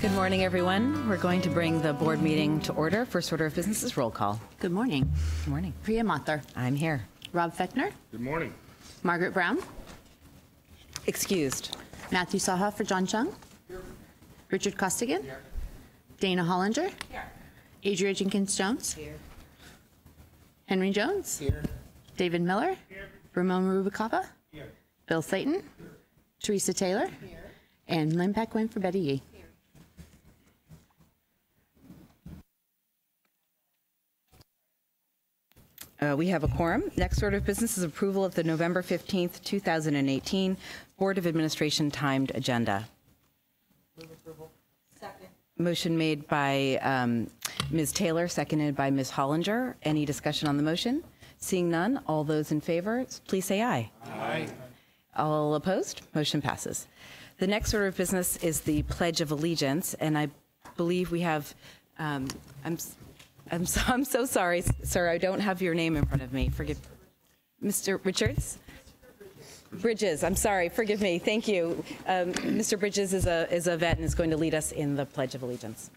Good morning, everyone. We're going to bring the board meeting to order. First order of business is roll call. Good morning. Good morning. Priya Mathur. I'm here. Rob Fechner. Good morning. Margaret Brown. Excused. Matthew Saha for John Chung. Here. Richard Costigan. Here. Dana Hollinger. Here. Adria Jenkins-Jones. Here. Henry Jones. Here. David Miller. Here. Ramon Rubicava. Here. Bill Slayton. Here. Teresa Taylor. Here. And Lynn Paquin for Betty Yee. We have a quorum. Next order of business is approval of the November 15th, 2018 Board of Administration timed agenda. Move approval. Second. Motion made by Ms. Taylor, seconded by Ms. Hollinger. Any discussion on the motion? Seeing none, all those in favor, please say aye. Aye. All opposed? Motion passes. The next order of business is the Pledge of Allegiance, and I believe we have, I'm so sorry, sir, I don't have your name in front of me. Forgive, Mr. Richards? Bridges, I'm sorry, forgive me, thank you. Mr. Bridges is a vet and is going to lead us in the Pledge of Allegiance.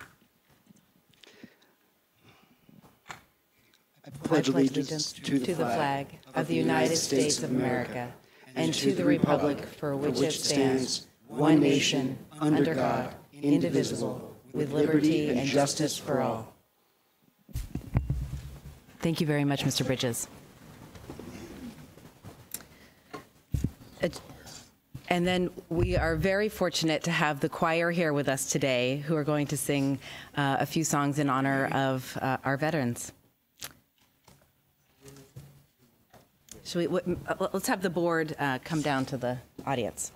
I pledge allegiance to the flag of the United States of America and to the republic for which it stands, one nation, under God, indivisible, with liberty and justice for all. Thank you very much, Mr. Bridges. And then we are very fortunate to have the choir here with us today who are going to sing a few songs in honor of our veterans. Let's have the board come down to the audience.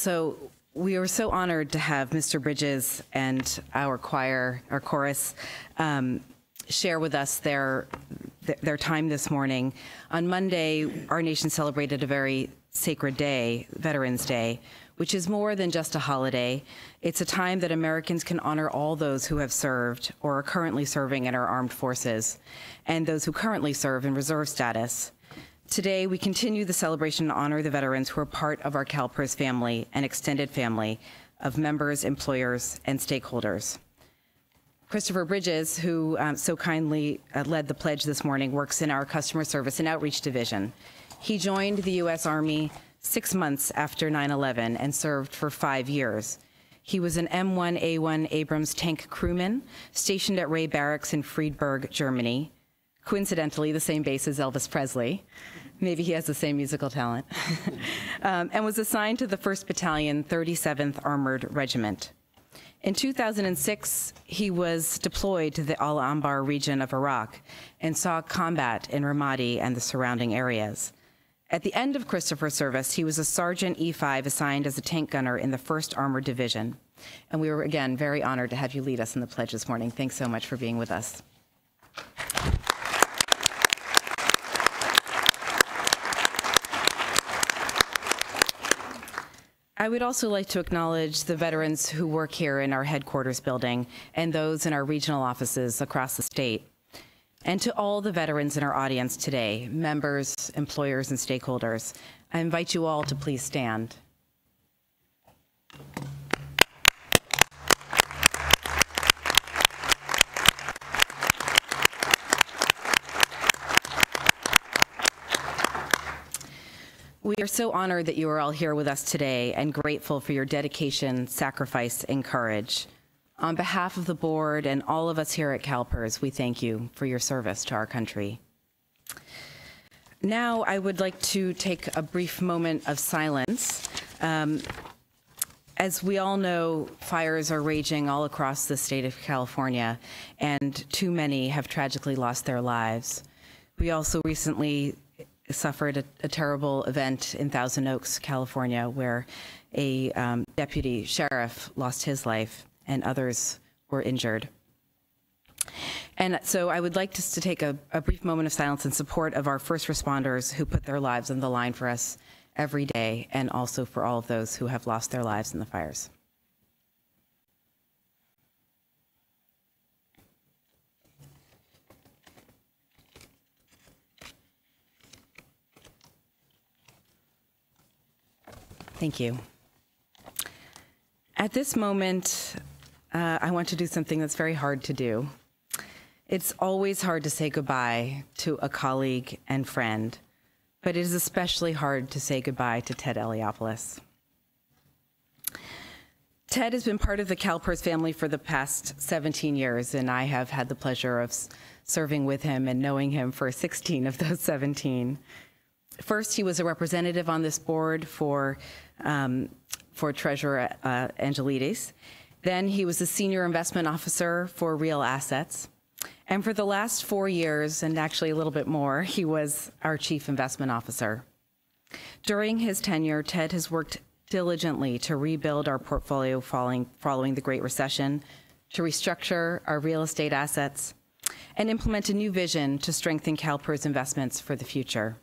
So we are so honored to have Mr. Bridges and our choir, our chorus, share with us their time this morning. On Monday, our nation celebrated a very sacred day, Veterans Day, which is more than just a holiday. It's a time that Americans can honor all those who have served or are currently serving in our armed forces, and those who currently serve in reserve status. Today, we continue the celebration to honor the veterans who are part of our CalPERS family and extended family of members, employers, and stakeholders. Christopher Bridges, who so kindly led the pledge this morning, works in our Customer Service and Outreach Division. He joined the U.S. Army 6 months after 9/11 and served for 5 years. He was an M1A1 Abrams tank crewman stationed at Ray Barracks in Friedberg, Germany. Coincidentally, the same base as Elvis Presley. Maybe he has the same musical talent. And was assigned to the 1st Battalion, 37th Armored Regiment. In 2006, he was deployed to the Al Anbar region of Iraq and saw combat in Ramadi and the surrounding areas. At the end of Christopher's service, he was a Sergeant E5 assigned as a tank gunner in the 1st Armored Division. And we were, again, very honored to have you lead us in the pledge this morning. Thanks so much for being with us. I would also like to acknowledge the veterans who work here in our headquarters building and those in our regional offices across the state. And to all the veterans in our audience today, members, employers, and stakeholders, I invite you all to please stand. We are so honored that you are all here with us today and grateful for your dedication, sacrifice, and courage. On behalf of the board and all of us here at CalPERS, we thank you for your service to our country. Now, I would like to take a brief moment of silence. As we all know, fires are raging all across the state of California, and too many have tragically lost their lives. We also recently suffered a terrible event in Thousand Oaks, California, where a deputy sheriff lost his life and others were injured. And so I would like us to take a brief moment of silence in support of our first responders who put their lives on the line for us every day, and also for all of those who have lost their lives in the fires. Thank you. At this moment, I want to do something that's very hard to do. It's always hard to say goodbye to a colleague and friend, but it is especially hard to say goodbye to Ted Eliopoulos. Ted has been part of the CalPERS family for the past 17 years, and I have had the pleasure of serving with him and knowing him for 16 of those 17. First, he was a representative on this board for Treasurer Angelides. Then he was a senior investment officer for Real Assets. And for the last 4 years, and actually a little bit more, he was our chief investment officer. During his tenure, Ted has worked diligently to rebuild our portfolio following the Great Recession, to restructure our real estate assets, and implement a new vision to strengthen CalPERS investments for the future.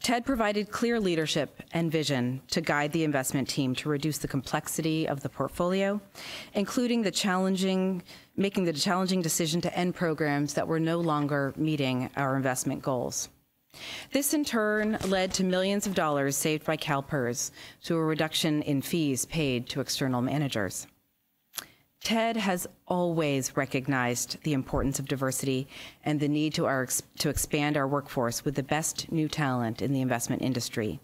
Ted provided clear leadership and vision to guide the investment team to reduce the complexity of the portfolio, including making the challenging decision to end programs that were no longer meeting our investment goals. This, in turn, led to millions of dollars saved by CalPERS through a reduction in fees paid to external managers. Ted has always recognized the importance of diversity and the need to expand our workforce with the best new talent in the investment industry.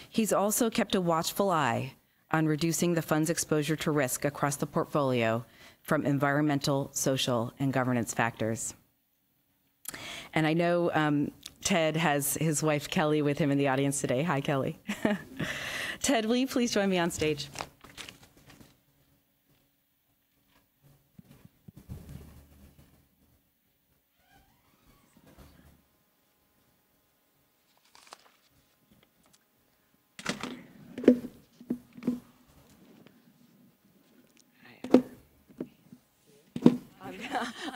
He's also kept a watchful eye on reducing the fund's exposure to risk across the portfolio from environmental, social, and governance factors. And I know Ted has his wife Kelly with him in the audience today. Hi, Kelly. Ted, will you please join me on stage?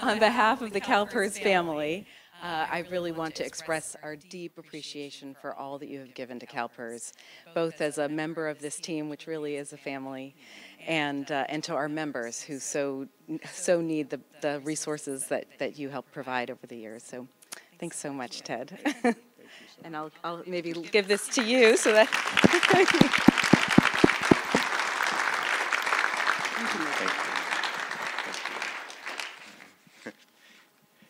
on behalf of the CalPERS family, I really want to express our deep appreciation for all that you have given to CalPERS, both as a member of this team, which really is a family, and to our members who so need the resources that you help provide over the years. So thanks so much, Ted. And I'll maybe give this to you so that...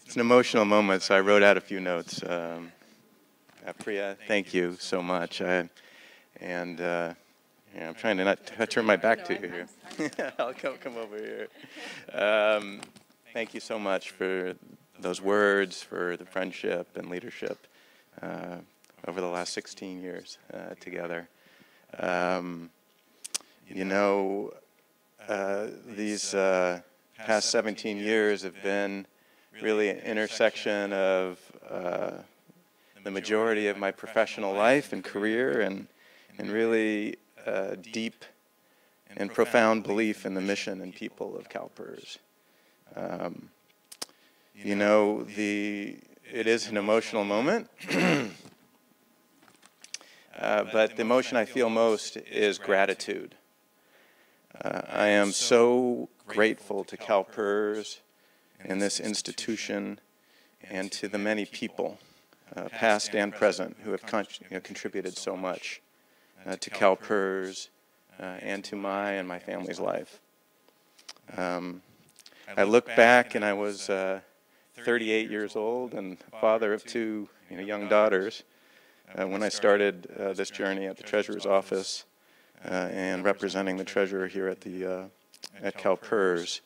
It's an emotional moment, so I wrote out a few notes. Priya, thank you so much. I'm trying to not turn my back to you here. I'll come over here. Thank you so much for those words, for the friendship and leadership over the last 16 years together. These past 17 years have been really an intersection of the majority of my professional life and career, and really deep and profound belief in the mission and people of CalPERS. It is an emotional moment, but the emotion I feel most is gratitude. I am so grateful to CalPERS and this institution, and to the many people, past and present, who have contributed so much to CalPERS and to my and my family's life. I look back, and I was 38 years old and father of two young daughters when I started this journey at the Treasurer's office and representing the Treasurer here at CalPERS.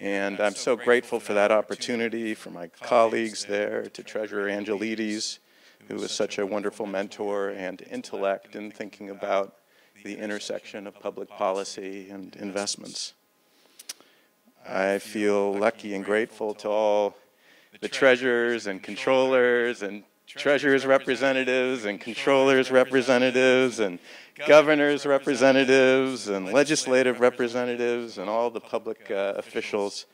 And I'm so grateful for that opportunity, for my colleagues there, to Treasurer Angelides, who was such a wonderful mentor and intellect in thinking about the intersection of public policy and investments. I feel lucky and grateful to all the treasurers and controllers and treasurers' representatives and controllers' representatives and governors' representatives and legislative representatives and all the public officials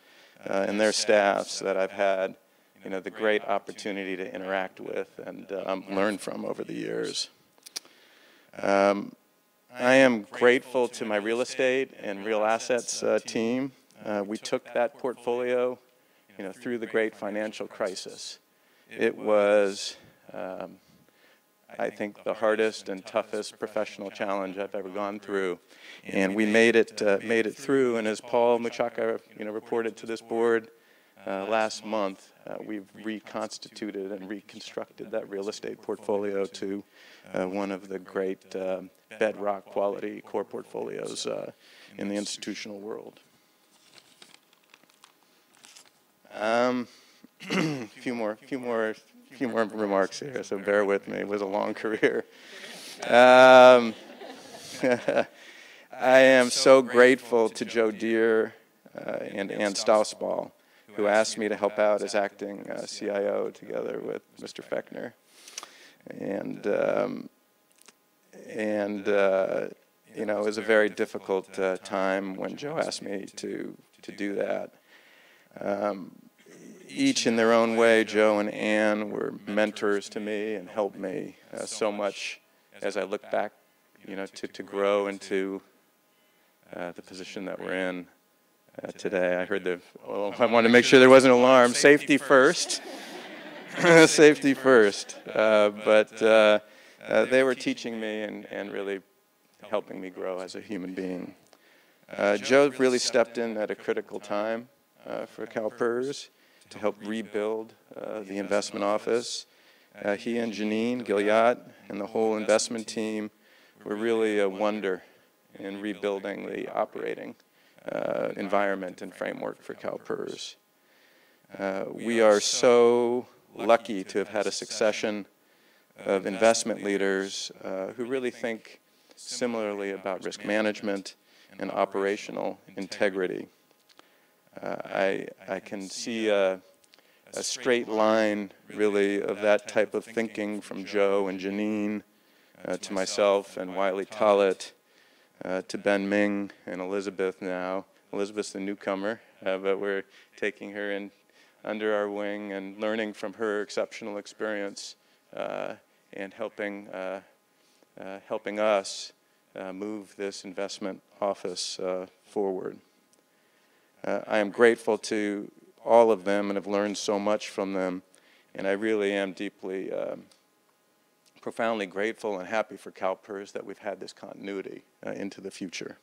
and their staffs that I've had the great opportunity to interact with and learn from over the years. I am grateful to my real estate and real assets team. We took that portfolio through the great financial crisis. It was I think the hardest and toughest professional challenge I've ever gone through, and we made it through. And as Paul Muchaka reported to this board last month, we've reconstituted and reconstructed that real estate portfolio to one of the great bedrock quality core portfolios in the institutional world. A few more remarks here, so bear with me. It was a long career. I am so grateful to Joe Deere and Ann Stausball, who asked me to help out as acting CIO together with Mr. Fechner. It was a very difficult time when Joe asked me to do that. Each in their own way, Joe and Ann were mentors to me and helped me so much as I look back, to grow into the position that we're in today. I heard I wanted to make sure there wasn't an alarm. Safety first. Safety first. But they were teaching me and really helping me grow as a human being. Joe really stepped in at a critical time for CalPERS to help rebuild the investment office. He and Janine Gilliatt and the whole investment team were really a wonder in rebuilding the operating environment and framework for CalPERS. We are so lucky to have had a succession of investment leaders who really think similarly about risk management and operational integrity. I can see a straight line, really, of that type of thinking from Joe and Janine to myself and Wiley Tollett to Ben Ming and Elizabeth now. Elizabeth's the newcomer but we're taking her in under our wing and learning from her exceptional experience and helping us move this investment office forward. I am grateful to all of them and have learned so much from them, and I really am deeply, profoundly grateful and happy for CalPERS that we've had this continuity into the future.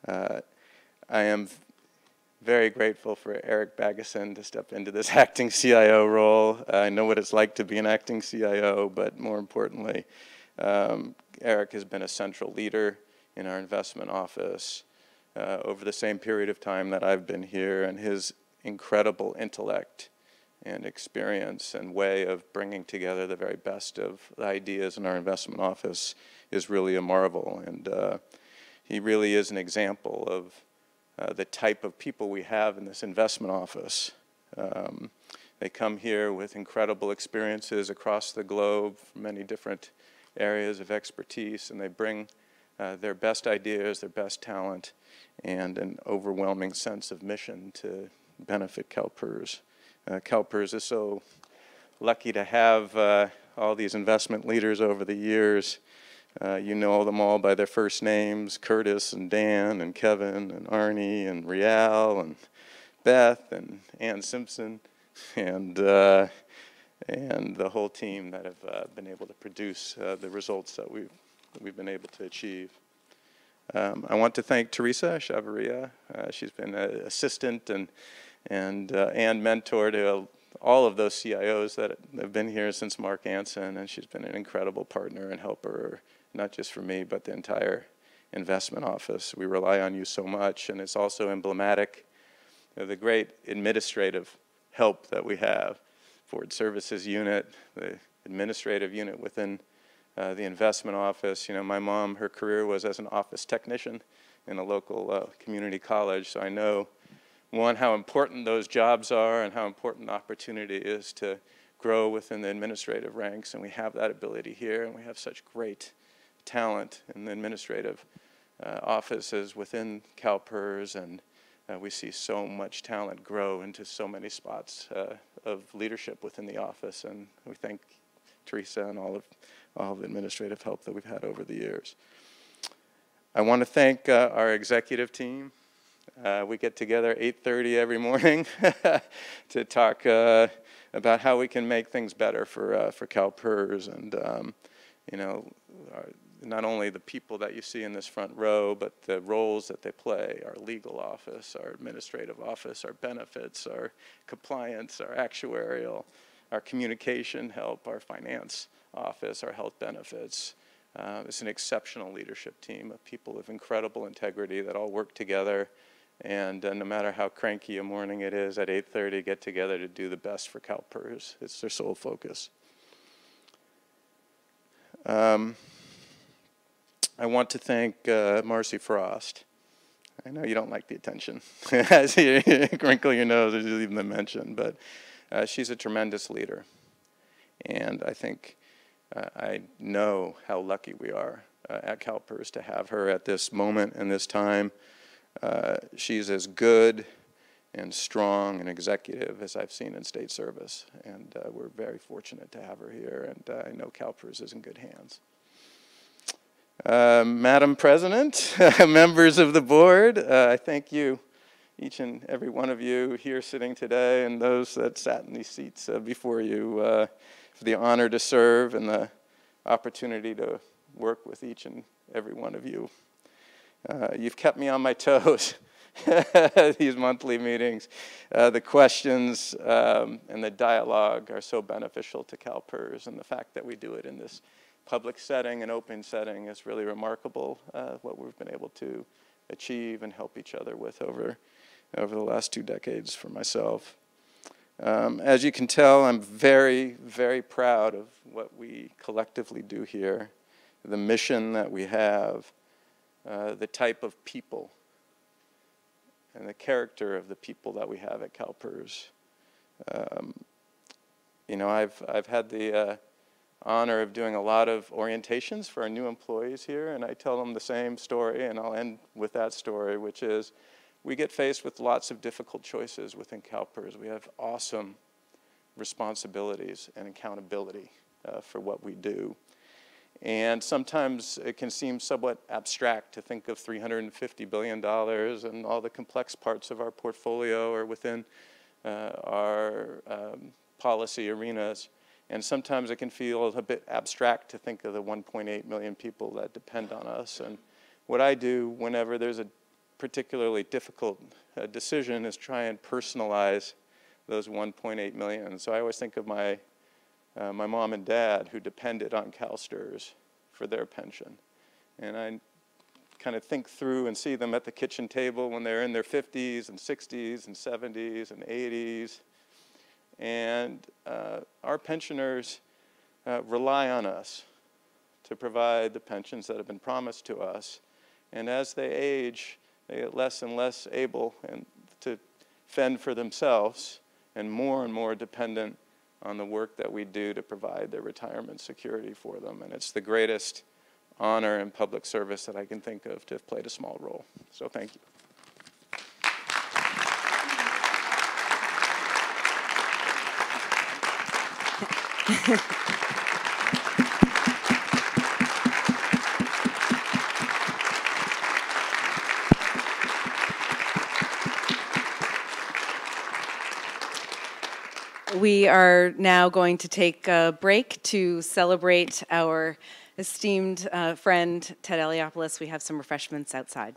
I am very grateful for Eric Baggeson to step into this acting CIO role. I know what it's like to be an acting CIO, but more importantly, Eric has been a central leader in our investment office over the same period of time that I've been here, and his incredible intellect and experience and way of bringing together the very best of the ideas in our investment office is really a marvel. And he really is an example of the type of people we have in this investment office. They come here with incredible experiences across the globe from many different areas of expertise, and they bring their best ideas, their best talent, and an overwhelming sense of mission to benefit CalPERS. CalPERS is so lucky to have all these investment leaders over the years. You know them all by their first names: Curtis and Dan and Kevin and Arnie and Rial and Beth and Ann Simpson and the whole team that have been able to produce the results that we've been able to achieve. I want to thank Teresa Chavarria. She's been an assistant and mentor to all of those CIOs that have been here since Mark Anson, and she's been an incredible partner and helper, not just for me, but the entire investment office. We rely on you so much, and it's also emblematic of the great administrative help that we have. Board Services Unit, the administrative unit within the investment office. You know, my mom, her career was as an office technician in a local community college, so I know, one, how important those jobs are and how important the opportunity is to grow within the administrative ranks, and we have that ability here, and we have such great talent in the administrative offices within CalPERS, and we see so much talent grow into so many spots of leadership within the office, and we thank Teresa and all of the administrative help that we've had over the years. I want to thank our executive team. We get together 8:30 every morning to talk about how we can make things better for CalPERS, and you know, not only the people that you see in this front row, but the roles that they play: our legal office, our administrative office, our benefits, our compliance, our actuarial, our communication help, our finance office, our health benefits. It's an exceptional leadership team of people of incredible integrity that all work together, and no matter how cranky a morning it is, at 8:30 get together to do the best for CalPERS. It's their sole focus. I want to thank Marcy Frost. I know you don't like the attention. As you crinkle your nose as you even the mention, but she's a tremendous leader. And I think I know how lucky we are at CalPERS to have her at this moment and this time. She's as good and strong and executive as I've seen in state service, and we're very fortunate to have her here, and I know CalPERS is in good hands. Madam President, members of the board, I thank you, each and every one of you here sitting today, and those that sat in these seats before you, for the honor to serve and the opportunity to work with each and every one of you. You've kept me on my toes, these monthly meetings. The questions and the dialogue are so beneficial to CalPERS, and the fact that we do it in this public setting and open setting is really remarkable, what we've been able to achieve and help each other with over the last 2 decades for myself. As you can tell, I'm very, very proud of what we collectively do here, the mission that we have, the type of people and the character of the people that we have at CalPERS. You know, I've had the honor of doing a lot of orientations for our new employees here, and I tell them the same story, and I'll end with that story, which is we get faced with lots of difficult choices within CalPERS. We have awesome responsibilities and accountability for what we do. And sometimes it can seem somewhat abstract to think of $350 billion and all the complex parts of our portfolio or within our policy arenas. And sometimes it can feel a bit abstract to think of the 1.8 million people that depend on us. And what I do whenever there's a particularly difficult decision is try and personalize those 1.8 million. So I always think of my mom and dad who depended on CalSTRS for their pension. And I kind of think through and see them at the kitchen table when they're in their 50s and 60s and 70s and 80s. And our pensioners rely on us to provide the pensions that have been promised to us. And as they age, they get less and less able to fend for themselves and more dependent on the work that we do to provide their retirement security for them. And it's the greatest honor and public service that I can think of to have played a small role. So thank you. We are now going to take a break to celebrate our esteemed friend, Ted Eliopoulos. We have some refreshments outside.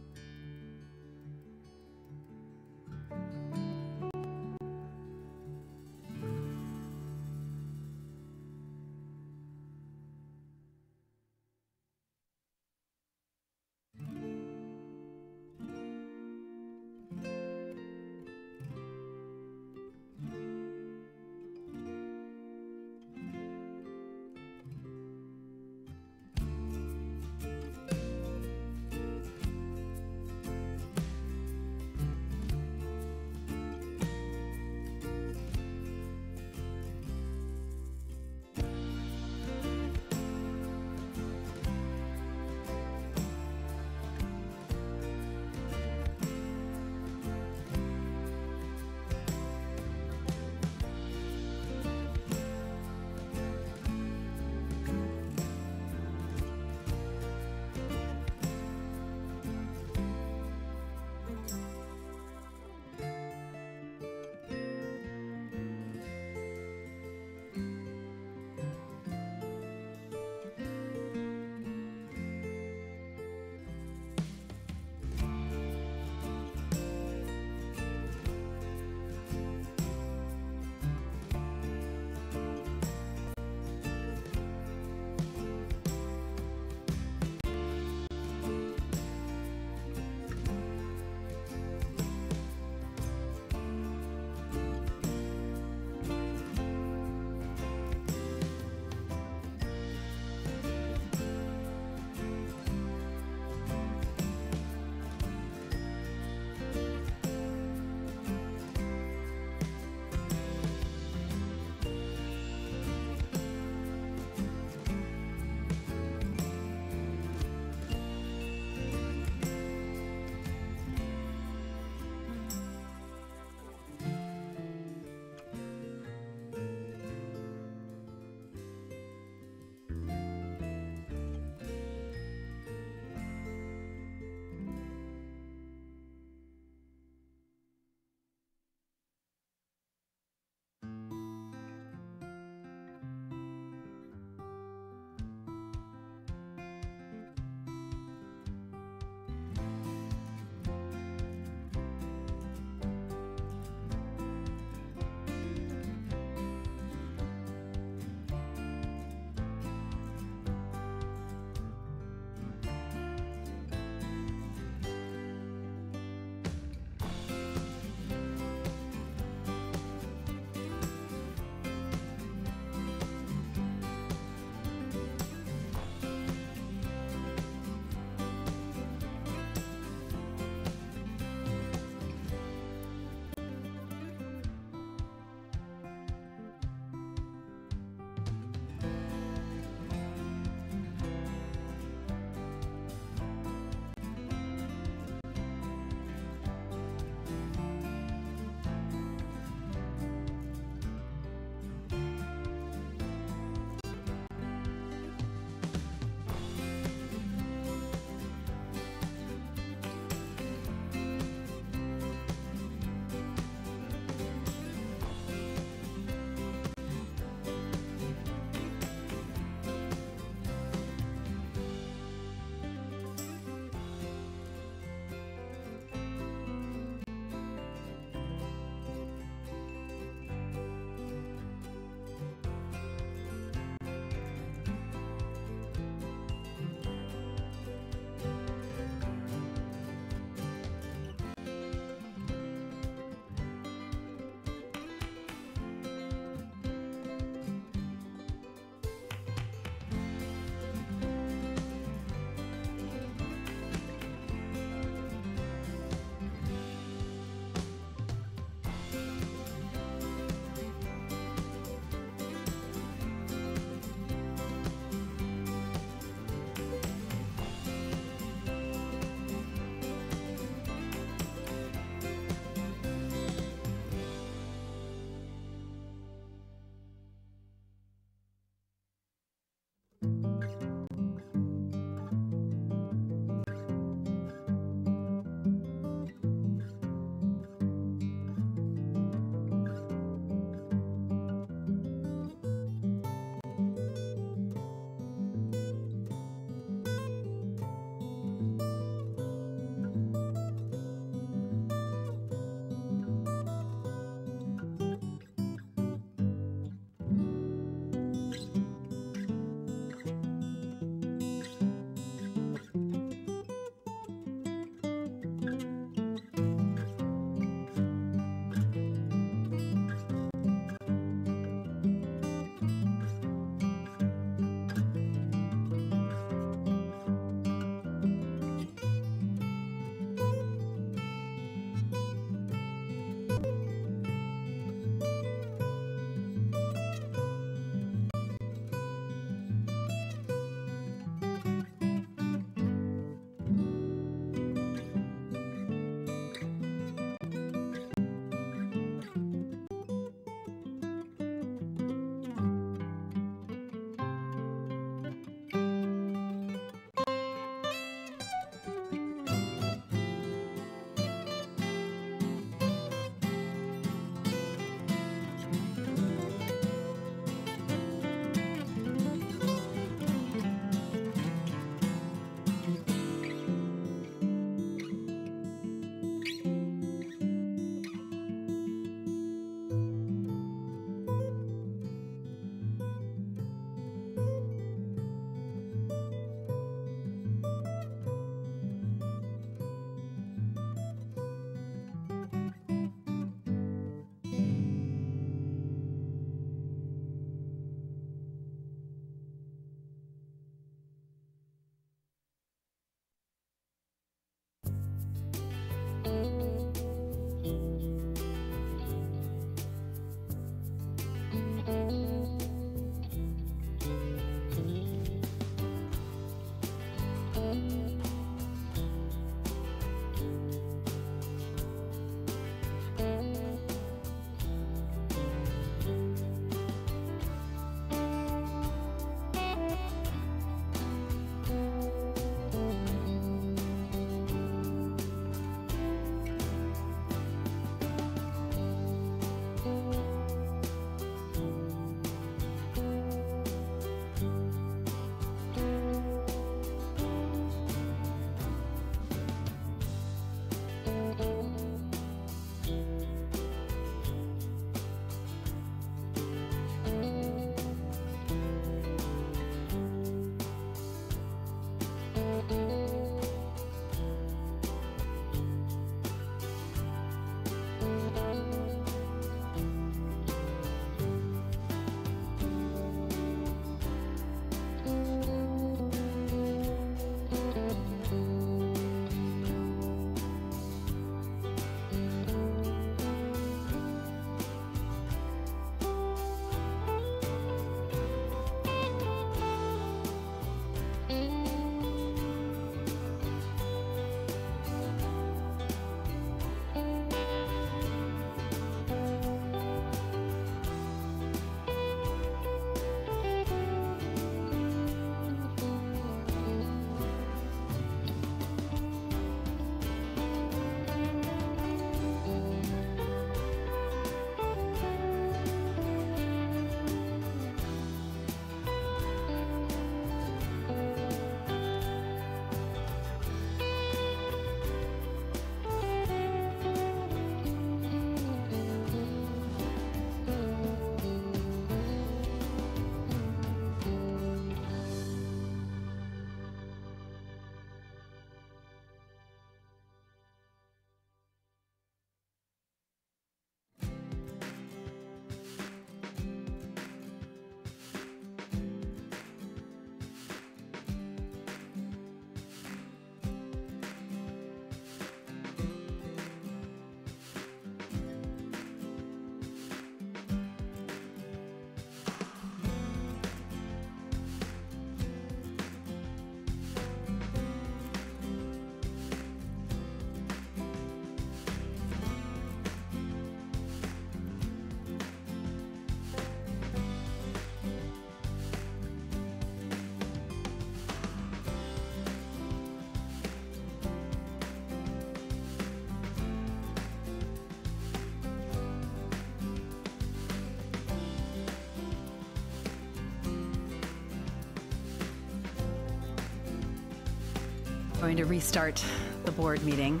Going to restart the board meeting.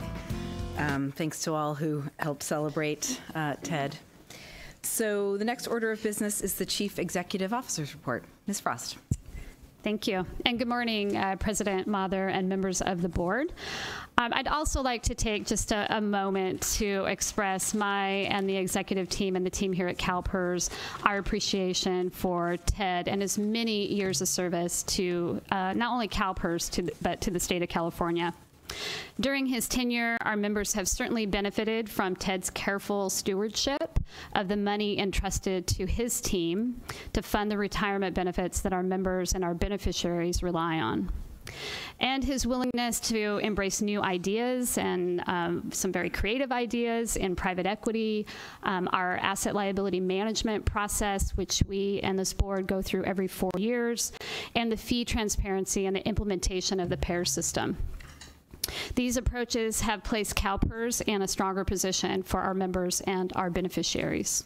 Thanks to all who helped celebrate Ted. So the next order of business is the Chief Executive Officer's report. Ms. Frost. Thank you. And good morning, President Mather and members of the board. I'd also like to take just a moment to express my and the executive team and the team here at CalPERS our appreciation for Ted and his many years of service to not only CalPERS, but to the state of California. During his tenure, our members have certainly benefited from Ted's careful stewardship of the money entrusted to his team to fund the retirement benefits that our members and our beneficiaries rely on. And his willingness to embrace new ideas and some very creative ideas in private equity, our asset liability management process, which we and this board go through every 4 years, and the fee transparency and the implementation of the PAIR system. These approaches have placed CalPERS in a stronger position for our members and our beneficiaries.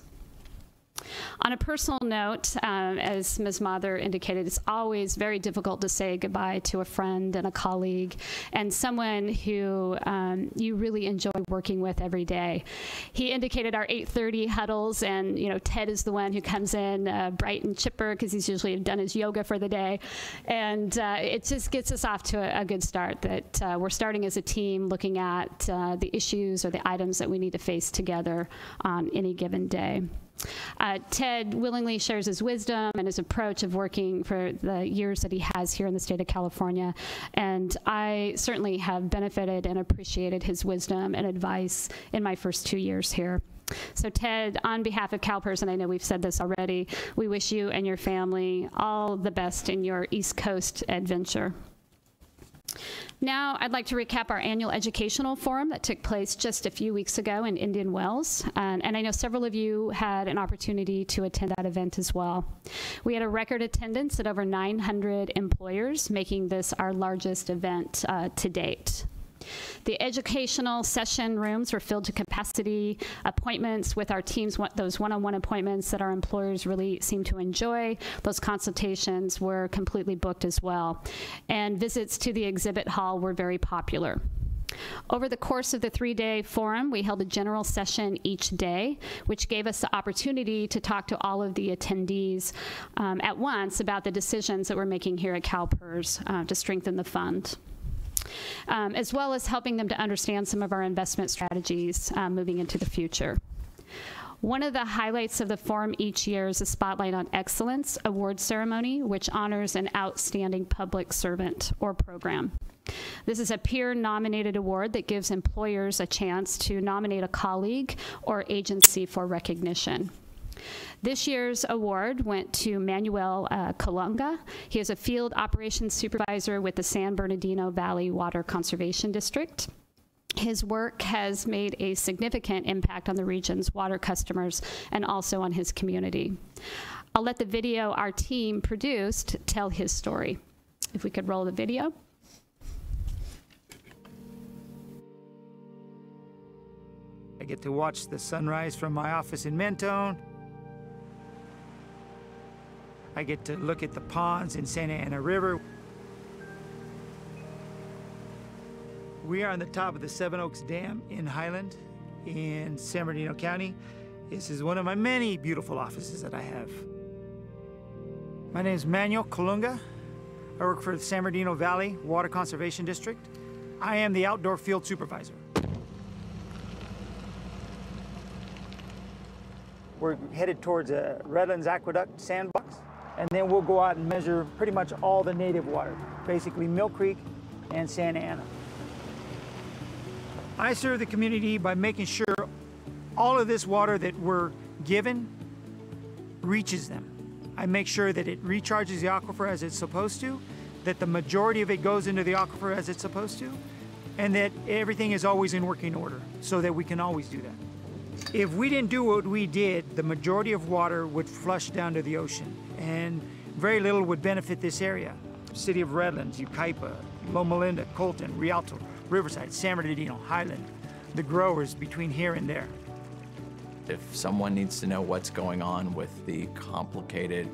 On a personal note, as Ms. Mather indicated, it's always very difficult to say goodbye to a friend and a colleague and someone who you really enjoy working with every day. He indicated our 8:30 huddles, and Ted is the one who comes in bright and chipper because he's usually done his yoga for the day, and it just gets us off to a good start that we're starting as a team looking at the issues or the items that we need to face together on any given day. Ted willingly shares his wisdom and his approach of working for the years that he has here in the state of California, and I certainly have benefited and appreciated his wisdom and advice in my first 2 years here. So Ted, on behalf of CalPERS, and I know we've said this already, we wish you and your family all the best in your East Coast adventure. Now, I'd like to recap our annual educational forum that took place just a few weeks ago in Indian Wells, and I know several of you had an opportunity to attend that event as well. We had a record attendance at over 900 employers, making this our largest event to date. The educational session rooms were filled to capacity. Appointments with our teams, those one-on-one appointments that our employers really seem to enjoy, those consultations were completely booked as well. And visits to the exhibit hall were very popular. Over the course of the 3-day forum, we held a general session each day, which gave us the opportunity to talk to all of the attendees at once about the decisions that we're making here at CalPERS to strengthen the fund. As well as helping them to understand some of our investment strategies moving into the future. One of the highlights of the forum each year is a Spotlight on Excellence award ceremony, which honors an outstanding public servant or program. This is a peer-nominated award that gives employers a chance to nominate a colleague or agency for recognition. This year's award went to Manuel Colunga. He is a field operations supervisor with the San Bernardino Valley Water Conservation District. His work has made a significant impact on the region's water customers and also on his community. I'll let the video our team produced tell his story. If we could roll the video. I get to watch the sunrise from my office in Mentone. I get to look at the ponds in Santa Ana River. We are on the top of the Seven Oaks Dam in Highland in San Bernardino County. This is one of my many beautiful offices that I have. My name is Manuel Colunga. I work for the San Bernardino Valley Water Conservation District. I am the outdoor field supervisor. We're headed towards a Redlands Aqueduct sandbox. And then we'll go out and measure pretty much all the native water, basically Mill Creek and Santa Ana. I serve the community by making sure all of this water that we're given reaches them. I make sure that it recharges the aquifer as it's supposed to, that the majority of it goes into the aquifer as it's supposed to, and that everything is always in working order so that we can always do that. If we didn't do what we did, the majority of water would flush down to the ocean, and very little would benefit this area. City of Redlands, Yucaipa, Loma Linda, Colton, Rialto, Riverside, San Bernardino, Highland, the growers between here and there. If someone needs to know what's going on with the complicated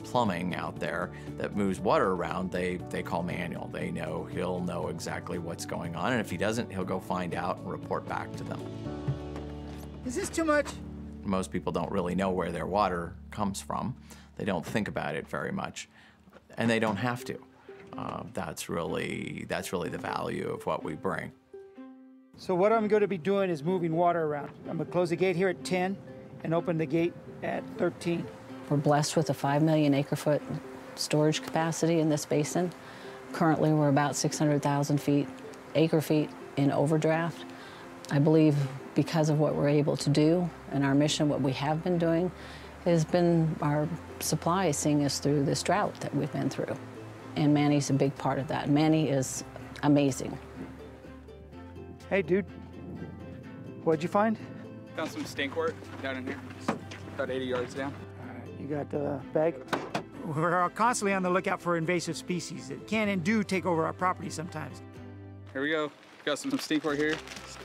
plumbing out there that moves water around, they call Manuel. They know he'll know exactly what's going on, and if he doesn't, he'll go find out and report back to them. Is this too much? Most people don't really know where their water comes from. They don't think about it very much, and they don't have to. That's really the value of what we bring. So what I'm going to be doing is moving water around. I'm going to close the gate here at 10 and open the gate at 13. We're blessed with a 5 million acre-foot storage capacity in this basin. Currently, we're about 600,000 acre-feet in overdraft. I believe because of what we're able to do and our mission, what we have been doing, has been our supply seeing us through this drought that we've been through. And Manny's a big part of that. Manny is amazing. Hey, dude, what'd you find? Found some stinkwort down in here, about 80 yards down. You got the bag? We're constantly on the lookout for invasive species that can and do take over our property sometimes. Here we go. Got some stinkwort here.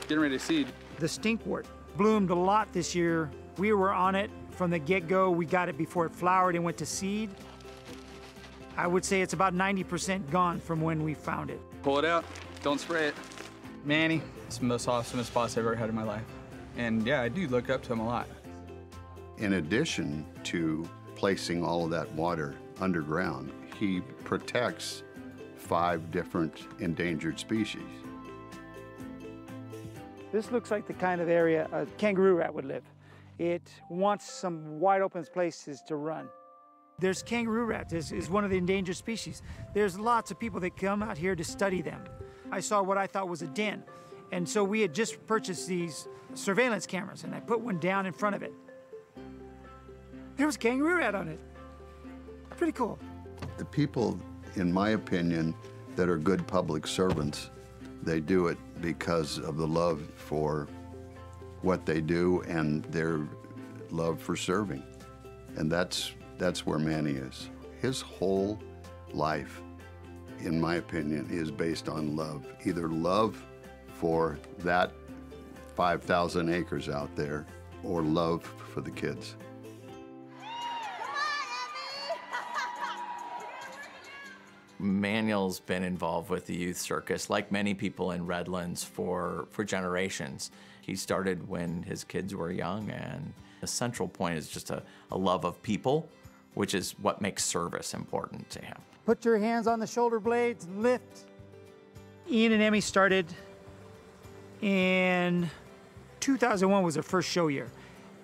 Getting ready to seed. The stinkwort bloomed a lot this year. We were on it from the get-go. We got it before it flowered and went to seed. I would say it's about 90% gone from when we found it. Pull it out. Don't spray it. Manny, it's the most awesomest boss I've ever had in my life. And yeah, I do look up to him a lot. In addition to placing all of that water underground, he protects 5 different endangered species. This looks like the kind of area a kangaroo rat would live. It wants some wide open places to run. There's kangaroo rats, is one of the endangered species. There's lots of people that come out here to study them. I saw what I thought was a den. And so we had just purchased these surveillance cameras, and I put one down in front of it. There was a kangaroo rat on it. Pretty cool. The people, in my opinion, that are good public servants, they do it because of the love for what they do and their love for serving. And that's where Manny is. His whole life, in my opinion, is based on love. Either love for that 5,000 acres out there or love for the kids. Manuel's been involved with the youth circus, like many people in Redlands, for generations. He started when his kids were young, and the central point is just a love of people, which is what makes service important to him. Put your hands on the shoulder blades and lift. Ian and Emmy started in 2001 was their first show year.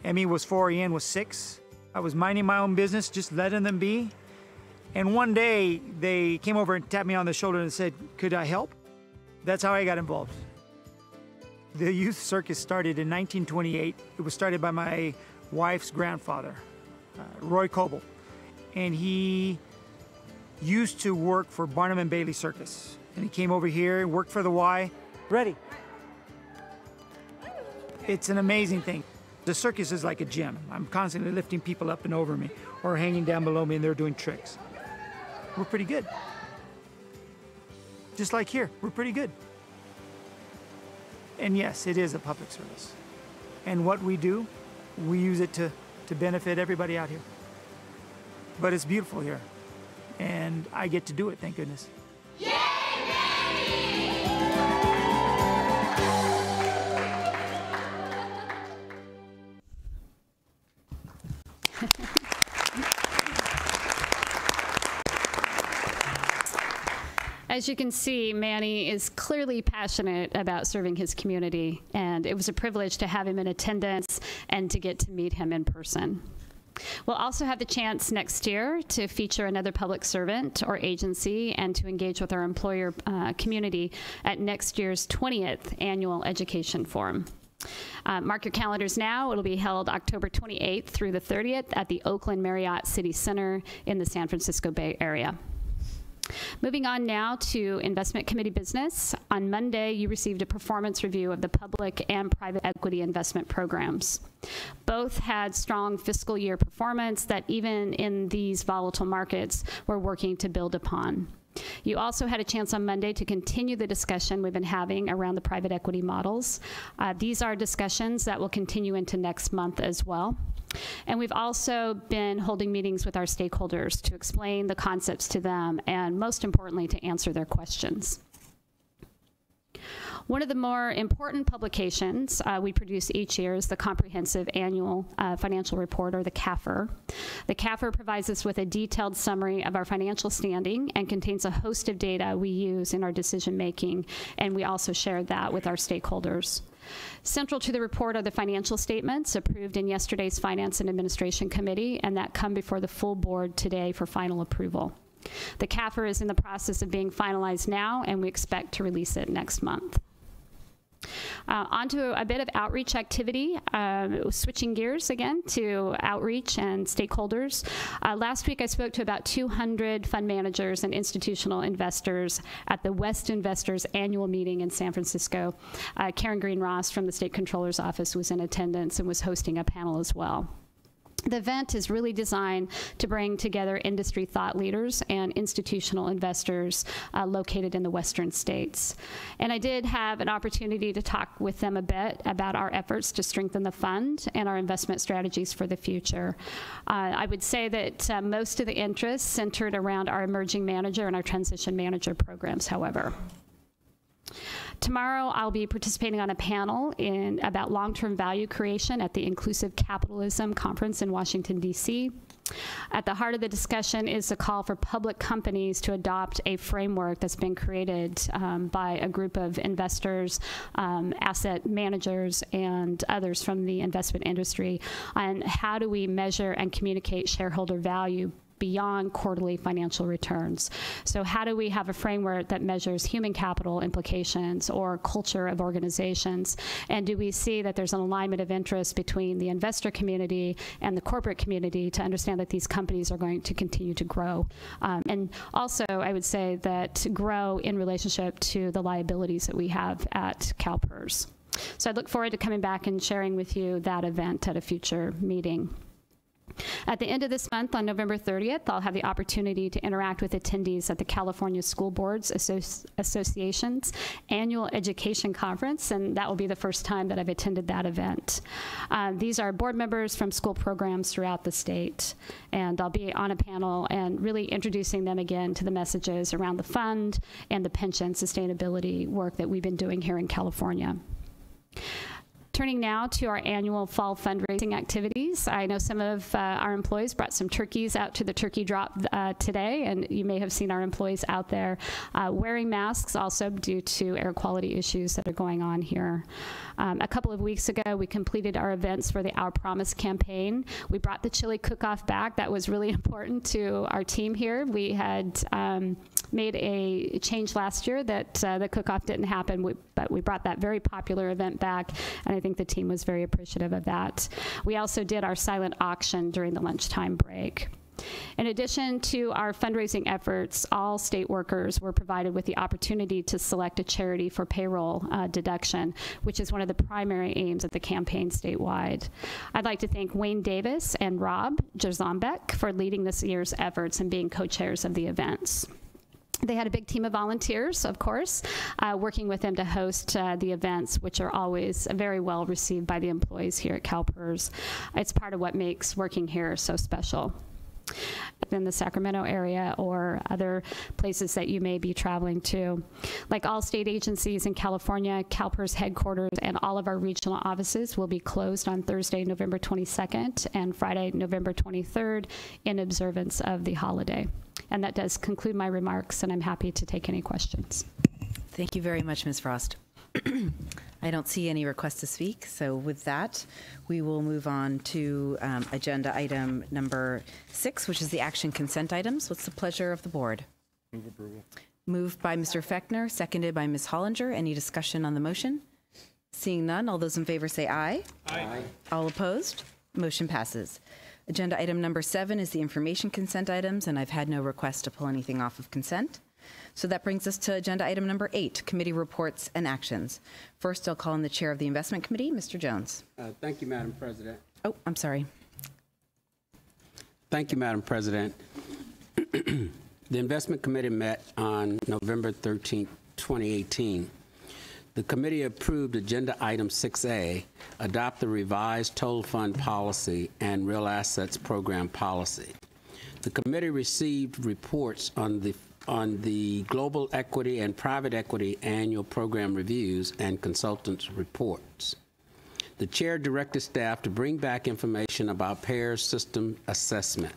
Emmy was 4, Ian was 6. I was minding my own business, just letting them be. And one day, they came over and tapped me on the shoulder and said, could I help? That's how I got involved. The youth circus started in 1928. It was started by my wife's grandfather, Roy Coble. And he used to work for Barnum and Bailey Circus. And he came over here and worked for the Y. Ready? It's an amazing thing. The circus is like a gym. I'm constantly lifting people up and over me or hanging down below me and they're doing tricks. We're pretty good. Just like here, we're pretty good. And yes, it is a public service. And what we do, we use it to benefit everybody out here. But it's beautiful here. And I get to do it, thank goodness. As you can see, Manny is clearly passionate about serving his community, and it was a privilege to have him in attendance and to get to meet him in person. We'll also have the chance next year to feature another public servant or agency and to engage with our employer community at next year's 20th Annual Education Forum. Mark your calendars now. It'll be held October 28th through the 30th at the Oakland Marriott City Center in the San Francisco Bay Area. Moving on now to investment committee business. On Monday, you received a performance review of the public and private equity investment programs. Both had strong fiscal year performance that even in these volatile markets, we're working to build upon. You also had a chance on Monday to continue the discussion we've been having around the private equity models. These are discussions that will continue into next month as well. And we've also been holding meetings with our stakeholders to explain the concepts to them and, most importantly, to answer their questions. One of the more important publications we produce each year is the Comprehensive Annual Financial Report, or the CAFR. The CAFR provides us with a detailed summary of our financial standing and contains a host of data we use in our decision making, and we also share that with our stakeholders. Central to the report are the financial statements approved in yesterday's Finance and Administration Committee, and that come before the full board today for final approval. The CAFR is in the process of being finalized now, and we expect to release it next month. On to a bit of outreach activity, switching gears again to outreach and stakeholders. Last week I spoke to about 200 fund managers and institutional investors at the West Investors annual meeting in San Francisco. Karen Green-Ross from the State Controller's Office was in attendance and was hosting a panel as well. The event is really designed to bring together industry thought leaders and institutional investors located in the Western states. And I did have an opportunity to talk with them a bit about our efforts to strengthen the fund and our investment strategies for the future. I would say that most of the interest centered around our emerging manager and our transition manager programs, however. Tomorrow, I'll be participating on a panel about long-term value creation at the Inclusive Capitalism Conference in Washington, D.C. At the heart of the discussion is a call for public companies to adopt a framework that's been created by a group of investors, asset managers, and others from the investment industry on how do we measure and communicate shareholder value beyond quarterly financial returns. So how do we have a framework that measures human capital implications or culture of organizations? And do we see that there's an alignment of interest between the investor community and the corporate community to understand that these companies are going to continue to grow? And also, I would say that grow in relationship to the liabilities that we have at CalPERS. So I look forward to coming back and sharing with you that event at a future meeting. At the end of this month, on November 30th, I'll have the opportunity to interact with attendees at the California School Boards Association's annual education conference, and that will be the first time that I've attended that event. These are board members from school programs throughout the state, and I'll be on a panel and really introducing them again to the messages around the fund and the pension sustainability work that we've been doing here in California. Turning now to our annual fall fundraising activities. I know some of our employees brought some turkeys out to the turkey drop today, and you may have seen our employees out there wearing masks also due to air quality issues that are going on here. A couple of weeks ago, we completed our events for the Our Promise campaign. We brought the chili cook-off back. That was really important to our team here. We had made a change last year that the cook-off didn't happen, but we brought that very popular event back, and I think the team was very appreciative of that. We also did our silent auction during the lunchtime break. In addition to our fundraising efforts, all state workers were provided with the opportunity to select a charity for payroll deduction, which is one of the primary aims of the campaign statewide. I'd like to thank Wayne Davis and Rob Jerzombek for leading this year's efforts and being co-chairs of the events. They had a big team of volunteers, of course, working with them to host the events, which are always very well received by the employees here at CalPERS. It's part of what makes working here so special. In the Sacramento area or other places that you may be traveling to. Like all state agencies in California, CalPERS headquarters and all of our regional offices will be closed on Thursday, November 22nd and Friday, November 23rd in observance of the holiday. And that does conclude my remarks, and I'm happy to take any questions. Thank you very much, Ms. Frost. I don't see any requests to speak, so with that, we will move on to agenda item number 6, which is the action consent items. What's the pleasure of the board? Move approval. Moved by Mr. Fechner, seconded by Ms. Hollinger. Any discussion on the motion? Seeing none, all those in favor say aye. Aye. All opposed? Motion passes. Agenda item number 7 is the information consent items, and I've had no request to pull anything off of consent. So that brings us to agenda item number 8, committee reports and actions. First, I'll call on the chair of the investment committee, Mr. Jones. Thank you, Madam President. Oh, I'm sorry. Thank you, Madam President. The Investment Committee met on November 13, 2018. The committee approved Agenda Item 6A, adopt the revised total fund policy and real assets program policy. The committee received reports on the global equity and private equity annual program reviews and consultants' reports. The chair directed staff to bring back information about PAIR system assessment.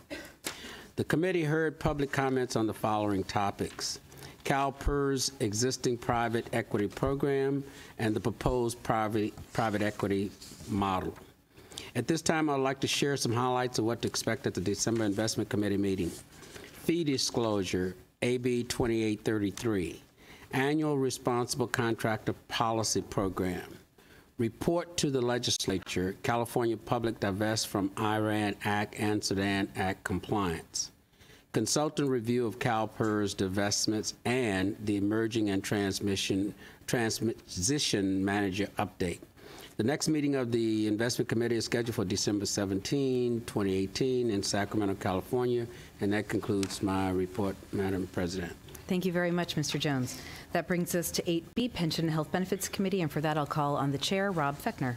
The committee heard public comments on the following topics: CalPERS existing private equity program and the proposed private equity model. At this time, I'd like to share some highlights of what to expect at the December Investment Committee meeting. Fee disclosure, AB 2833, annual responsible contractor policy program. Report to the legislature, California Public Divest from Iran Act and Sudan Act compliance. Consultant review of CalPERS divestments and the emerging and transition manager update. The next meeting of the Investment Committee is scheduled for December 17, 2018 in Sacramento, California. And that concludes my report, Madam President. Thank you very much, Mr. Jones. That brings us to 8B, Pension and Health Benefits Committee, and for that I'll call on the chair, Rob Fechner.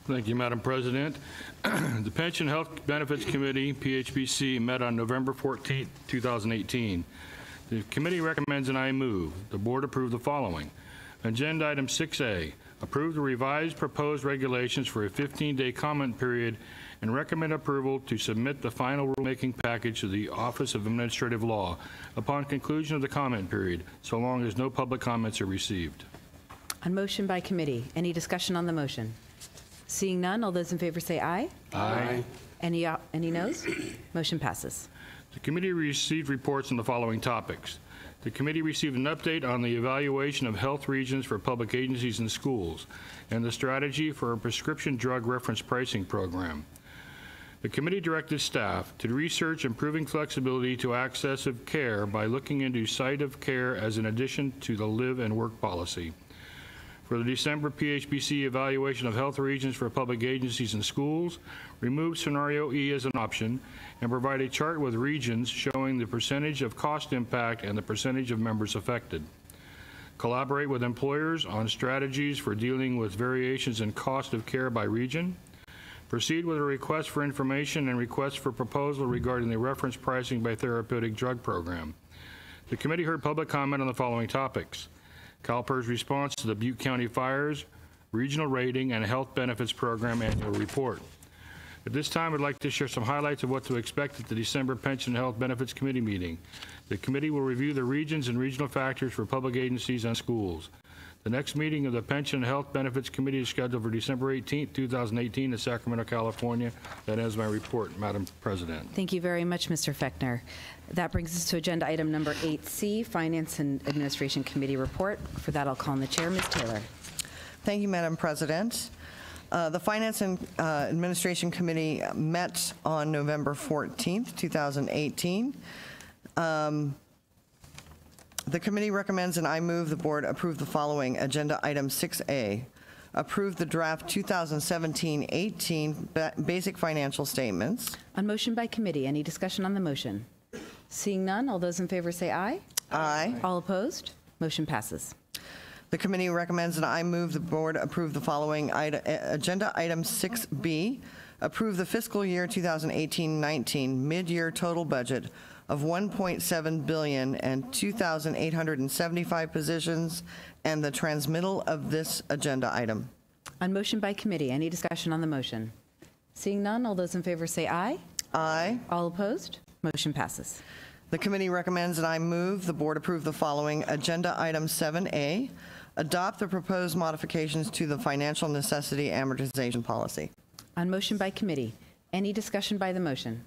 Thank you, Madam President. The Pension Health Benefits Committee, PHBC, met on November 14, 2018. The committee recommends and I move the board approve the following. Agenda Item 6A, approve the revised proposed regulations for a 15-day comment period and recommend approval to submit the final rulemaking package to the Office of Administrative Law upon conclusion of the comment period, so long as no public comments are received. On motion by committee, any discussion on the motion? Seeing none, all those in favor say aye. Aye. Any noes? Motion passes. The committee received reports on the following topics. The committee received an update on the evaluation of health regions for public agencies and schools and the strategy for a prescription drug reference pricing program. The committee directed staff to research improving flexibility to access of care by looking into site of care as an addition to the live and work policy. For the December PHBC evaluation of health regions for public agencies and schools, remove scenario E as an option and provide a chart with regions showing the percentage of cost impact and the percentage of members affected. Collaborate with employers on strategies for dealing with variations in cost of care by region. Proceed with a request for information and request for proposal regarding the reference pricing by therapeutic drug program. The committee heard public comment on the following topics: CalPERS response to the Butte County fires, regional rating, and health benefits program annual report. At this time, I'd like to share some highlights of what to expect at the December Pension and Health Benefits Committee meeting. The committee will review the regions and regional factors for public agencies and schools. The next meeting of the Pension and Health Benefits Committee is scheduled for December 18, 2018 in Sacramento, California. That ends my report, Madam President. Thank you very much, Mr. Fechner. That brings us to agenda item number 8C, Finance and Administration Committee report. For that, I'll call on the chair, Ms. Taylor. Thank you, Madam President. The Finance and Administration Committee met on November 14th, 2018. The committee recommends and I move the board approve the following. Agenda Item 6A, approve the draft 2017-18 basic financial statements. On motion by committee, any discussion on the motion? Seeing none, all those in favor say aye. Aye. All opposed? Motion passes. The committee recommends and I move the board approve the following. Agenda Item 6B, approve the fiscal year 2018-19 mid-year total budget of $1.7 billion and 2,875 positions and the transmittal of this agenda item. On motion by committee, any discussion on the motion? Seeing none, all those in favor say aye. Aye. All opposed? Motion passes. The committee recommends and I move the board approve the following. Agenda Item 7A, adopt the proposed modifications to the financial necessity amortization policy. On motion by committee, any discussion by the motion?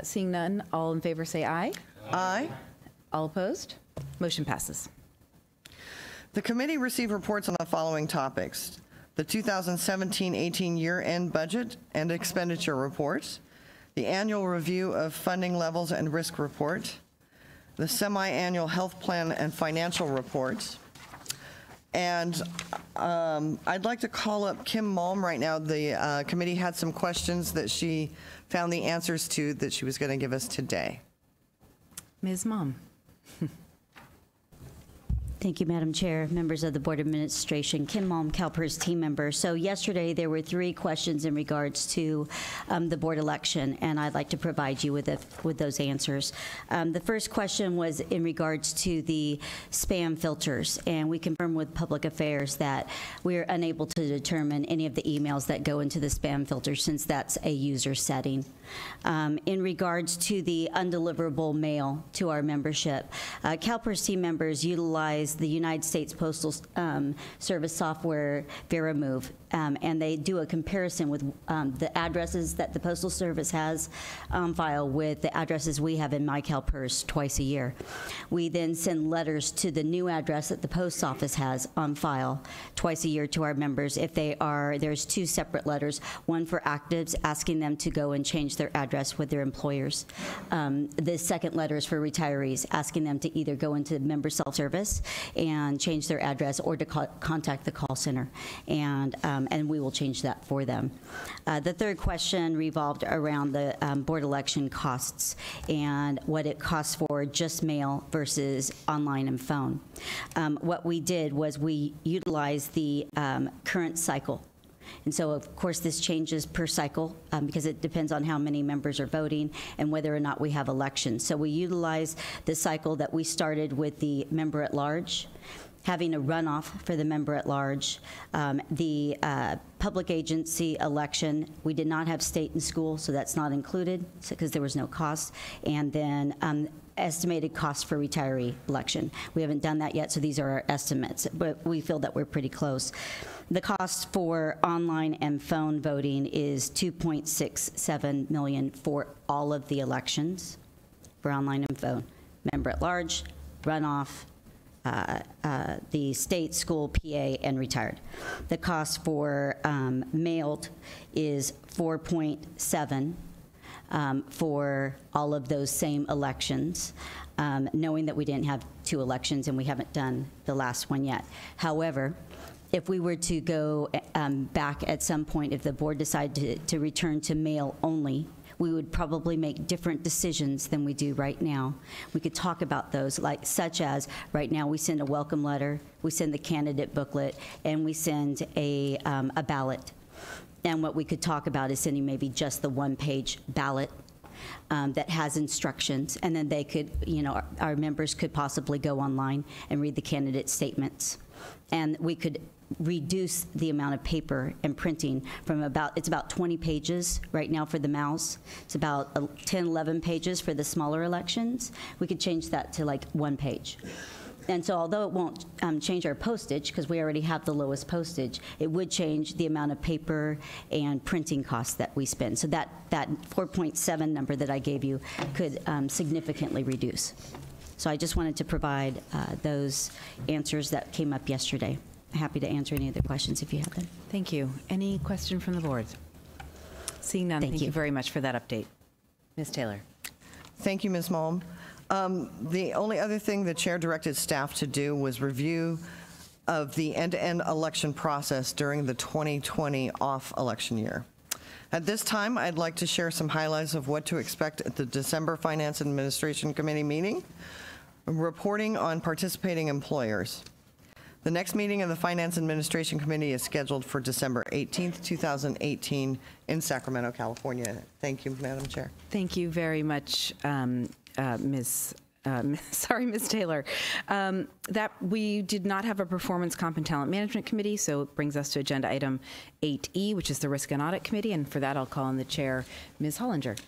Seeing none, all in favor say aye. Aye. All opposed? Motion passes. The committee received reports on the following topics: the 2017-18 year-end budget and expenditure report, the annual review of funding levels and risk report, the semi-annual health plan and financial report. And I'd like to call up Kim Malm right now. The committee had some questions that she found the answers to that she was going to give us today. Ms. Mom. Thank you, Madam Chair, members of the Board of Administration, Kim Malm, CalPERS team member. So yesterday there were 3 questions in regards to the board election, and I'd like to provide you with those answers. The first question was in regards to the spam filters, and we confirmed with Public Affairs that we are unable to determine any of the emails that go into the spam filter since that's a user setting. In regards to the undeliverable mail to our membership, CalPERS team members utilize the United States Postal Service software Veramove, and they do a comparison with the addresses that the Postal Service has on file with the addresses we have in MyCalPERS twice a year. We then send letters to the new address that the post office has on file twice a year to our members. If they are, there's 2 separate letters, one for actives asking them to go and change their address with their employers. The second letter is for retirees asking them to either go into member self-service and change their address or to contact the call center, and we will change that for them. The third question revolved around the board election costs and what it costs for just mail versus online and phone. What we did was we utilized the current cycle. And so, of course, this changes per cycle because it depends on how many members are voting and whether or not we have elections. So we utilize the cycle that we started with the member at large, having a runoff for the member at large. The public agency election, we did not have state and school, so that's not included because there was no cost. And then estimated cost for retiree election. We haven't done that yet, so these are our estimates, but we feel that we're pretty close. The cost for online and phone voting is $2.67 million for all of the elections for online and phone. Member at large, runoff, the state, school, PA, and retired. The cost for mailed is 4.7 for all of those same elections, knowing that we didn't have 2 elections and we haven't done the last one yet. However, if we were to go back at some point, if the board decided to return to mail only, we would probably make different decisions than we do right now. We could talk about those, like such as right now we send a welcome letter, we send the candidate booklet, and we send a ballot. And what we could talk about is sending maybe just the 1-page ballot that has instructions, and then they could, our members could possibly go online and read the candidate statements. And we could reduce the amount of paper and printing from it's about 20 pages right now for the mouse. It's about 10, 11 pages for the smaller elections. We could change that to like 1 page. And so although it won't change our postage, because we already have the lowest postage, it would change the amount of paper and printing costs that we spend. So that 4.7 number that I gave you could significantly reduce. So I just wanted to provide those answers that came up yesterday. Happy to answer any other questions if you have them. Thank you. Any question from the board? Seeing none, thank you very much for that update. Ms. Taylor. Thank you, Ms. Malm. The only other thing the chair directed staff to do was review of the end-to-end election process during the 2020 off election year. At this time, I'd like to share some highlights of what to expect at the December Finance and Administration Committee meeting. Reporting on participating employers. The next meeting of the Finance Administration Committee is scheduled for December 18th, 2018 in Sacramento, California. Thank you, Madam Chair. Thank you very much, Ms. Taylor. That we did not have a Performance Comp and Talent Management Committee, so it brings us to agenda item 8E, which is the Risk and Audit Committee, and for that I'll call on the chair, Ms. Hollinger.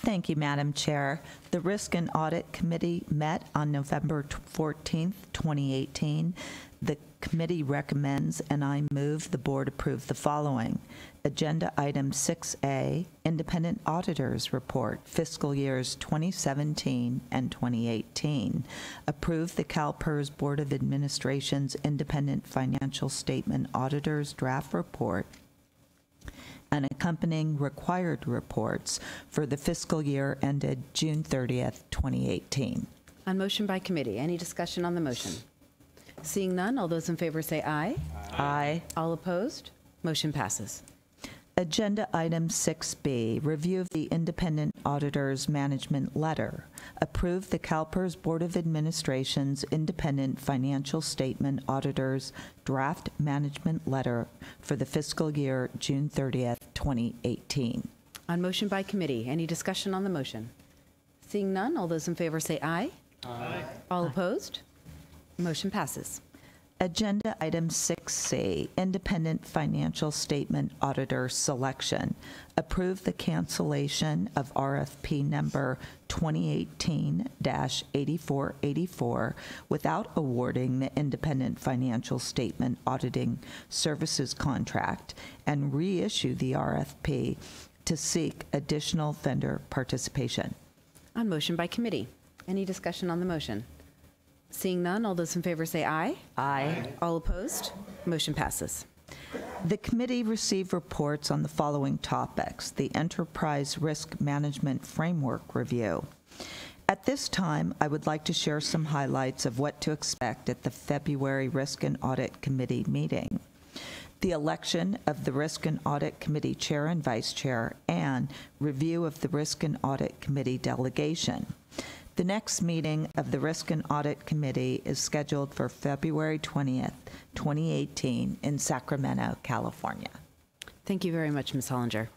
Thank you, Madam Chair. The Risk and Audit Committee met on November 14th, 2018. The committee recommends, and I move the board approve the following. Agenda item 6A, Independent Auditors Report, fiscal years 2017 and 2018. Approve the CalPERS Board of Administration's Independent Financial Statement Auditors Draft Report and accompanying required reports for the fiscal year ended June 30th, 2018. On motion by committee, any discussion on the motion? Seeing none, all those in favor say aye. Aye. All opposed? Motion passes. Agenda item 6B, review of the independent auditor's management letter. Approve the CalPERS Board of Administration's independent financial statement auditor's draft management letter for the fiscal year June 30th, 2018. On motion by committee, any discussion on the motion? Seeing none, all those in favor say aye. Aye. All opposed? Motion passes. Agenda item 6C, independent financial statement auditor selection. Approve the cancellation of RFP number 2018-8484 without awarding the independent financial statement auditing services contract and reissue the RFP to seek additional vendor participation. On motion by committee, any discussion on the motion? Seeing none, all those in favor say aye. Aye. All opposed? Motion passes. The committee received reports on the following topics: the Enterprise Risk Management Framework Review. At this time, I would like to share some highlights of what to expect at the February Risk and Audit Committee meeting. The election of the Risk and Audit Committee Chair and Vice Chair, and review of the Risk and Audit Committee delegation. The next meeting of the Risk and Audit Committee is scheduled for February 20th, 2018 in Sacramento, California. Thank you very much, Ms. Hollinger.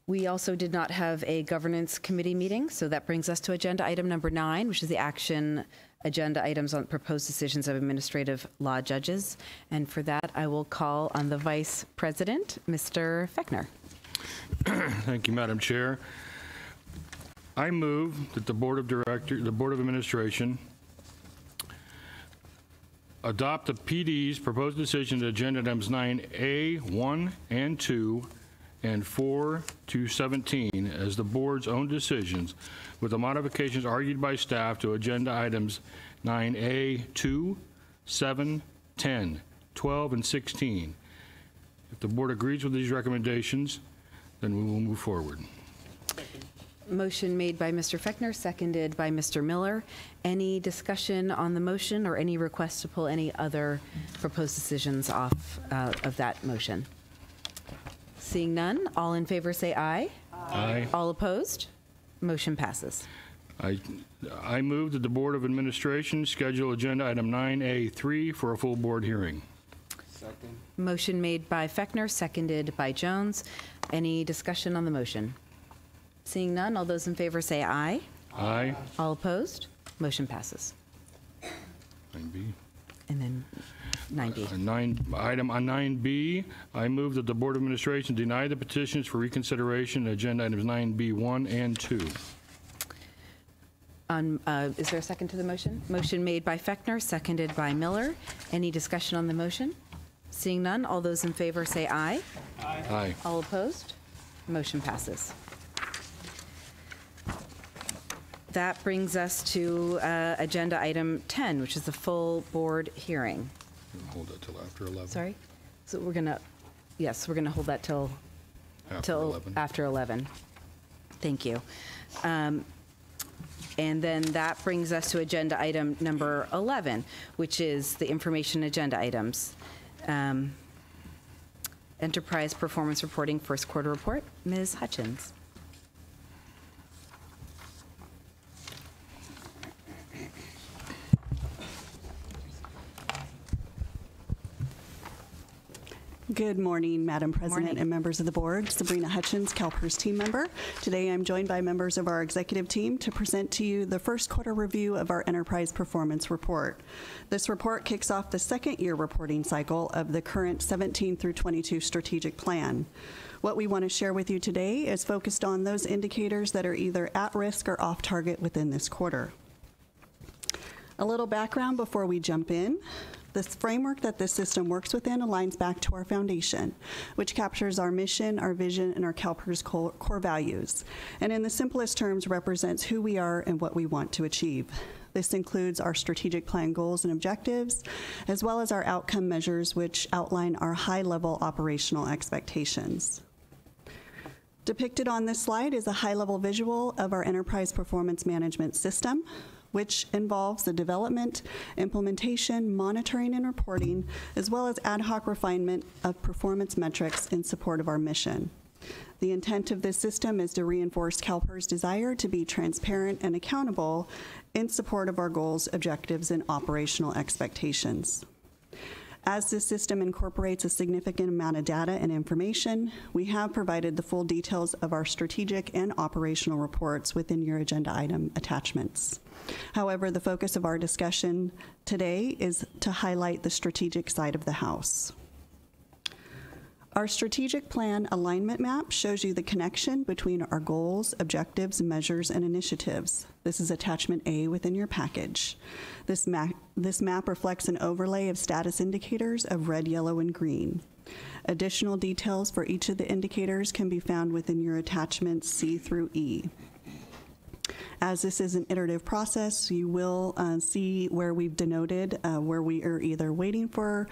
We also did not have a governance committee meeting, so that brings us to agenda item number 9, which is the action agenda items on proposed decisions of administrative law judges. And for that, I will call on the Vice President, Mr. Fechner. Thank you, Madam Chair. I move that the Board of Administration adopt the PD's proposed decision to agenda items 9A, 1 and 2, and 4 to 17 as the board's own decisions, with the modifications argued by staff to agenda items 9A, 2, 7, 10, 12, and 16. If the board agrees with these recommendations, then we will move forward. Motion made by Mr. Fechner, seconded by Mr. Miller. Any discussion on the motion or any request to pull any other proposed decisions off of that motion? Seeing none, all in favor say aye. Aye. All opposed? Motion passes. I move that the Board of Administration schedule agenda item 9A3 for a full board hearing. Second. Motion made by Fechner, seconded by Jones. Any discussion on the motion? Seeing none, all those in favor say aye. Aye. All opposed? Motion passes. 9B. And then 9B. Item on 9B, I move that the Board of Administration deny the petitions for reconsideration, agenda items 9B1 and 2. Is there a second to the motion? Motion made by Fechner, seconded by Miller. Any discussion on the motion? Seeing none, all those in favor say aye. Aye. Aye. All opposed? Motion passes. That brings us to agenda item 10, which is the full board hearing. Hold that till after 11. Sorry? So we're going to, yes, we're going to hold that till after 11. Thank you. And then that brings us to agenda item number 11, which is the information agenda items. Enterprise Performance Reporting First Quarter Report. Ms. Hutchins. Good morning, Madam President and members of the board. Sabrina Hutchins, CalPERS team member. Today I'm joined by members of our executive team to present to you the first quarter review of our Enterprise Performance Report. This report kicks off the second year reporting cycle of the current 17 through 22 strategic plan. What we want to share with you today is focused on those indicators that are either at risk or off target within this quarter. A little background before we jump in. This framework that this system works within aligns back to our foundation, which captures our mission, our vision, and our CalPERS core values, and in the simplest terms represents who we are and what we want to achieve. This includes our strategic plan goals and objectives, as well as our outcome measures, which outline our high-level operational expectations. Depicted on this slide is a high-level visual of our enterprise performance management system. which involves the development, implementation, monitoring, and reporting, as well as ad hoc refinement of performance metrics in support of our mission. The intent of this system is to reinforce CalPERS' desire to be transparent and accountable in support of our goals, objectives, and operational expectations. As this system incorporates a significant amount of data and information, we have provided the full details of our strategic and operational reports within your agenda item attachments. However, the focus of our discussion today is to highlight the strategic side of the house. Our strategic plan alignment map shows you the connection between our goals, objectives, measures, and initiatives. This is attachment A within your package. This map reflects an overlay of status indicators of red, yellow, and green. Additional details for each of the indicators can be found within your attachments C through E. As this is an iterative process, you will see where we've denoted where we are either waiting for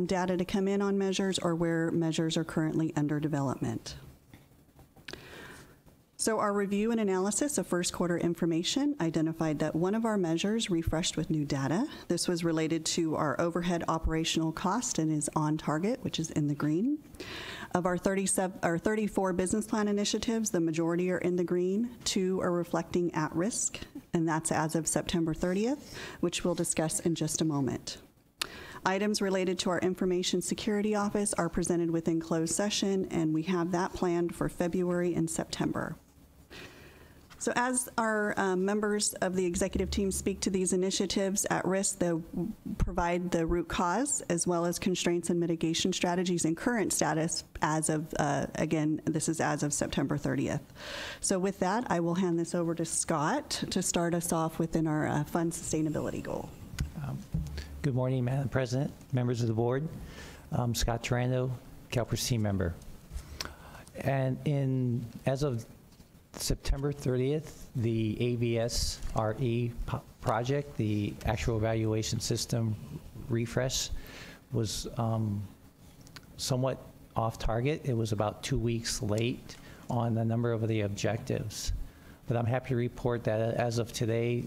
data to come in on measures or where measures are currently under development. So our review and analysis of first quarter information identified that one of our measures refreshed with new data. This was related to our overhead operational cost and is on target, which is in the green. Of our 34 business plan initiatives, the majority are in the green. 2 are reflecting at risk, and that's as of September 30th, which we'll discuss in just a moment. Items related to our Information Security Office are presented within closed session, and we have that planned for February and September. So as our members of the executive team speak to these initiatives at risk, they'll provide the root cause as well as constraints and mitigation strategies and current status as of, again, this is as of September 30th. So with that, I will hand this over to Scott to start us off within our fund sustainability goal. Good morning, Madam President, members of the board. I'm Scott Tarando, CalPERS team member. And as of September 30th, the AVS-RE project, the actual evaluation system refresh, was somewhat off target. It was about 2 weeks late on a number of the objectives. But I'm happy to report that as of today,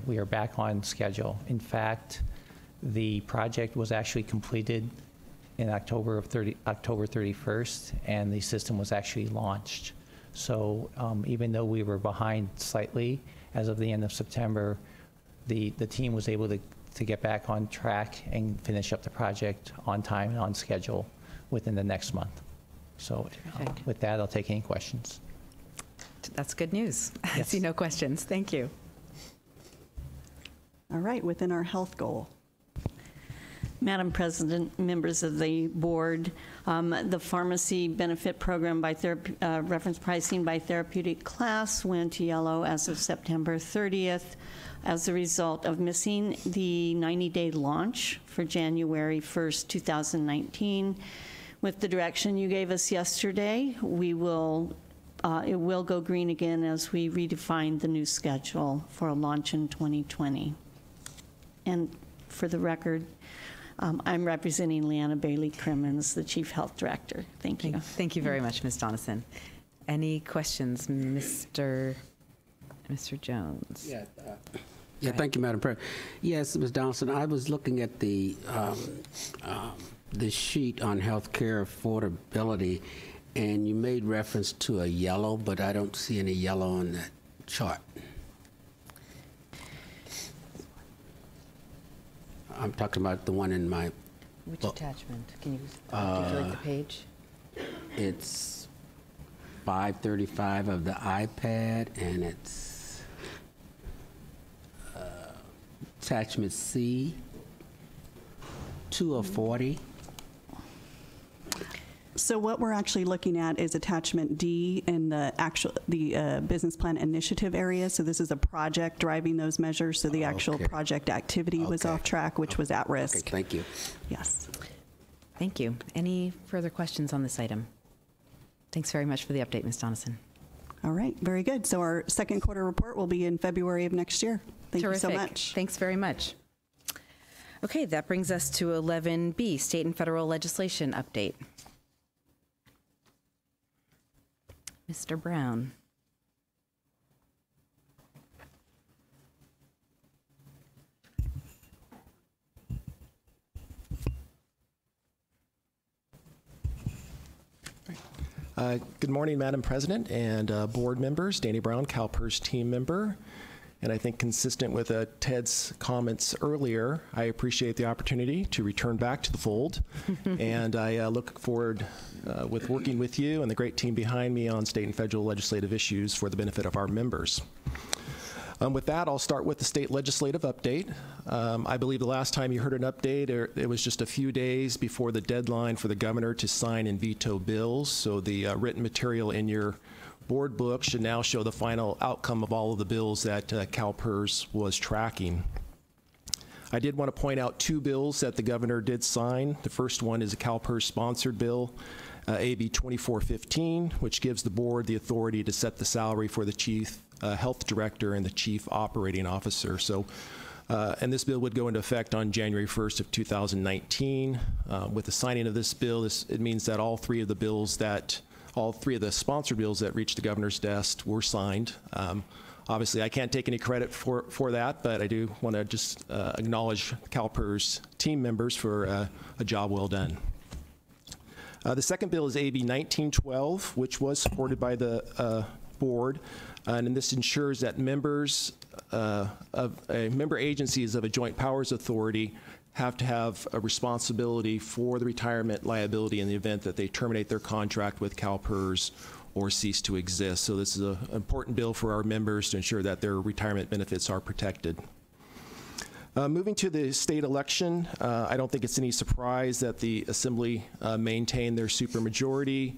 we are back on schedule. In fact, the project was actually completed in October 31st, and the system was actually launched. So even though we were behind slightly, as of the end of September, the team was able to get back on track and finish up the project on time and on schedule within the next month. So with that, I'll take any questions. That's good news. Yes. I see no questions. Thank you. All right, within our health goal. Madam President, members of the board, the pharmacy benefit program by reference pricing by therapeutic class went yellow as of September 30th as a result of missing the 90-day launch for January 1st, 2019. With the direction you gave us yesterday, we will it will go green again as we redefine the new schedule for a launch in 2020. And for the record, I'm representing Leanna Bailey Crimmins, the Chief Health Director. Thank you. Thank you very much, Ms. Donaldson. Any questions, Mr. Jones? Yeah, thank you, Madam President. Yes, Ms. Donaldson, I was looking at the sheet on healthcare affordability, and you made reference to a yellow, but I don't see any yellow on that chart. I'm talking about the one in my Which attachment? Can you articulate the page? It's 535 of the iPad, and it's attachment C, 2 of 40. So what we're actually looking at is attachment D in the business plan initiative area. So this is a project driving those measures. So the actual project activity was off track, which was at risk. Okay, thank you. Yes. Thank you. Any further questions on this item? Thanks very much for the update, Ms. Donaldson. All right, very good. So our second quarter report will be in February of next year. Thank you so much. Thanks very much. Okay, that brings us to 11B, state and federal legislation update. Mr. Brown. Good morning, Madam President and board members. Danny Brown, CalPERS team member. And I think consistent with Ted's comments earlier, I appreciate the opportunity to return back to the fold. And I look forward with working with you and the great team behind me on state and federal legislative issues for the benefit of our members. With that, I'll start with the state legislative update. I believe the last time you heard an update, it was just a few days before the deadline for the governor to sign and veto bills. So the written material in your board book should now show the final outcome of all of the bills that CalPERS was tracking. I did want to point out two bills that the governor did sign. The first one is a CalPERS-sponsored bill, AB 2415, which gives the board the authority to set the salary for the chief health director and the chief operating officer. So, and this bill would go into effect on January 1st of 2019. With the signing of this bill, it means that all three of the sponsored bills that reached the governor's desk were signed. Obviously, I can't take any credit for that, but I do want to just acknowledge CalPERS team members for a job well done. The second bill is AB 1912, which was supported by the board, and this ensures that members of member agencies of a joint powers authority have to have a responsibility for the retirement liability in the event that they terminate their contract with CalPERS or cease to exist. So this is an important bill for our members to ensure that their retirement benefits are protected. Moving to the state election, I don't think it's any surprise that the Assembly maintained their supermajority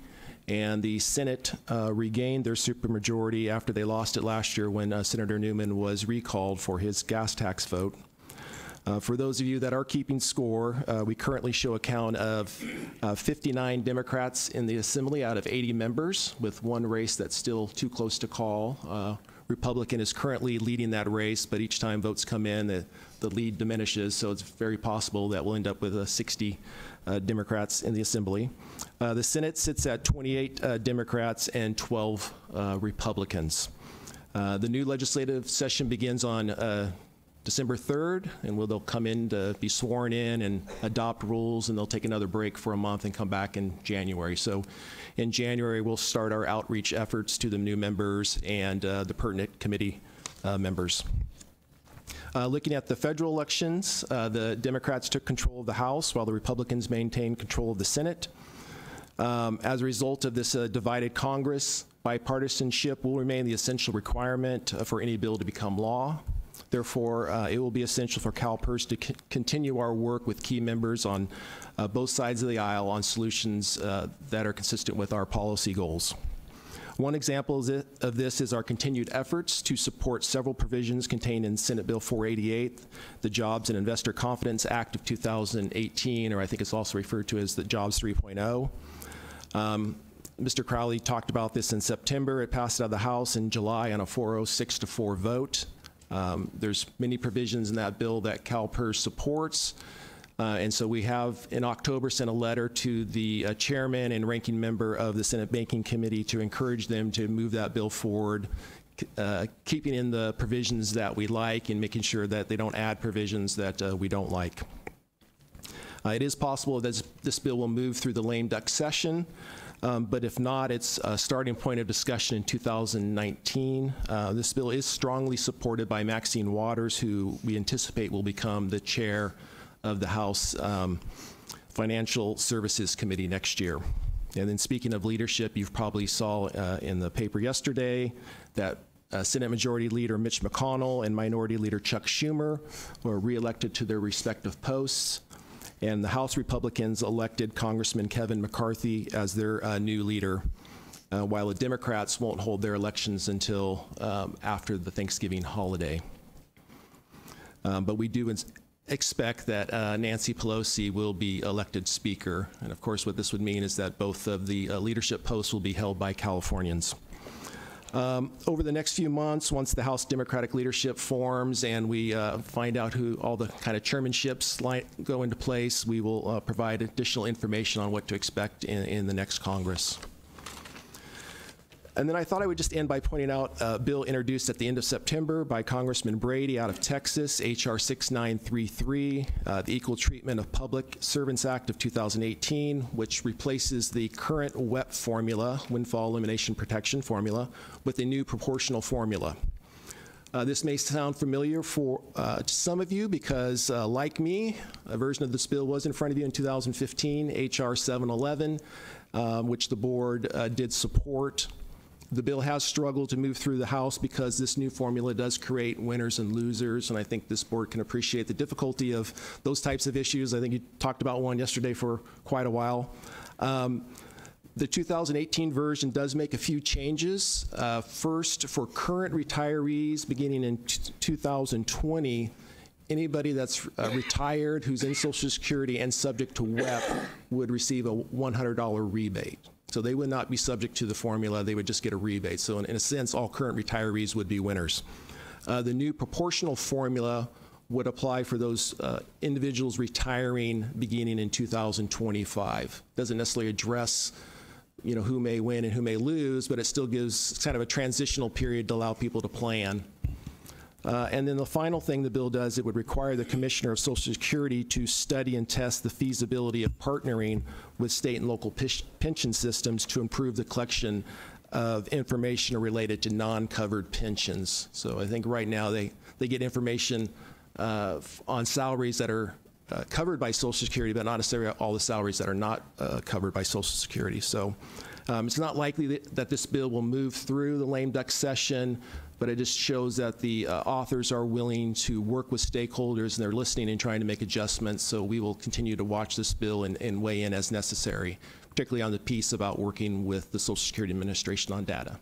and the Senate regained their supermajority after they lost it last year when Senator Newman was recalled for his gas tax vote. For those of you that are keeping score, we currently show a count of 59 Democrats in the Assembly out of 80 members, with one race that's still too close to call. Republican is currently leading that race, but each time votes come in, the lead diminishes, so it's very possible that we'll end up with 60 Democrats in the Assembly. The Senate sits at 28 Democrats and 12 Republicans. The new legislative session begins on December 3rd, and they'll come in to be sworn in and adopt rules, and they'll take another break for a month and come back in January. So in January, we'll start our outreach efforts to the new members and the pertinent committee members. Looking at the federal elections, the Democrats took control of the House while the Republicans maintained control of the Senate. As a result of this divided Congress, bipartisanship will remain the essential requirement for any bill to become law. Therefore, it will be essential for CalPERS to continue our work with key members on both sides of the aisle on solutions that are consistent with our policy goals. One example of this is our continued efforts to support several provisions contained in Senate Bill 488, the Jobs and Investor Confidence Act of 2018, or I think it's also referred to as the Jobs 3.0. Mr. Crowley talked about this in September. It passed out of the House in July on a 406-4 vote. There's many provisions in that bill that CalPERS supports. And so we have, in October, sent a letter to the chairman and ranking member of the Senate Banking Committee to encourage them to move that bill forward, keeping in the provisions that we like and making sure that they don't add provisions that we don't like. It is possible that this bill will move through the lame duck session, but if not, it's a starting point of discussion in 2019. This bill is strongly supported by Maxine Waters, who we anticipate will become the chair of the House Financial Services Committee next year. And then speaking of leadership, you probably saw in the paper yesterday that Senate Majority Leader Mitch McConnell and Minority Leader Chuck Schumer were reelected to their respective posts. And the House Republicans elected Congressman Kevin McCarthy as their new leader, while the Democrats won't hold their elections until after the Thanksgiving holiday. But we do expect that Nancy Pelosi will be elected Speaker. And of course, what this would mean is that both of the leadership posts will be held by Californians. Over the next few months, once the House Democratic leadership forms and we find out who all the kind of chairmanships go into place, we will provide additional information on what to expect in the next Congress. And then I thought I would just end by pointing out a bill introduced at the end of September by Congressman Brady out of Texas, H.R. 6933, the Equal Treatment of Public Servants Act of 2018, which replaces the current WEP formula, Windfall Elimination Protection formula, with a new proportional formula. This may sound familiar to some of you because, like me, a version of this bill was in front of you in 2015, H.R. 711, which the board did support. The bill has struggled to move through the House because this new formula does create winners and losers, and I think this board can appreciate the difficulty of those types of issues. I think you talked about one yesterday for quite a while. The 2018 version does make a few changes. First, for current retirees beginning in 2020, anybody that's retired who's in Social Security and subject to WEP would receive a $100 rebate. So they would not be subject to the formula, they would just get a rebate. So in a sense, all current retirees would be winners. The new proportional formula would apply for those individuals retiring beginning in 2025. Doesn't necessarily address who may win and who may lose, but it still gives kind of a transitional period to allow people to plan. And then the final thing the bill does, it would require the Commissioner of Social Security to study and test the feasibility of partnering with state and local pension systems to improve the collection of information related to non-covered pensions. So I think right now they get information on salaries that are covered by Social Security, but not necessarily all the salaries that are not covered by Social Security. So it's not likely that this bill will move through the lame duck session, but it just shows that the authors are willing to work with stakeholders and they're listening and trying to make adjustments. So we will continue to watch this bill and weigh in as necessary, particularly on the piece about working with the Social Security Administration on data.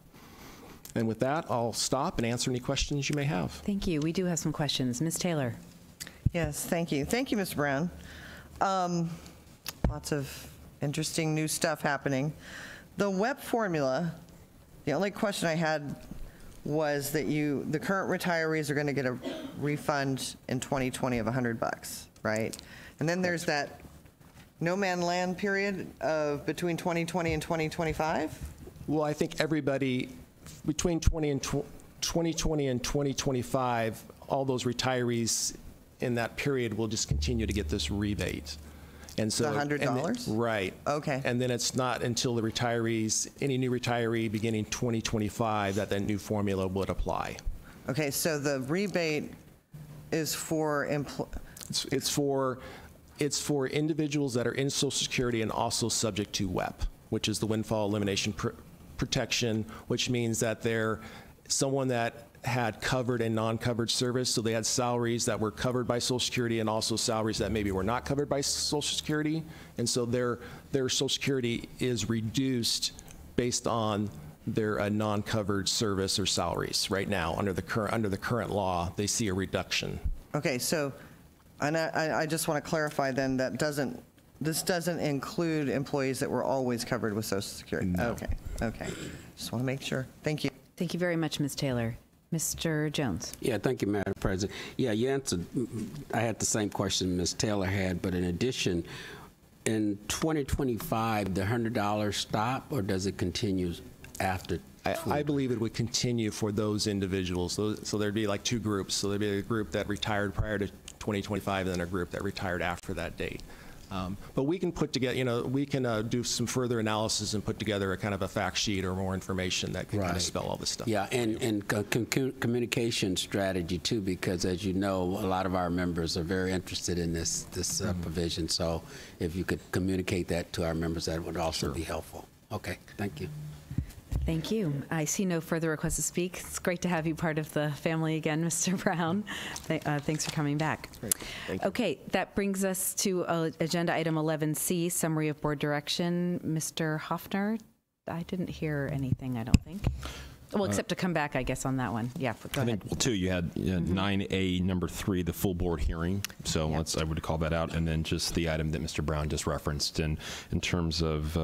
And with that, I'll stop and answer any questions you may have. Thank you. We do have some questions. Ms. Taylor. Yes, thank you. Thank you, Mr. Brown. Lots of interesting new stuff happening. The WEP formula, the only question I had was that the current retirees are going to get a refund in 2020 of $100, right? And then there's that no man land period of between 2020 and 2025? Well, I think everybody between 2020 and 2025, all those retirees in that period will just continue to get this rebate. And so the $100? Right. Okay. And then it's not until the retirees, any new retiree beginning 2025, that new formula would apply. Okay, so the rebate is for it's for individuals that are in Social Security and also subject to WEP, which is the Windfall Elimination Protection, which means that they're someone that had covered and non-covered service, so they had salaries that were covered by Social Security and also salaries that maybe were not covered by Social Security, and so their Social Security is reduced based on their non-covered service or salaries. Right now, under the current law, they see a reduction. Okay, so, and I just want to clarify then that this doesn't include employees that were always covered with Social Security. No. Okay. Just want to make sure. Thank you. Thank you very much, Ms. Taylor. Mr. Jones. Yeah, thank you, Madam President. Yeah, you answered. I had the same question Ms. Taylor had, but in addition, in 2025, the $100 stop, or does it continue after? I believe it would continue for those individuals. So there'd be like two groups. So there'd be a group that retired prior to 2025, and then a group that retired after that date. But we can put together, we can do some further analysis and put together a kind of a fact sheet or more information that can kind of spell all this stuff. Yeah, and communication strategy too, because as you know, a lot of our members are very interested in this provision. So if you could communicate that to our members, that would also be helpful. Okay, thank you. Thank you. I see no further requests to speak. It's great to have you part of the family again, Mr. Brown. Thanks for coming back. Great. Thank you. Okay, that brings us to agenda item 11C, summary of board direction. Mr. Hoffner, I didn't hear anything, I don't think. Well, except to come back, I guess, on that one. Yeah, go ahead. Well, two, you had 9A, number 3, the full board hearing. So I would call that out. And then just the item that Mr. Brown just referenced in terms of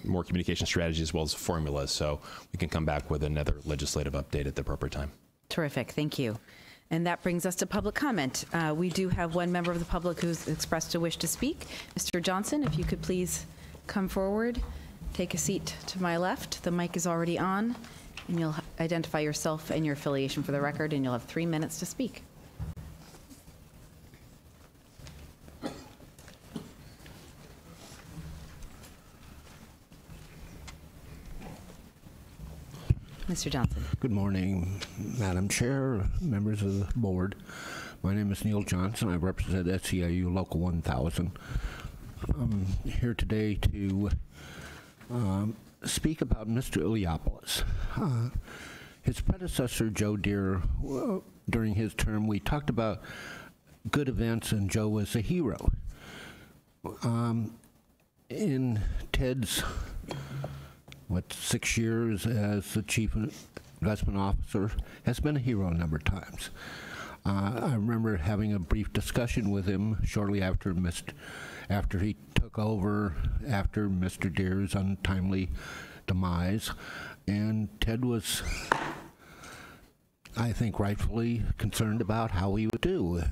more communication strategy as well as formulas. So we can come back with another legislative update at the appropriate time. Terrific. Thank you. And that brings us to public comment. We do have one member of the public who's expressed a wish to speak. Mr. Johnson, if you could please come forward, take a seat to my left. The mic is already on. and you'll identify yourself and your affiliation for the record, and you'll have 3 minutes to speak. Mr. Johnson. Good morning, Madam Chair, members of the board. My name is Neil Johnson. I represent SEIU Local 1000. I'm here today to speak about Mr. Iliopoulos. His predecessor, Joe Deere, during his term, we talked about good events, and Joe was a hero. In Ted's 6 years as the chief investment officer, has been a hero a number of times. I remember having a brief discussion with him shortly after he took over after Mr. Deere's untimely demise, and Ted was, I think, rightfully concerned about how he would do.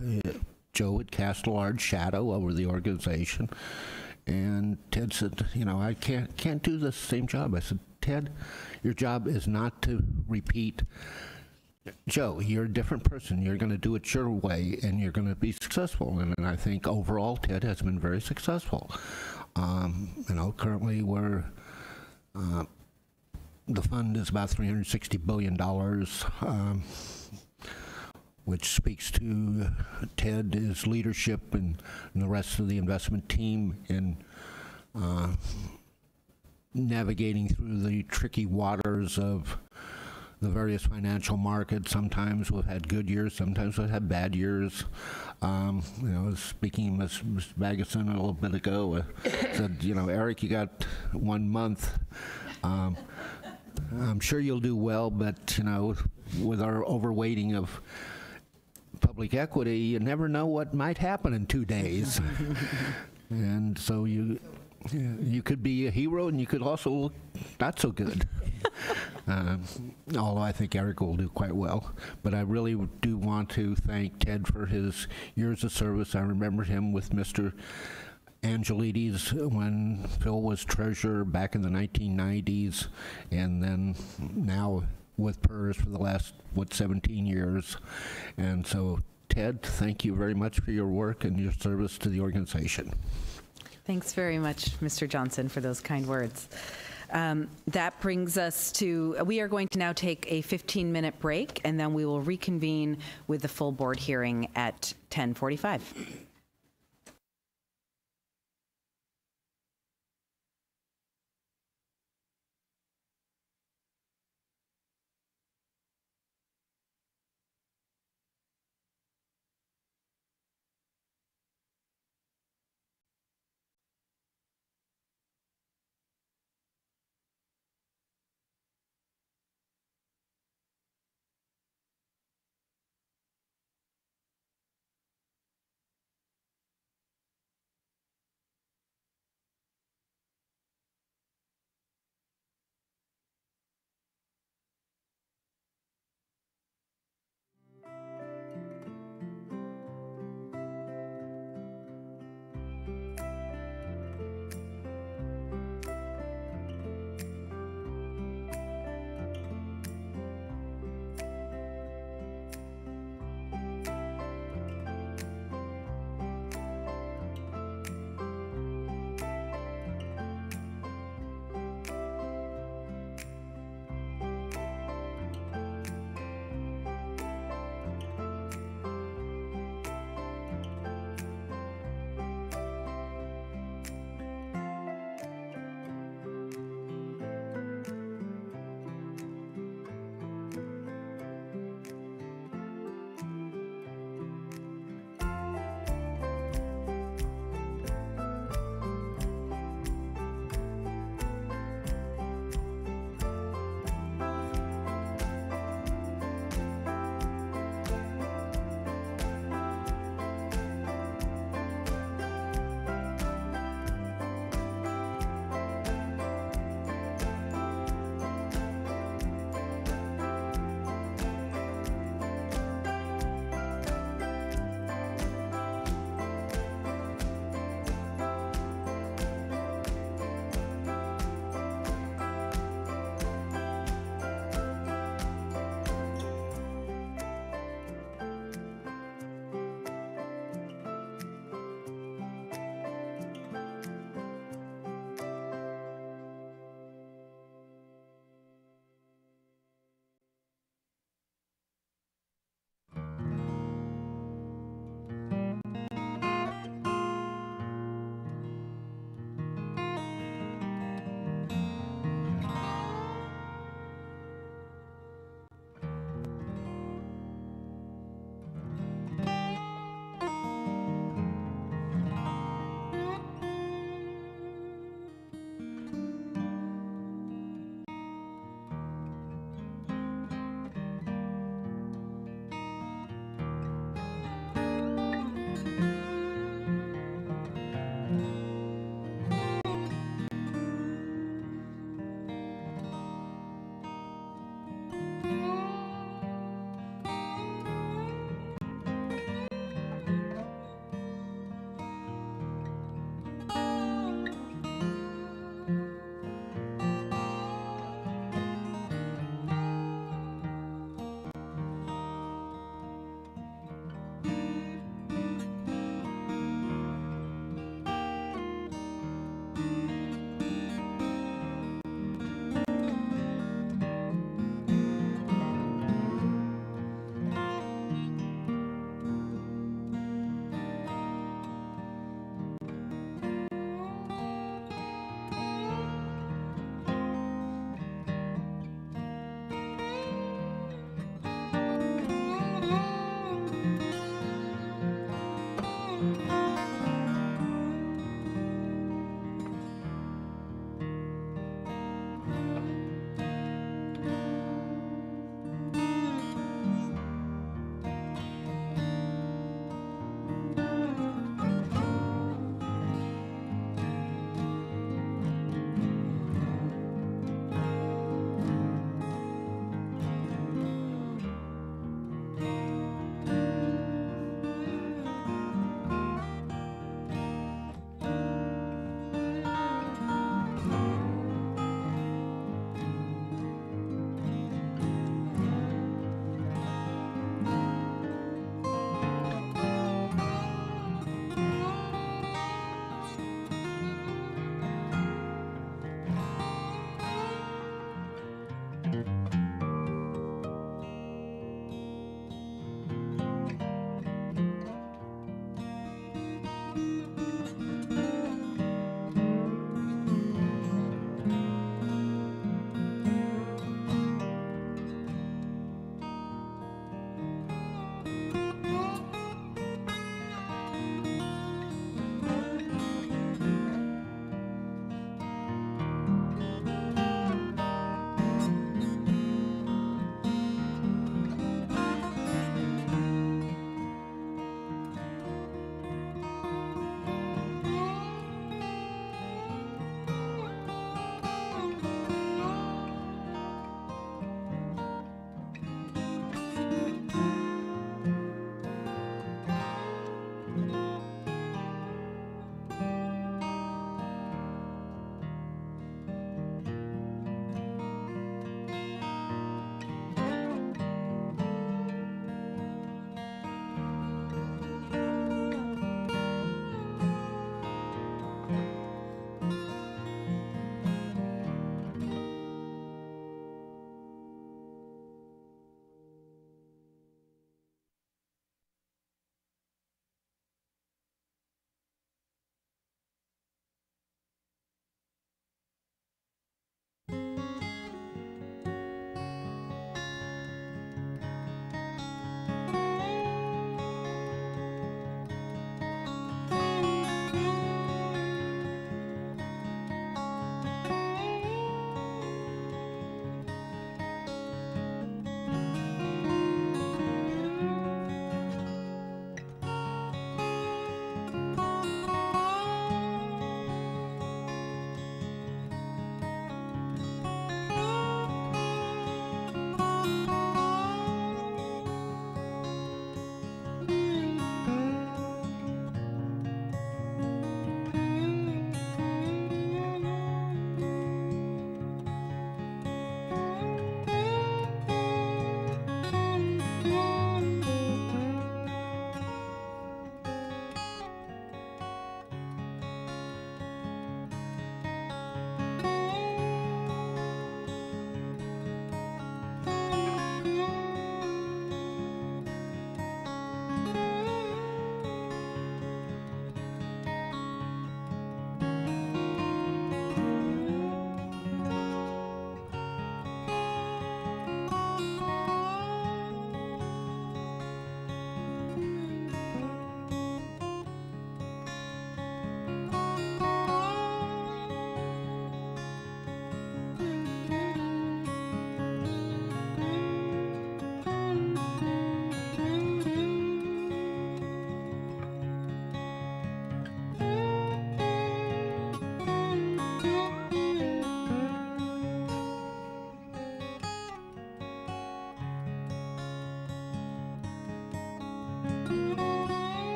Joe had cast a large shadow over the organization, and Ted said, I can't do the same job. I said, Ted, your job is not to repeat Joe. You're a different person. You're going to do it your way, and you're going to be successful. And I think overall, Ted has been very successful. Currently the fund is about $360 billion, which speaks to Ted, his leadership, and the rest of the investment team in navigating through the tricky waters of the various financial markets. Sometimes we've had good years, sometimes we've had bad years. Speaking with Ms. Magason a little bit ago, said, Eric, you got 1 month. I'm sure you'll do well, but, with our overweighting of public equity, you never know what might happen in 2 days. And so you could be a hero, and you could also look not so good. Although I think Eric will do quite well. But I really do want to thank Ted for his years of service. I remember him with Mr. Angelides when Phil was treasurer back in the 1990s, and then now with PERS for the last, 17 years. And so, Ted, thank you very much for your work and your service to the organization. Thanks very much, Mr. Johnson, for those kind words. That brings us to, we are going to now take a 15-minute break, and then we will reconvene with the full board hearing at 10:45.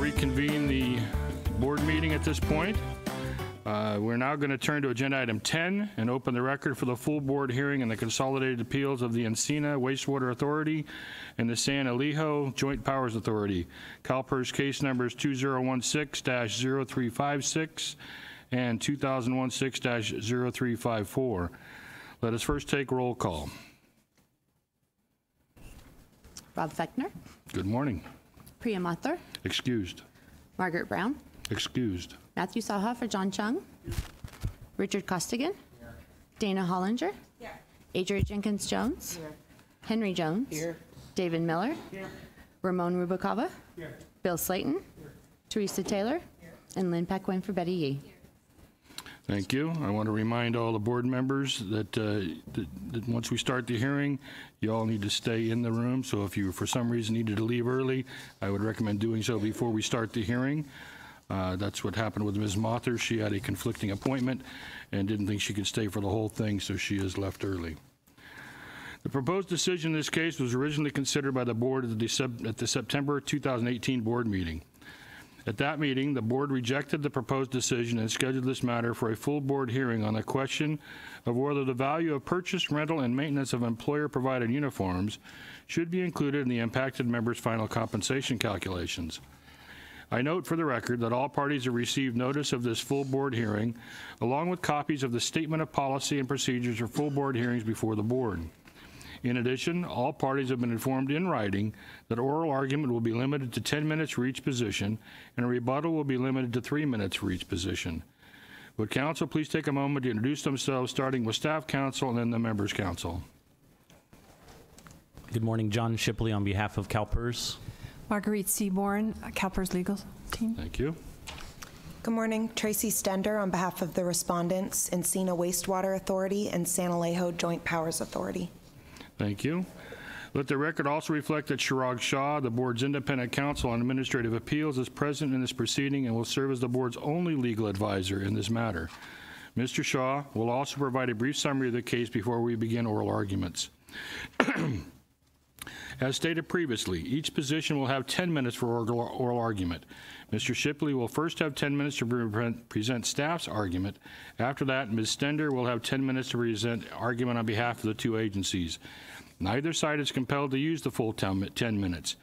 reconvene the board meeting at this point. We're now going to turn to agenda item 10 and open the record for the full board hearing in the consolidated appeals of the Encina Wastewater Authority and the San Elijo Joint Powers Authority. CalPERS case numbers 2016-0356 and 2016-0354. Let us first take roll call. Rob Fechner. Good morning. Priya Mathur. Excused. Margaret Brown. Excused. Matthew Saha for John Chung. Richard Costigan. Dana Hollinger. Adria Jenkins Jones. Henry Jones. David Miller. Ramon Rubalcaba. Bill Slayton. Teresa Taylor. And Lynn Paquin for Betty Yee. Thank you. I want to remind all the board members that, that once we start the hearing, you all need to stay in the room. So if you, for some reason, needed to leave early, I would recommend doing so before we start the hearing. That's what happened with Ms. Mather. She had a conflicting appointment and didn't think she could stay for the whole thing, so she has left early. The proposed decision in this case was originally considered by the board at the September 2018 board meeting. At that meeting, the board rejected the proposed decision and scheduled this matter for a full board hearing on the question of whether the value of purchase, rental, and maintenance of employer-provided uniforms should be included in the impacted members' final compensation calculations. I note for the record that all parties have received notice of this full board hearing, along with copies of the Statement of Policy and Procedures for full board hearings before the board. In addition, all parties have been informed in writing that oral argument will be limited to 10 minutes for each position, and a rebuttal will be limited to 3 minutes for each position. Would council please take a moment to introduce themselves, starting with staff council and then the members council. Good morning, John Shipley on behalf of CalPERS. Marguerite Seaborn, CalPERS legal team. Thank you. Good morning, Tracy Stender on behalf of the respondents, Encina Wastewater Authority and San Elijo Joint Powers Authority. Thank you. Let the record also reflect that Chirag Shah, the board's independent counsel on administrative appeals, is present in this proceeding and will serve as the board's only legal advisor in this matter. Mr. Shah will also provide a brief summary of the case before we begin oral arguments. As stated previously, each position will have 10 minutes for oral argument. Mr. Shipley will first have 10 minutes to present staff's argument. After that, Ms. Stender will have 10 minutes to present argument on behalf of the two agencies. Neither side is compelled to use the full 10 minutes.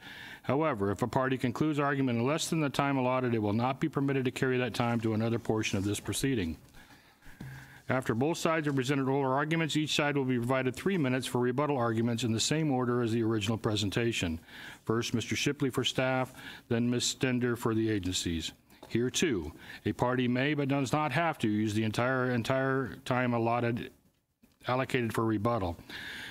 However, if a party concludes argument in less than the time allotted, it will not be permitted to carry that time to another portion of this proceeding. After both sides have presented oral arguments, each side will be provided 3 minutes for rebuttal arguments in the same order as the original presentation. First, Mr. Shipley for staff, then Ms. Stender for the agencies. Here, too, a party may but does not have to use the entire time allocated for rebuttal.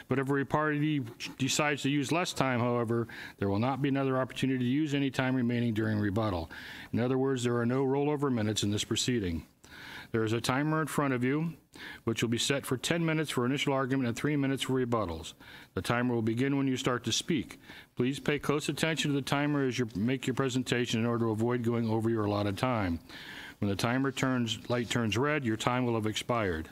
But if a party decides to use less time, however, there will not be another opportunity to use any time remaining during rebuttal. In other words, there are no rollover minutes in this proceeding. There is a timer in front of you, which will be set for 10 minutes for initial argument and 3 minutes for rebuttals. The timer will begin when you start to speak. Please pay close attention to the timer as you make your presentation in order to avoid going over your allotted time. When the timer light turns red, your time will have expired.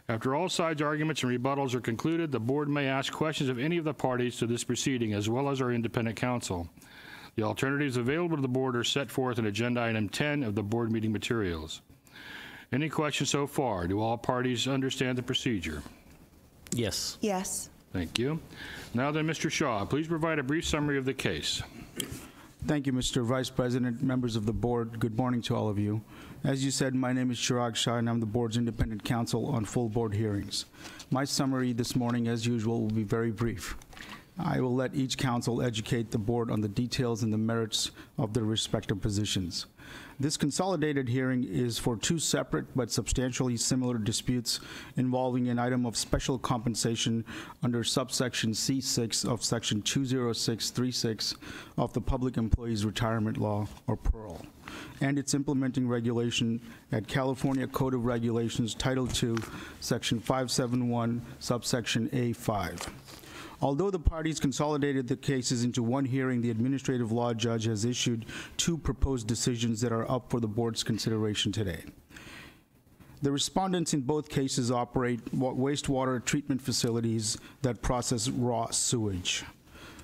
After all sides' arguments and rebuttals are concluded, the board may ask questions of any of the parties to this proceeding, as well as our independent counsel. The alternatives available to the board are set forth in agenda item 10 of the board meeting materials. Any questions so far? Do all parties understand the procedure? Yes. Yes. Thank you. Now then, Mr. Shaw, please provide a brief summary of the case. Thank you, Mr. Vice President, members of the board. Good morning to all of you. As you said, my name is Chirag Shah, and I'm the board's independent counsel on full board hearings. My summary this morning, as usual, will be very brief. I will let each counsel educate the board on the details and the merits of their respective positions. This consolidated hearing is for two separate but substantially similar disputes involving an item of special compensation under subsection C6 of section 20636 of the Public Employees Retirement Law, or PERL, and its implementing regulation at California Code of Regulations, Title II, section 571, subsection A5. Although the parties consolidated the cases into one hearing, the administrative law judge has issued two proposed decisions that are up for the board's consideration today. The respondents in both cases operate wastewater treatment facilities that process raw sewage.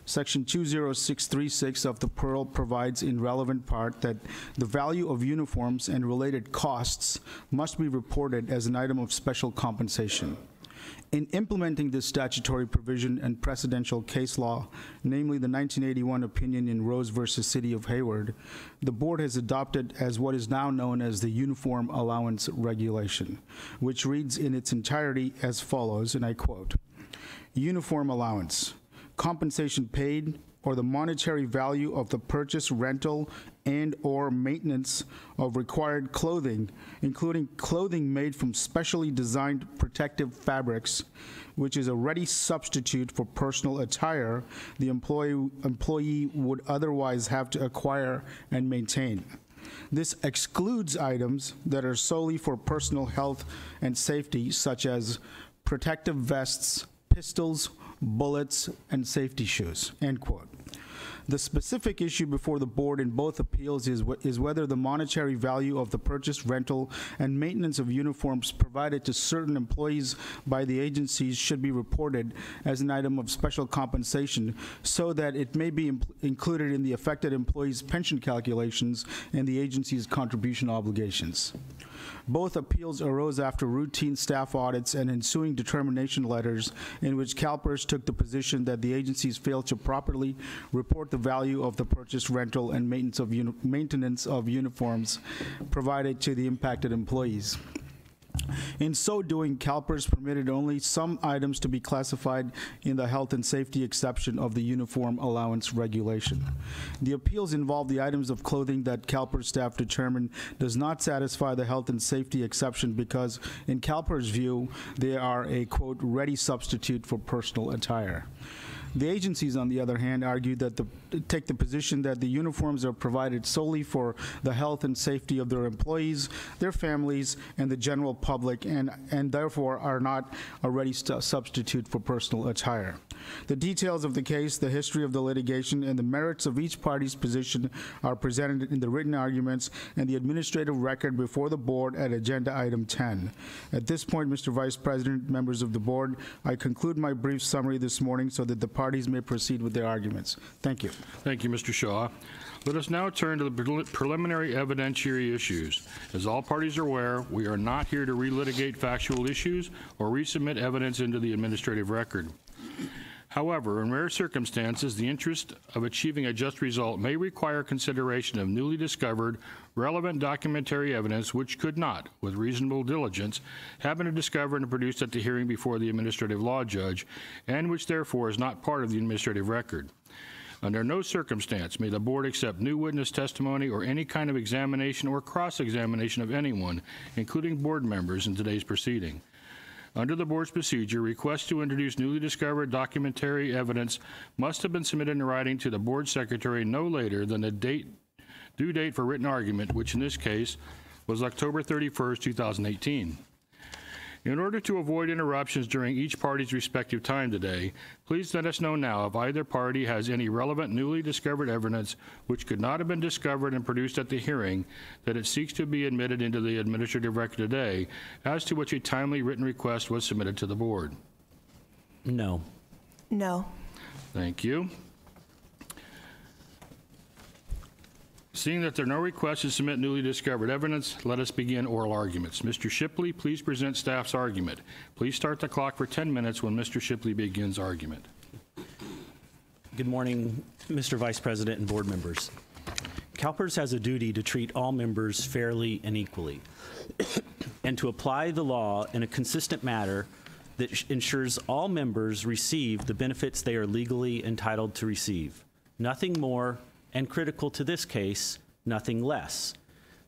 Section 20636 of the Pearl provides in relevant part that the value of uniforms and related costs must be reported as an item of special compensation. In implementing this statutory provision and precedential case law, namely the 1981 opinion in Rose versus City of Hayward, the board has adopted as what is now known as the Uniform Allowance Regulation, which reads in its entirety as follows, and I quote, "Uniform allowance, compensation paid or the monetary value of the purchase, rental, and or maintenance of required clothing, including clothing made from specially designed protective fabrics, which is a ready substitute for personal attire the employee would otherwise have to acquire and maintain. This excludes items that are solely for personal health and safety, such as protective vests, pistols, bullets, and safety shoes," end quote. The specific issue before the board in both appeals is whether the monetary value of the purchase, rental, and maintenance of uniforms provided to certain employees by the agencies should be reported as an item of special compensation so that it may be included in the affected employee's pension calculations and the agency's contribution obligations. Both appeals arose after routine staff audits and ensuing determination letters in which CalPERS took the position that the agencies failed to properly report the value of the purchase, rental, and maintenance of uniforms provided to the impacted employees. In so doing, CalPERS permitted only some items to be classified in the health and safety exception of the Uniform Allowance Regulation. The appeals involve the items of clothing that CalPERS staff determined does not satisfy the health and safety exception because, in CalPERS' view, they are a, quote, ready substitute for personal attire. The agencies, on the other hand, argue that take the position that the uniforms are provided solely for the health and safety of their employees, their families, and the general public, and therefore are not a ready substitute for personal attire. The details of the case, the history of the litigation, and the merits of each party's position are presented in the written arguments and the administrative record before the board at Agenda Item 10. At this point, Mr. Vice President, members of the board, I conclude my brief summary this morning so that the parties may proceed with their arguments. Thank you. Thank you, Mr. Shaw. Let us now turn to the preliminary evidentiary issues. As all parties are aware, we are not here to relitigate factual issues or resubmit evidence into the administrative record. However, in rare circumstances, the interest of achieving a just result may require consideration of newly discovered, relevant documentary evidence which could not, with reasonable diligence, have been discovered and produced at the hearing before the administrative law judge, and which therefore is not part of the administrative record. Under no circumstance may the board accept new witness testimony or any kind of examination or cross-examination of anyone, including board members, in today's proceeding. Under the board's procedure, requests to introduce newly discovered documentary evidence must have been submitted in writing to the board secretary no later than the due date for written argument, which in this case was October 31st, 2018. In order to avoid interruptions during each party's respective time today, please let us know now if either party has any relevant newly discovered evidence which could not have been discovered and produced at the hearing that it seeks to be admitted into the administrative record today, as to which a timely written request was submitted to the board. No. No. Thank you. Seeing that there are no requests to submit newly discovered evidence, let us begin oral arguments. Mr. Shipley, please present staff's argument. Please start the clock for 10 minutes when Mr. Shipley begins argument. Good morning, Mr. Vice President and board members. CalPERS has a duty to treat all members fairly and equally, and to apply the law in a consistent manner that ensures all members receive the benefits they are legally entitled to receive. Nothing more, and critical to this case, nothing less.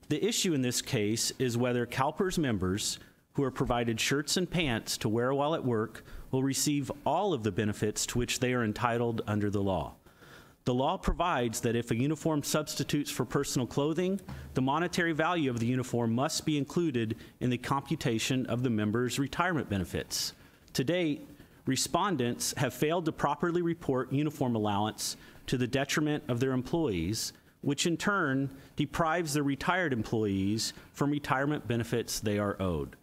The issue in this case is whether CalPERS members who are provided shirts and pants to wear while at work will receive all of the benefits to which they are entitled under the law. The law provides that if a uniform substitutes for personal clothing, the monetary value of the uniform must be included in the computation of the member's retirement benefits. To date, respondents have failed to properly report uniform allowance to the detriment of their employees, which in turn deprives their retired employees from retirement benefits they are owed.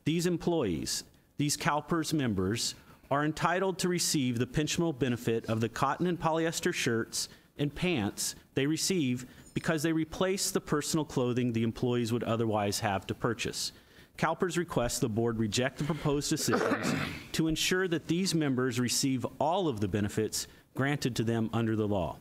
These employees, these CalPERS members, are entitled to receive the pensionable benefit of the cotton and polyester shirts and pants they receive because they replace the personal clothing the employees would otherwise have to purchase. CalPERS requests the board reject the proposed decisions to ensure that these members receive all of the benefits granted to them under the law.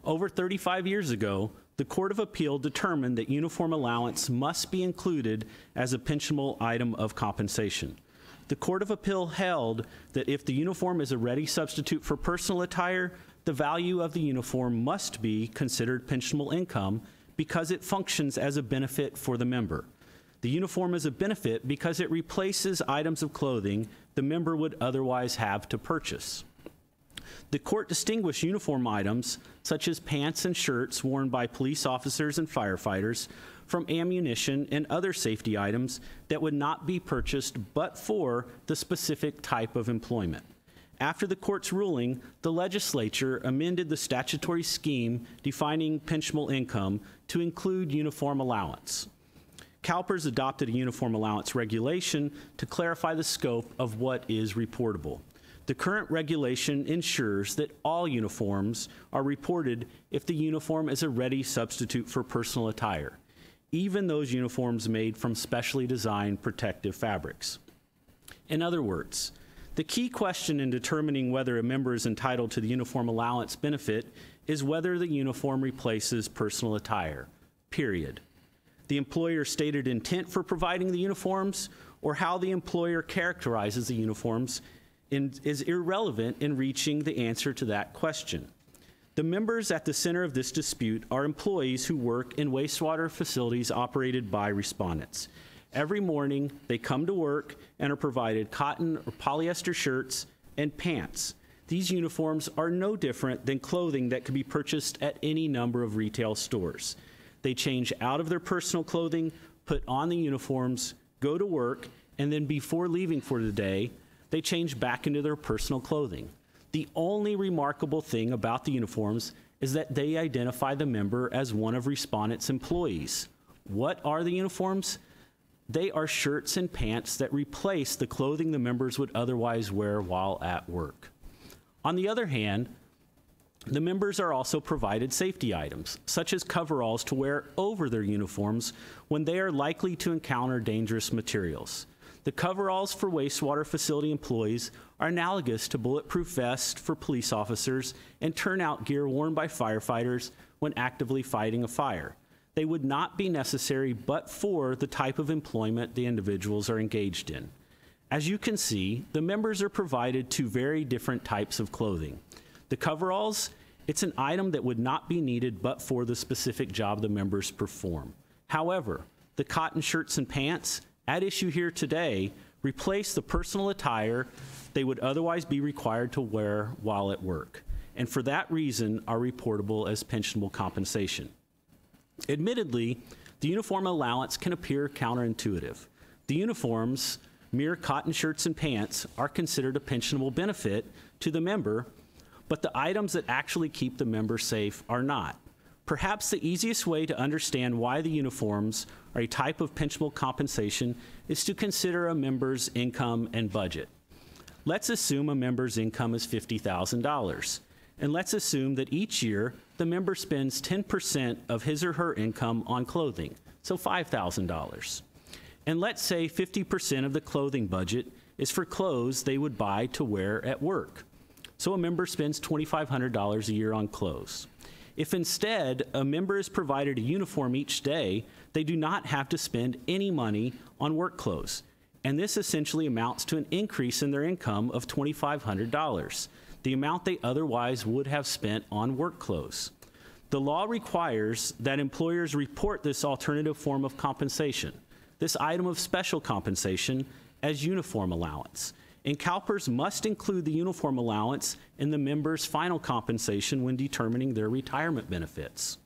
Over 35 years ago, the Court of Appeal determined that uniform allowance must be included as a pensionable item of compensation. The Court of Appeal held that if the uniform is a ready substitute for personal attire, the value of the uniform must be considered pensionable income because it functions as a benefit for the member. The uniform is a benefit because it replaces items of clothing the member would otherwise have to purchase. The court distinguished uniform items, such as pants and shirts worn by police officers and firefighters, from ammunition and other safety items that would not be purchased but for the specific type of employment. After the court's ruling, the legislature amended the statutory scheme defining pensionable income to include uniform allowance. CalPERS adopted a uniform allowance regulation to clarify the scope of what is reportable. The current regulation ensures that all uniforms are reported if the uniform is a ready substitute for personal attire, even those uniforms made from specially designed protective fabrics. In other words, the key question in determining whether a member is entitled to the uniform allowance benefit is whether the uniform replaces personal attire, period. The employer's stated intent for providing the uniforms or how the employer characterizes the uniforms is irrelevant in reaching the answer to that question. The members at the center of this dispute are employees who work in wastewater facilities operated by respondents. Every morning, they come to work and are provided cotton or polyester shirts and pants. These uniforms are no different than clothing that can be purchased at any number of retail stores. They change out of their personal clothing, put on the uniforms, go to work, and then before leaving for the day, they change back into their personal clothing. The only remarkable thing about the uniforms is that they identify the member as one of Respondent's employees. What are the uniforms? They are shirts and pants that replace the clothing the members would otherwise wear while at work. On the other hand, the members are also provided safety items, such as coveralls to wear over their uniforms when they are likely to encounter dangerous materials. The coveralls for wastewater facility employees are analogous to bulletproof vests for police officers and turnout gear worn by firefighters when actively fighting a fire. They would not be necessary but for the type of employment the individuals are engaged in. As you can see, the members are provided two very different types of clothing. The coveralls, it's an item that would not be needed but for the specific job the members perform. However, the cotton shirts and pants at issue here today replace the personal attire they would otherwise be required to wear while at work, and for that reason are reportable as pensionable compensation. Admittedly, the uniform allowance can appear counterintuitive. The uniforms, mere cotton shirts and pants, are considered a pensionable benefit to the member, but the items that actually keep the member safe are not. Perhaps the easiest way to understand why the uniforms are a type of pensionable compensation is to consider a member's income and budget. Let's assume a member's income is $50,000, and let's assume that each year the member spends 10% of his or her income on clothing, so $5,000. And let's say 50% of the clothing budget is for clothes they would buy to wear at work. So a member spends $2,500 a year on clothes. If instead a member is provided a uniform each day, they do not have to spend any money on work clothes. And this essentially amounts to an increase in their income of $2,500, the amount they otherwise would have spent on work clothes. The law requires that employers report this alternative form of compensation, this item of special compensation, as uniform allowance. And CalPERS must include the uniform allowance in the member's final compensation when determining their retirement benefits.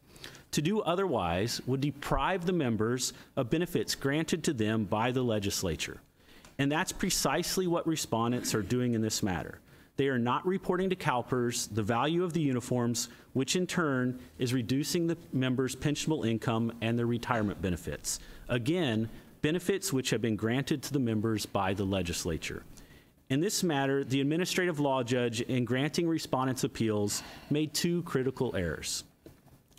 To do otherwise would deprive the members of benefits granted to them by the legislature. And that's precisely what respondents are doing in this matter. They are not reporting to CalPERS the value of the uniforms, which in turn is reducing the members' pensionable income and their retirement benefits. Again, benefits which have been granted to the members by the legislature. In this matter, the administrative law judge, in granting respondents' appeals, made two critical errors.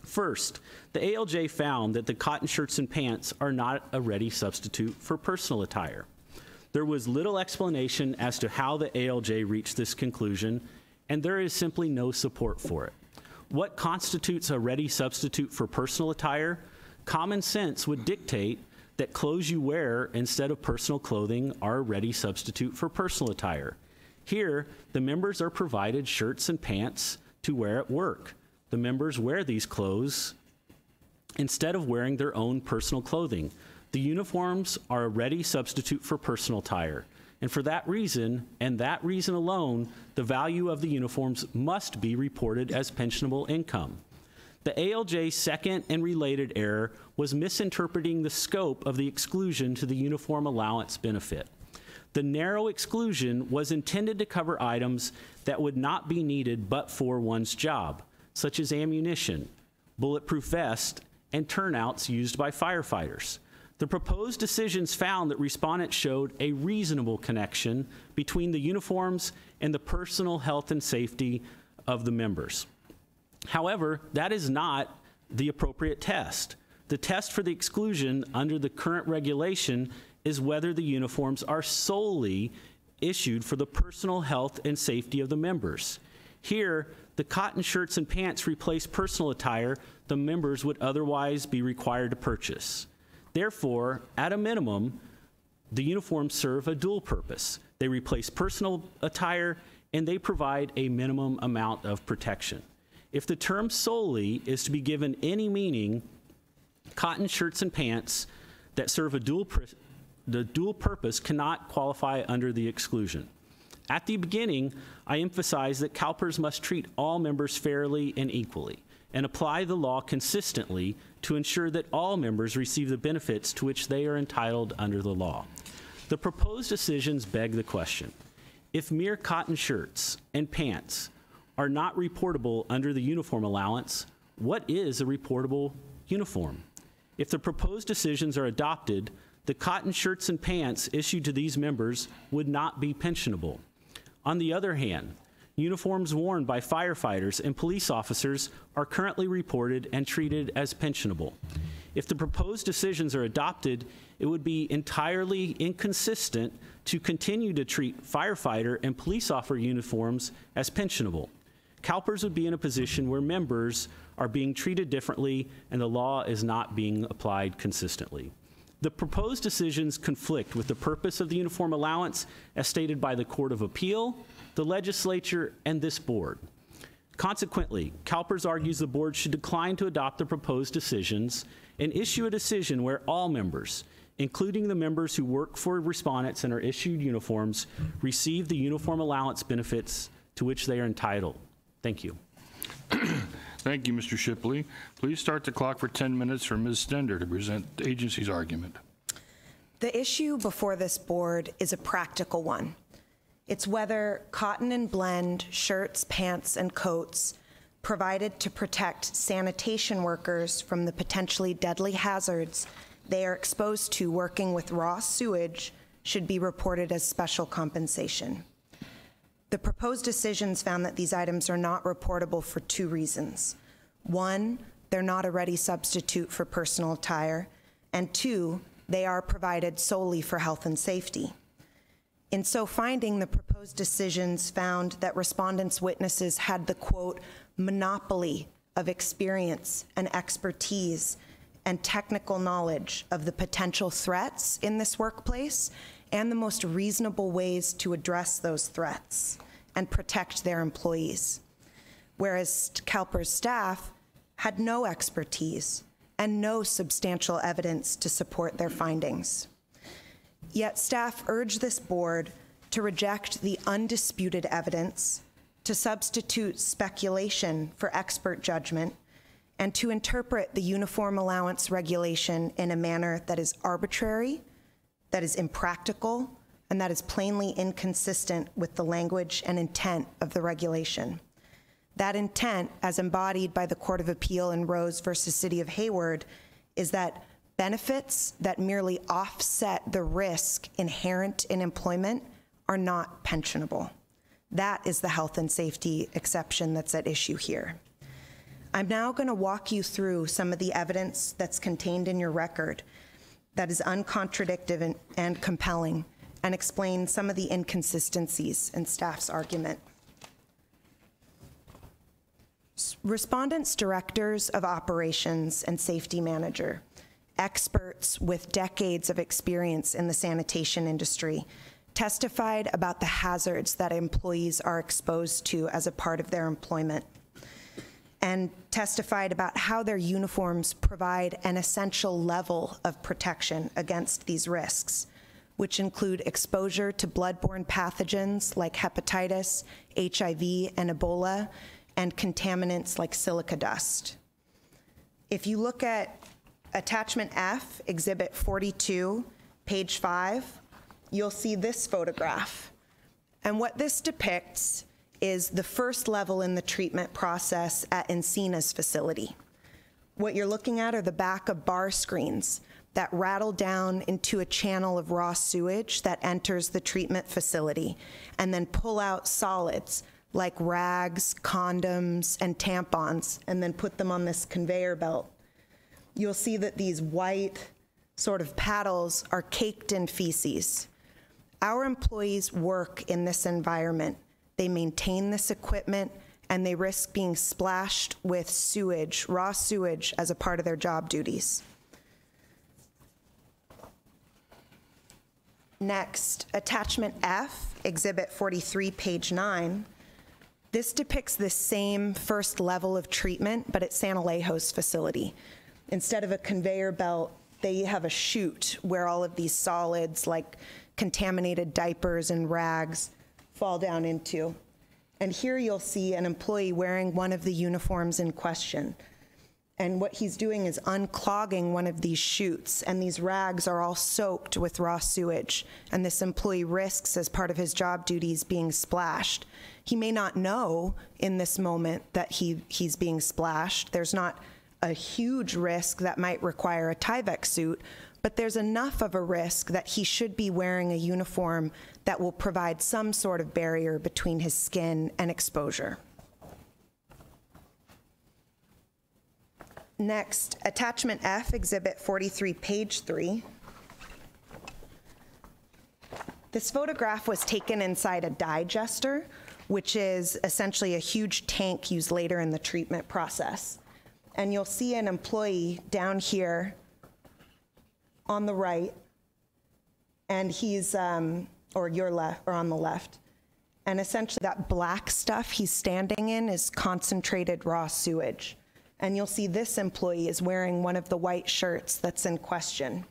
First, the ALJ found that the cotton shirts and pants are not a ready substitute for personal attire. There was little explanation as to how the ALJ reached this conclusion, and there is simply no support for it. What constitutes a ready substitute for personal attire? Common sense would dictate that clothes you wear instead of personal clothing are a ready substitute for personal attire. Here, the members are provided shirts and pants to wear at work. The members wear these clothes instead of wearing their own personal clothing. The uniforms are a ready substitute for personal attire. And for that reason, and that reason alone, the value of the uniforms must be reported as pensionable income. The ALJ's second and related error was misinterpreting the scope of the exclusion to the uniform allowance benefit. The narrow exclusion was intended to cover items that would not be needed but for one's job, such as ammunition, bulletproof vest, and turnouts used by firefighters. The proposed decisions found that respondents showed a reasonable connection between the uniforms and the personal health and safety of the members. However, that is not the appropriate test. The test for the exclusion under the current regulation is whether the uniforms are solely issued for the personal health and safety of the members. Here, the cotton shirts and pants replace personal attire the members would otherwise be required to purchase. Therefore, at a minimum, the uniforms serve a dual purpose. They replace personal attire and they provide a minimum amount of protection. If the term solely is to be given any meaning, cotton shirts and pants that serve the dual purpose cannot qualify under the exclusion. At the beginning, I emphasized that CalPERS must treat all members fairly and equally and apply the law consistently to ensure that all members receive the benefits to which they are entitled under the law. The proposed decisions beg the question: if mere cotton shirts and pants are not reportable under the uniform allowance, what is a reportable uniform? If the proposed decisions are adopted, the cotton shirts and pants issued to these members would not be pensionable. On the other hand, uniforms worn by firefighters and police officers are currently reported and treated as pensionable. If the proposed decisions are adopted, it would be entirely inconsistent to continue to treat firefighter and police officer uniforms as pensionable. CalPERS would be in a position where members are being treated differently and the law is not being applied consistently. The proposed decisions conflict with the purpose of the uniform allowance as stated by the Court of Appeal, the legislature, and this board. Consequently, CalPERS argues the board should decline to adopt the proposed decisions and issue a decision where all members, including the members who work for respondents and are issued uniforms, receive the uniform allowance benefits to which they are entitled. Thank you. Thank you, Mr. Shipley. Please start the clock for 10 minutes for Ms. Stender to present the agency's argument. The issue before this board is a practical one. It's whether cotton and blend shirts, pants, and coats provided to protect sanitation workers from the potentially deadly hazards they are exposed to working with raw sewage should be reported as special compensation. The proposed decisions found that these items are not reportable for two reasons. One, they're not a ready substitute for personal attire, and two, they are provided solely for health and safety. In so finding, the proposed decisions found that respondents' witnesses had the, quote, monopoly of experience and expertise and technical knowledge of the potential threats in this workplace and the most reasonable ways to address those threats and protect their employees. Whereas CalPERS staff had no expertise and no substantial evidence to support their findings. Yet staff urged this board to reject the undisputed evidence, to substitute speculation for expert judgment, and to interpret the uniform allowance regulation in a manner that is arbitrary, that is impractical, and that is plainly inconsistent with the language and intent of the regulation. That intent, as embodied by the Court of Appeal in Rose versus City of Hayward, is that benefits that merely offset the risk inherent in employment are not pensionable. That is the health and safety exception that's at issue here. I'm now going to walk you through some of the evidence that's contained in your record that is uncontradictive and compelling, and explain some of the inconsistencies in staff's argument. Respondents, directors of operations and safety manager, experts with decades of experience in the sanitation industry, testified about the hazards that employees are exposed to as a part of their employment, and testified about how their uniforms provide an essential level of protection against these risks, which include exposure to bloodborne pathogens like hepatitis, HIV, and Ebola, and contaminants like silica dust. If you look at Attachment F, Exhibit 42, page 5, you'll see this photograph. And what this depicts is the first level in the treatment process at Encina's facility. What you're looking at are the back of bar screens that rattle down into a channel of raw sewage that enters the treatment facility and then pull out solids like rags, condoms, and tampons, and then put them on this conveyor belt. You'll see that these white sort of paddles are caked in feces. Our employees work in this environment. They maintain this equipment, and they risk being splashed with sewage, raw sewage, as a part of their job duties. Next, Attachment F, Exhibit 43, page 9. This depicts the same first level of treatment, but at San Alejo's facility. Instead of a conveyor belt, they have a chute where all of these solids, like contaminated diapers and rags, fall down into. And here you'll see an employee wearing one of the uniforms in question. And what he's doing is unclogging one of these chutes, and these rags are all soaked with raw sewage. And this employee risks, as part of his job duties, being splashed. He may not know in this moment that he's being splashed. There's not a huge risk that might require a Tyvek suit, but there's enough of a risk that he should be wearing a uniform that will provide some sort of barrier between his skin and exposure. Next, Attachment F, Exhibit 43, page 3. This photograph was taken inside a digester, which is essentially a huge tank used later in the treatment process. And you'll see an employee down here on the right, and he's, or your left, or on the left. And essentially that black stuff he's standing in is concentrated raw sewage. And you'll see this employee is wearing one of the white shirts that's in question.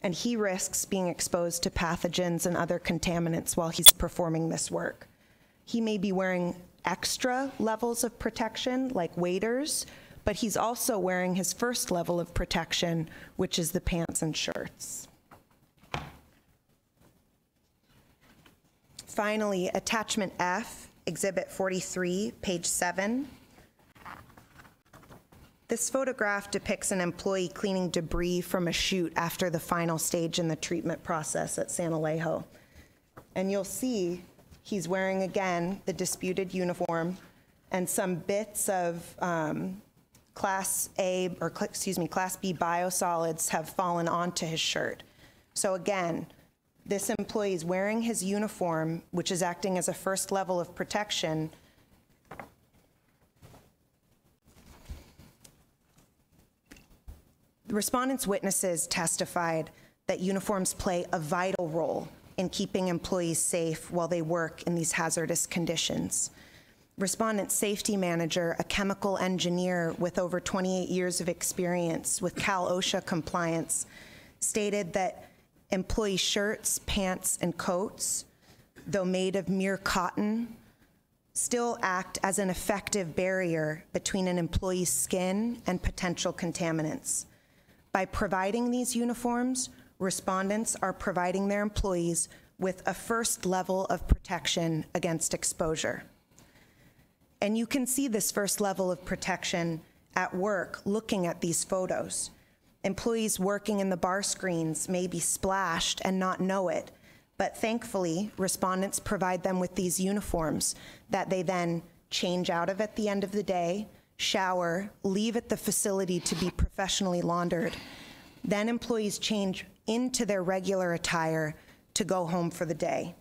And he risks being exposed to pathogens and other contaminants while he's performing this work. He may be wearing extra levels of protection, like waders, but he's also wearing his first level of protection, which is the pants and shirts. Finally, Attachment F, Exhibit 43, page 7. This photograph depicts an employee cleaning debris from a chute after the final stage in the treatment process at San Alejo. And you'll see he's wearing, again, the disputed uniform, and some bits of Class B biosolids have fallen onto his shirt. So again, this employee is wearing his uniform, which is acting as a first level of protection. The respondents' witnesses testified that uniforms play a vital role in keeping employees safe while they work in these hazardous conditions. Respondent safety manager, a chemical engineer with over 28 years of experience with Cal OSHA compliance, stated that employee shirts, pants, and coats, though made of mere cotton, still act as an effective barrier between an employee's skin and potential contaminants. By providing these uniforms, respondents are providing their employees with a first level of protection against exposure. And you can see this first level of protection at work looking at these photos. Employees working in the bar screens may be splashed and not know it, But thankfully, respondents provide them with these uniforms that they then change out of at the end of the day, shower, leave at the facility to be professionally laundered. Then employees change into their regular attire to go home for the day.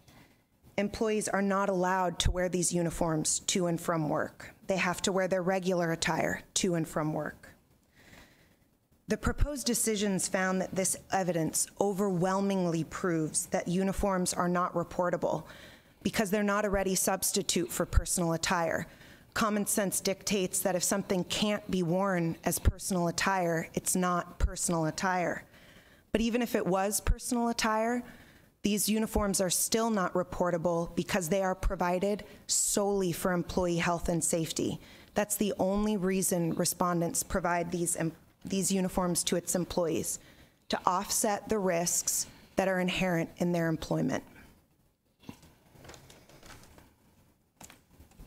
Employees are not allowed to wear these uniforms to and from work. They have to wear their regular attire to and from work. The proposed decisions found that this evidence overwhelmingly proves that uniforms are not reportable because they're not a ready substitute for personal attire. Common sense dictates that if something can't be worn as personal attire, it's not personal attire. But even if it was personal attire, these uniforms are still not reportable because they are provided solely for employee health and safety. That's the only reason respondents provide these uniforms to its employees, to offset the risks that are inherent in their employment.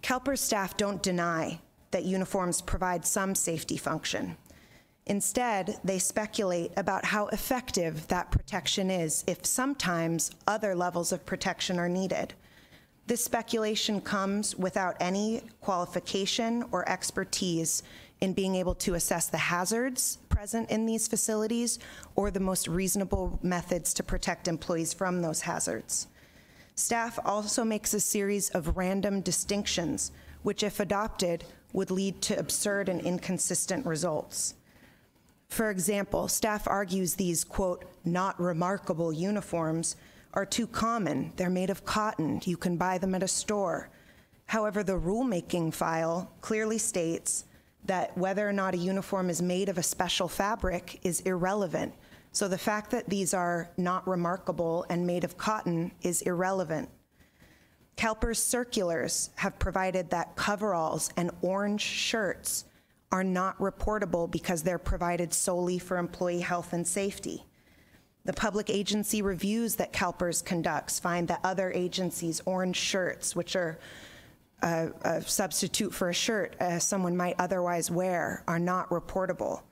CalPERS staff don't deny that uniforms provide some safety function. Instead, they speculate about how effective that protection is if sometimes other levels of protection are needed. This speculation comes without any qualification or expertise in being able to assess the hazards present in these facilities or the most reasonable methods to protect employees from those hazards. Staff also makes a series of random distinctions, which if adopted, would lead to absurd and inconsistent results. For example, staff argues these, quote, not remarkable uniforms are too common. They're made of cotton. You can buy them at a store. However, the rulemaking file clearly states that whether or not a uniform is made of a special fabric is irrelevant. So the fact that these are not remarkable and made of cotton is irrelevant. CalPERS circulars have provided that coveralls and orange shirts are not reportable because they're provided solely for employee health and safety. The public agency reviews that CalPERS conducts find that other agencies' orange shirts, which are a substitute for a shirt someone might otherwise wear, are not reportable.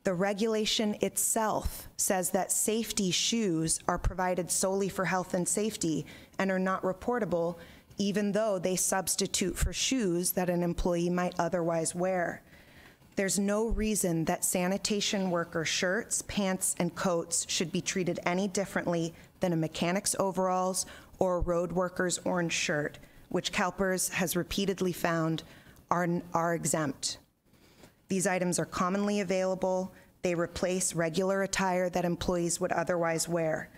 The regulation itself says that safety shoes are provided solely for health and safety and are not reportable, even though they substitute for shoes that an employee might otherwise wear. There's no reason that sanitation worker shirts, pants, and coats should be treated any differently than a mechanic's overalls or a road worker's orange shirt, which CalPERS has repeatedly found are exempt. These items are commonly available. They replace regular attire that employees would otherwise wear.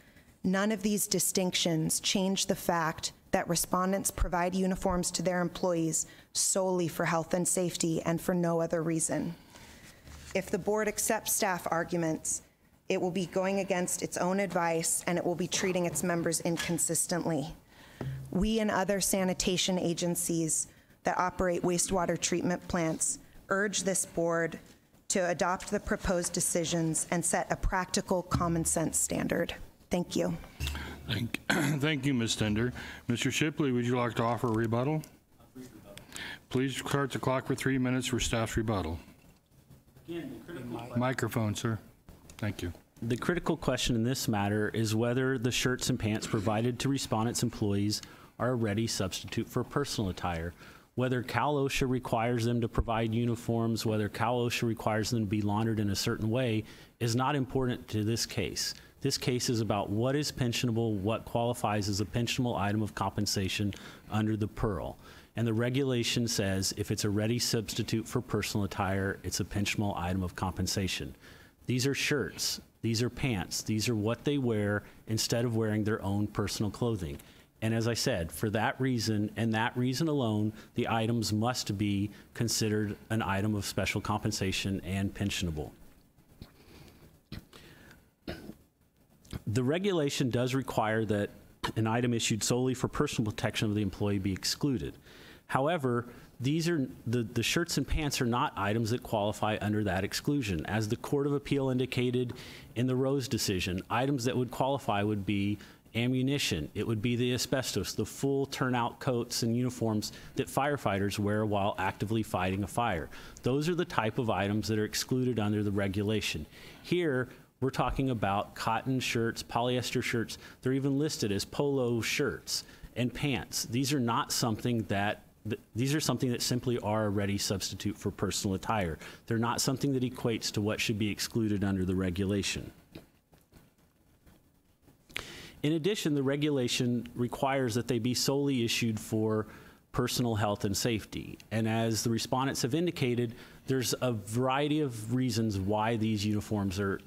None of these distinctions change the fact that respondents provide uniforms to their employees solely for health and safety and for no other reason. If the board accepts staff arguments, it will be going against its own advice and it will be treating its members inconsistently. We and other sanitation agencies that operate wastewater treatment plants urge this board to adopt the proposed decisions and set a practical common sense standard. Thank you. Thank you, Ms. Tender. Mr. Shipley, would you like to offer a rebuttal? Please start the clock for 3 minutes for staff's rebuttal. Microphone, sir. Thank you. The critical question in this matter is whether the shirts and pants provided to respondents' employees are a ready substitute for personal attire. Whether Cal OSHA requires them to provide uniforms, whether Cal OSHA requires them to be laundered in a certain way is not important to this case. This case is about what is pensionable, what qualifies as a pensionable item of compensation under the PEARL. And the regulation says if it's a ready substitute for personal attire, it's a pensionable item of compensation. These are shirts, these are pants, these are what they wear instead of wearing their own personal clothing. And as I said, for that reason and that reason alone, the items must be considered an item of special compensation and pensionable. The regulation does require that an item issued solely for personal protection of the employee be excluded. However, these are the shirts and pants are not items that qualify under that exclusion. As the Court of Appeal indicated in the Rose decision, items that would qualify would be ammunition, it would be the asbestos, the full turnout coats and uniforms that firefighters wear while actively fighting a fire. Those are the type of items that are excluded under the regulation. Here, We're talking about cotton shirts, polyester shirts. They're even listed as polo shirts and pants. These are not something that these are something that simply are a ready substitute for personal attire. They're not something that equates to what should be excluded under the regulation. In addition, the regulation requires that they be solely issued for personal health and safety. And as the respondents have indicated, there's a variety of reasons why these uniforms are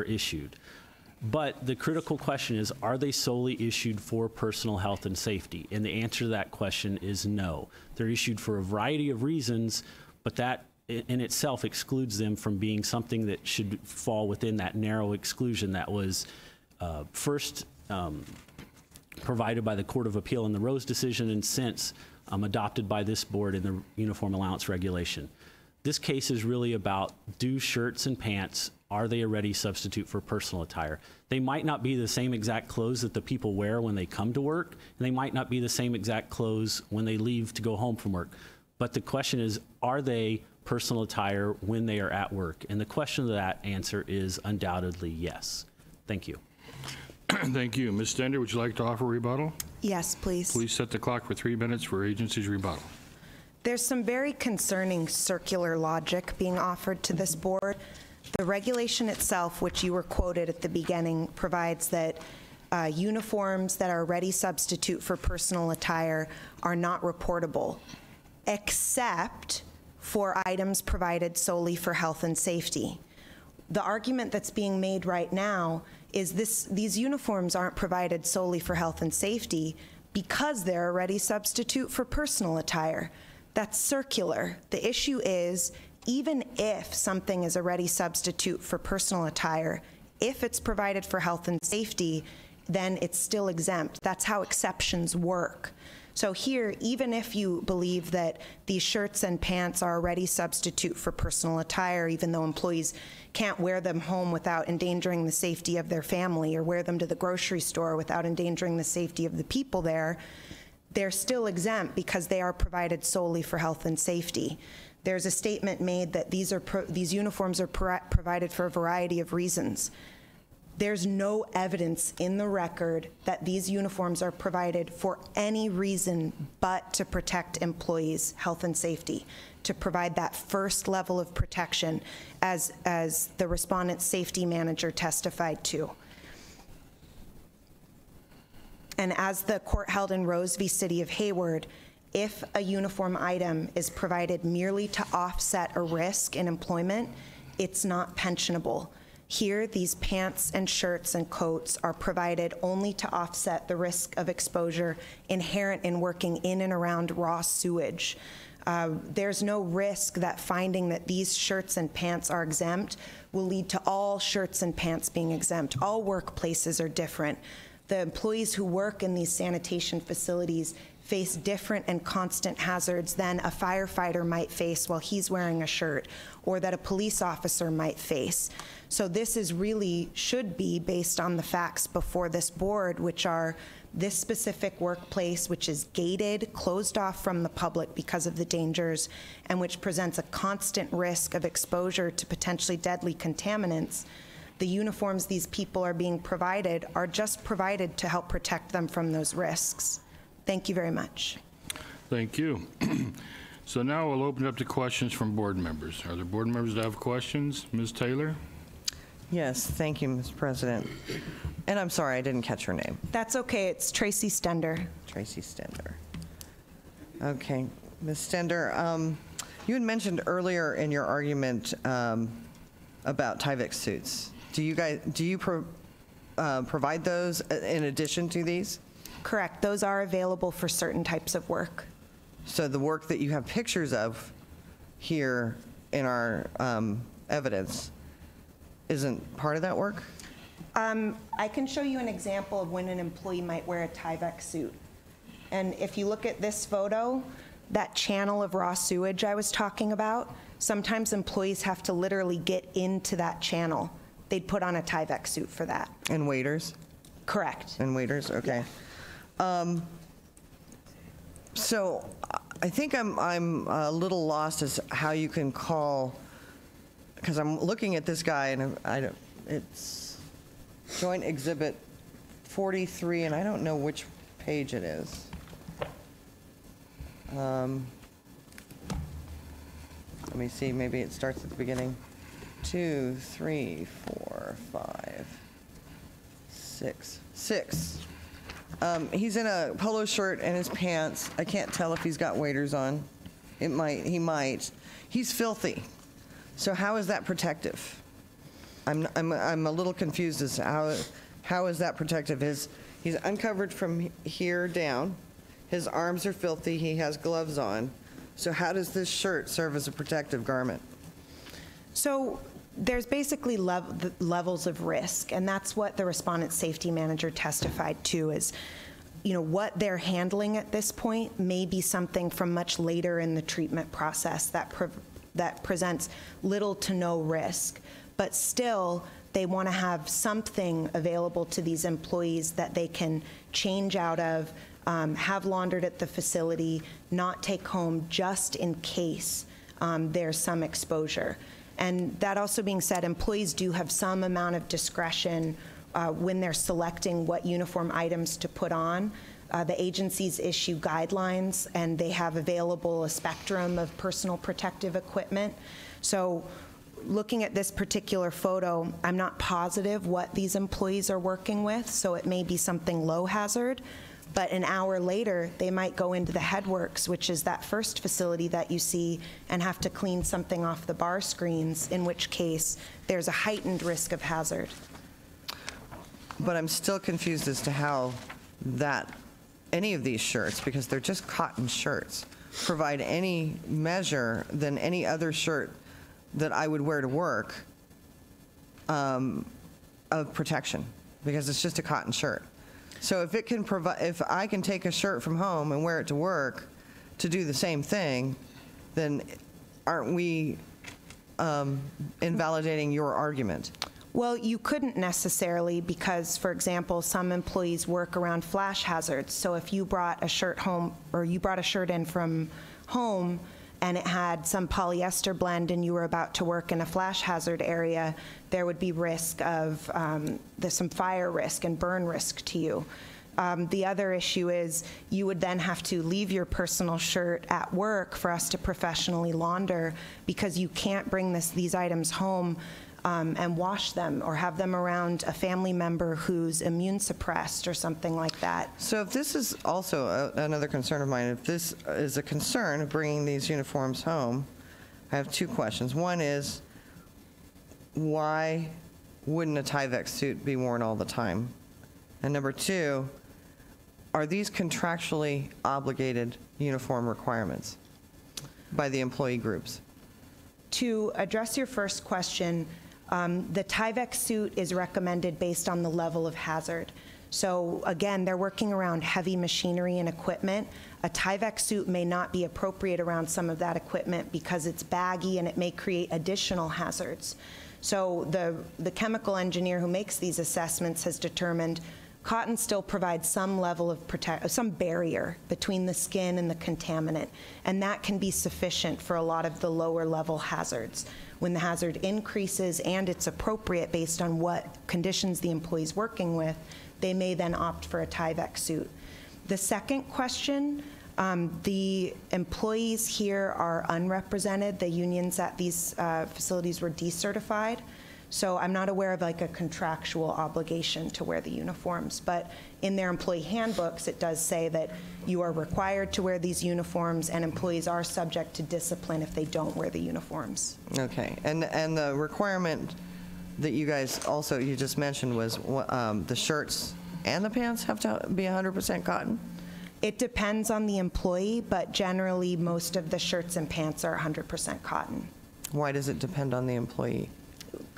issued. But the critical question is, are they solely issued for personal health and safety? And the answer to that question is no. They're issued for a variety of reasons, but that in itself excludes them from being something that should fall within that narrow exclusion that was first provided by the Court of Appeal in the Rose decision and since adopted by this board in the Uniform Allowance Regulation. This case is really about, do shirts and pants, are they a ready substitute for personal attire? They might not be the same exact clothes that the people wear when they come to work, and they might not be the same exact clothes when they leave to go home from work. But the question is, are they personal attire when they are at work? And the question to that answer is undoubtedly yes. Thank you. Thank you. Ms. Stender, would you like to offer rebuttal? Yes, please. Please set the clock for 3 minutes for agency's rebuttal. There's some very concerning circular logic being offered to this board. The regulation itself, which you were quoted at the beginning, provides that uniforms that are a ready substitute for personal attire are not reportable, except for items provided solely for health and safety. The argument that's being made right now is these uniforms aren't provided solely for health and safety because they're a ready substitute for personal attire. That's circular. The issue is, even if something is a ready substitute for personal attire, if it's provided for health and safety, then it's still exempt. That's how exceptions work. So here, even if you believe that these shirts and pants are a ready substitute for personal attire, even though employees can't wear them home without endangering the safety of their family or wear them to the grocery store without endangering the safety of the people there, they're still exempt because they are provided solely for health and safety. There's a statement made that these uniforms are provided for a variety of reasons. There's no evidence in the record that these uniforms are provided for any reason but to protect employees' health and safety, to provide that first level of protection as the respondent's safety manager testified to. And as the court held in Rose v. City of Hayward, if a uniform item is provided merely to offset a risk in employment, it's not pensionable. Here, these pants and shirts and coats are provided only to offset the risk of exposure inherent in working in and around raw sewage. There's no risk that finding that these shirts and pants are exempt will lead to all shirts and pants being exempt. All workplaces are different. The employees who work in these sanitation facilities face different and constant hazards than a firefighter might face while he's wearing a shirt, or that a police officer might face. So this is really, should be based on the facts before this board, which are this specific workplace, which is gated, closed off from the public because of the dangers, and which presents a constant risk of exposure to potentially deadly contaminants. The uniforms these people are being provided are just provided to help protect them from those risks. Thank you very much. Thank you. So now we'll open up to questions from board members. Are there board members that have questions? Ms. Taylor? Yes, thank you, Mr. President. And I'm sorry, I didn't catch her name. That's okay. It's Tracy Stender. Tracy Stender. Okay, Ms. Stender, you had mentioned earlier in your argument about Tyvek suits. Do you provide those in addition to these? Correct. Those are available for certain types of work. So the work that you have pictures of here in our evidence isn't part of that work? I can show you an example of when an employee might wear a Tyvek suit. And if you look at this photo, that channel of raw sewage I was talking about, sometimes employees have to literally get into that channel. They'd put on a Tyvek suit for that. And waiters? Correct. And waiters, okay. Yeah. So I think I'm a little lost as how you can call, because I'm looking at this guy and It's Joint Exhibit 43, and I don't know which page it is. Let me see, maybe it starts at the beginning. 2, 3, 4, 5, 6. 6. He's in a polo shirt and his pants. I can't tell if he's got waders on. He might. He's filthy. So how is that protective? I'm a little confused as to how is that protective? He's uncovered from here down. His arms are filthy. He has gloves on. So how does this shirt serve as a protective garment? So there's basically levels of risk, and that's what the respondent safety manager testified to is, what they're handling at this point may be something from much later in the treatment process that presents little to no risk, but still they want to have something available to these employees that they can change out of, have laundered at the facility, not take home just in case there's some exposure. And that also being said, employees do have some amount of discretion when they're selecting what uniform items to put on. The agencies issue guidelines, and they have available a spectrum of personal protective equipment. So looking at this particular photo, I'm not positive what these employees are working with, so it may be something low hazard. But an hour later, they might go into the headworks, which is that first facility that you see, and have to clean something off the bar screens, in which case there's a heightened risk of hazard. But I'm still confused as to how any of these shirts, because they're just cotton shirts, provide any measure than any other shirt that I would wear to work of protection, because it's just a cotton shirt. So if it can provide, if I can take a shirt from home and wear it to work to do the same thing, then aren't we invalidating your argument? Well, you couldn't necessarily, because, for example, some employees work around flash hazards. So if you brought a shirt home, or you brought a shirt in from home and it had some polyester blend and you were about to work in a flash hazard area, there would be risk of, there's some fire risk and burn risk to you. The other issue is you would then have to leave your personal shirt at work for us to professionally launder, because you can't bring these items home and wash them or have them around a family member who's immune suppressed or something like that. So if this is also another concern of mine, if this is a concern of bringing these uniforms home, I have two questions. One is, why wouldn't a Tyvek suit be worn all the time? And number two, are these contractually obligated uniform requirements by the employee groups? To address your first question, the Tyvek suit is recommended based on the level of hazard. So again, they're working around heavy machinery and equipment. A Tyvek suit may not be appropriate around some of that equipment because it's baggy and it may create additional hazards. So the chemical engineer who makes these assessments has determined cotton still provides some level of some barrier between the skin and the contaminant, and that can be sufficient for a lot of the lower level hazards. When the hazard increases and it's appropriate based on what conditions the employee's working with, they may then opt for a Tyvek suit. The second question, the employees here are unrepresented. The unions at these facilities were decertified. So I'm not aware of like a contractual obligation to wear the uniforms, but in their employee handbooks, it does say that you are required to wear these uniforms and employees are subject to discipline if they don't wear the uniforms. Okay, and the requirement that you guys also, you just mentioned was the shirts and the pants have to be 100% cotton? It depends on the employee, but generally most of the shirts and pants are 100% cotton. Why does it depend on the employee?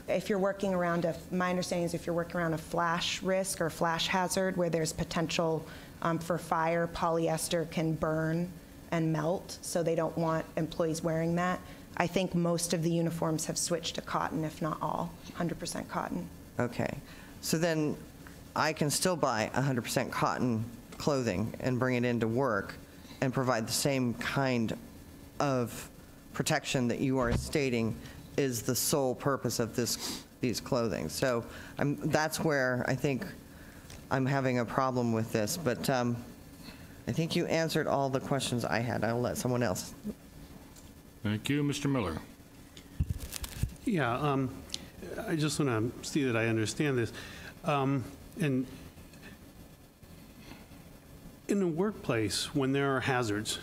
If you're working around my understanding is if you're working around a flash risk or flash hazard where there's potential for fire, polyester can burn and melt, so they don't want employees wearing that. I think most of the uniforms have switched to cotton, if not all, 100% cotton. Okay, so then I can still buy 100% cotton clothing and bring it into work and provide the same kind of protection that you are stating is the sole purpose of these these clothing. So that's where I think I'm having a problem with this. But I think you answered all the questions I had. I'll let someone else. Thank you. Mr. Miller. Yeah, I just want to see that I understand this. And in the workplace, when there are hazards,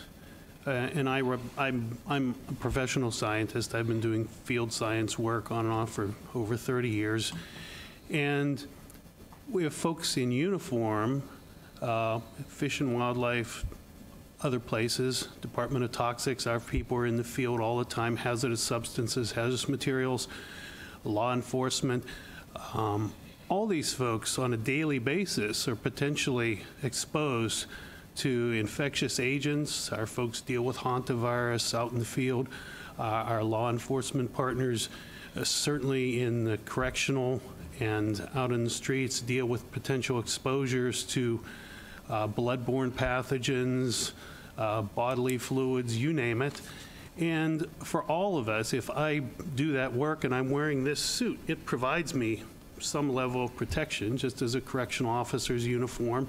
and I'm a professional scientist. I've been doing field science work on and off for over 30 years. And we have folks in uniform, Fish and Wildlife, other places, Department of Toxics, our people are in the field all the time, hazardous substances, hazardous materials, law enforcement. All these folks on a daily basis are potentially exposed to infectious agents. Our folks deal with hantavirus out in the field. Our law enforcement partners, certainly in the correctional and out in the streets, deal with potential exposures to bloodborne pathogens, bodily fluids, you name it. And for all of us, if I do that work and I'm wearing this suit, it provides me some level of protection, just as a correctional officer's uniform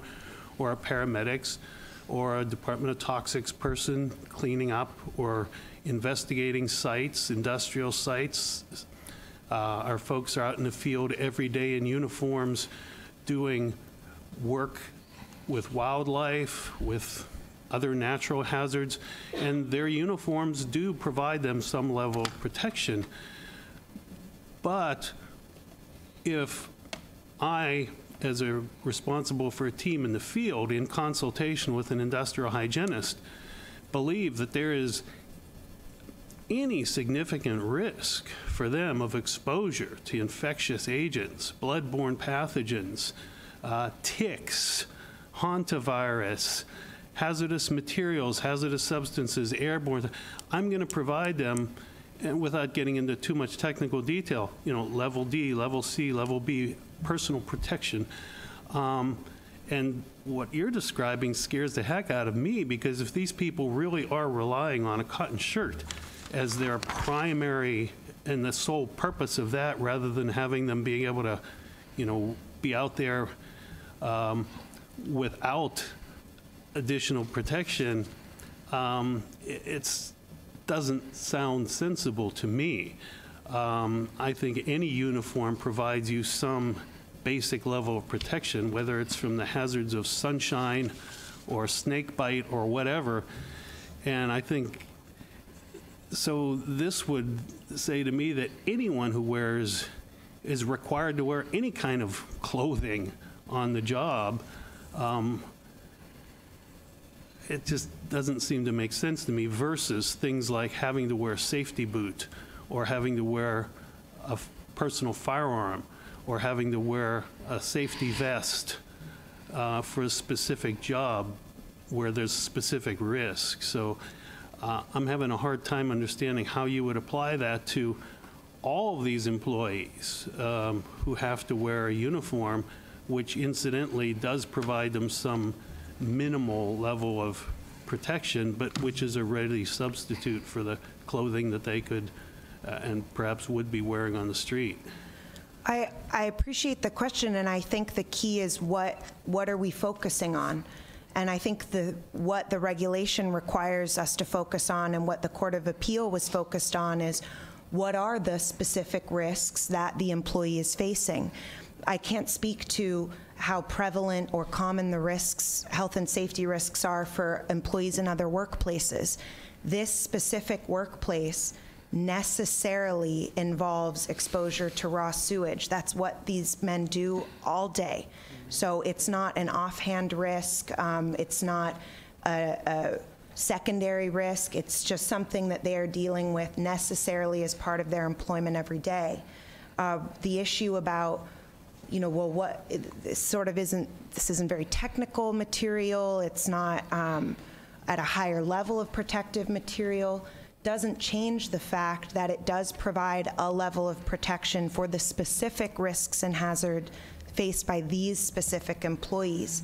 or a paramedics or a Department of Toxics person cleaning up or investigating sites, industrial sites. Our folks are out in the field every day in uniforms doing work with wildlife, with other natural hazards, and their uniforms do provide them some level of protection. But if I, as a responsible for a team in the field, in consultation with an industrial hygienist, believe that there is any significant risk for them of exposure to infectious agents, bloodborne pathogens, ticks, hantavirus, hazardous materials, hazardous substances, airborne, I'm going to provide them, and without getting into too much technical detail, level D, level C, level B, personal protection. And what you're describing scares the heck out of me, because if these people really are relying on a cotton shirt as their primary and the sole purpose of that, rather than having them being able to, be out there without additional protection, it doesn't sound sensible to me. I think any uniform provides you some basic level of protection, whether it's from the hazards of sunshine or snake bite or whatever. And I think, so this would say to me that anyone who is required to wear any kind of clothing on the job. It just doesn't seem to make sense to me, versus things like having to wear a safety boot or having to wear a personal firearm or having to wear a safety vest for a specific job where there's specific risk. So I'm having a hard time understanding how you would apply that to all of these employees who have to wear a uniform, which incidentally does provide them some minimal level of protection, but which is a ready substitute for the clothing that they could and perhaps would be wearing on the street. I appreciate the question, and I think the key is what are we focusing on? And I think what the regulation requires us to focus on and what the Court of Appeal was focused on is what are the specific risks that the employee is facing. I can't speak to how prevalent or common the risks, health and safety risks are for employees in other workplaces. This specific workplace necessarily involves exposure to raw sewage. That's what these men do all day. So it's not an offhand risk. It's not a secondary risk. It's just something that they are dealing with necessarily as part of their employment every day. The issue about, this isn't very technical material. It's not at a higher level of protective material. Doesn't change the fact that it does provide a level of protection for the specific risks and hazard faced by these specific employees.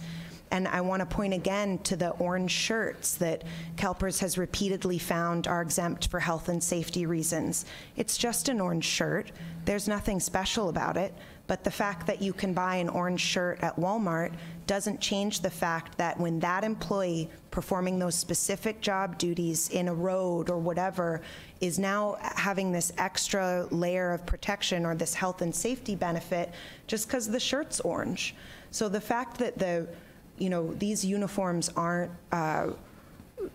And I want to point again to the orange shirts that CalPERS has repeatedly found are exempt for health and safety reasons. It's just an orange shirt. There's nothing special about it. But the fact that you can buy an orange shirt at Walmart doesn't change the fact that when that employee performing those specific job duties in a road or whatever is now having this extra layer of protection or this health and safety benefit just because the shirt's orange. So the fact that these uniforms aren't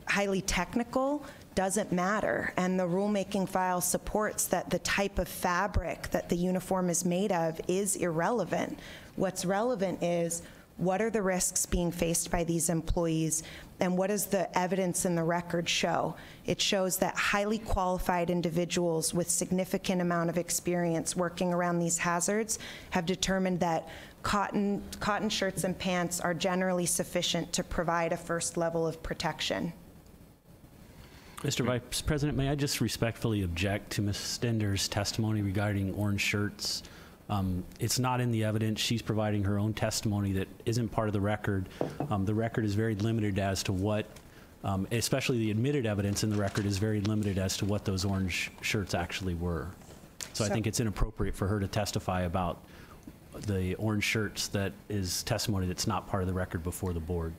highly technical doesn't matter, and the rulemaking file supports that the type of fabric that the uniform is made of is irrelevant. What's relevant is what are the risks being faced by these employees, and what does the evidence in the record show? It shows that highly qualified individuals with significant amount of experience working around these hazards have determined that cotton shirts and pants are generally sufficient to provide a first level of protection. Mr. Vice President, may I just respectfully object to Ms. Stender's testimony regarding orange shirts? It's not in the evidence. She's providing her own testimony that isn't part of the record. The record is very limited as to what, especially the admitted evidence in the record is very limited as to what those orange shirts actually were. So I think it's inappropriate for her to testify about the orange shirts that is testimony that's not part of the record before the board.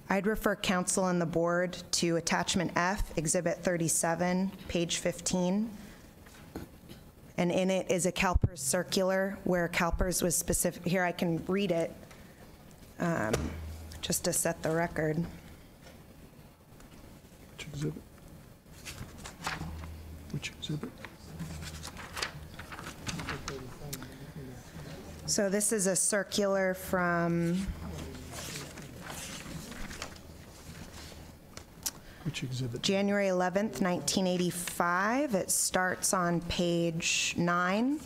I'd refer council and the board to Attachment F, Exhibit 37, page 15. And in it is a CalPERS circular where CalPERS was specific. Here, I can read it just to set the record. Which exhibit? Which exhibit? So this is a circular from Which exhibit? January 11th, 1985. It starts on page 9.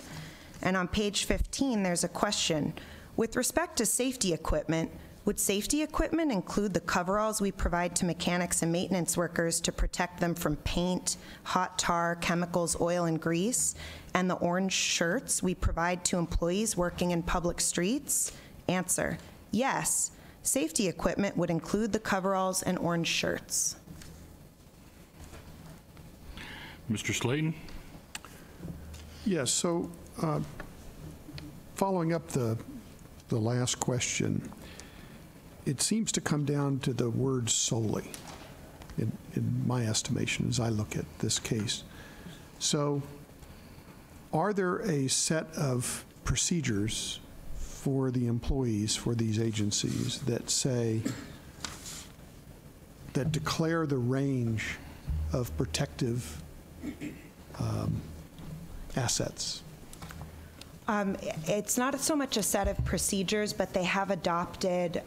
And on page 15, there's a question. With respect to safety equipment, would safety equipment include the coveralls we provide to mechanics and maintenance workers to protect them from paint, hot tar, chemicals, oil, and grease, and the orange shirts we provide to employees working in public streets? Answer, yes. Safety equipment would include the coveralls and orange shirts. Mr. Slayton? Yes, so following up the last question, it seems to come down to the word solely, in my estimation, as I look at this case. So are there a set of procedures for the employees for these agencies that say, that declare the range of protective assets? It's not so much a set of procedures, but they have adopted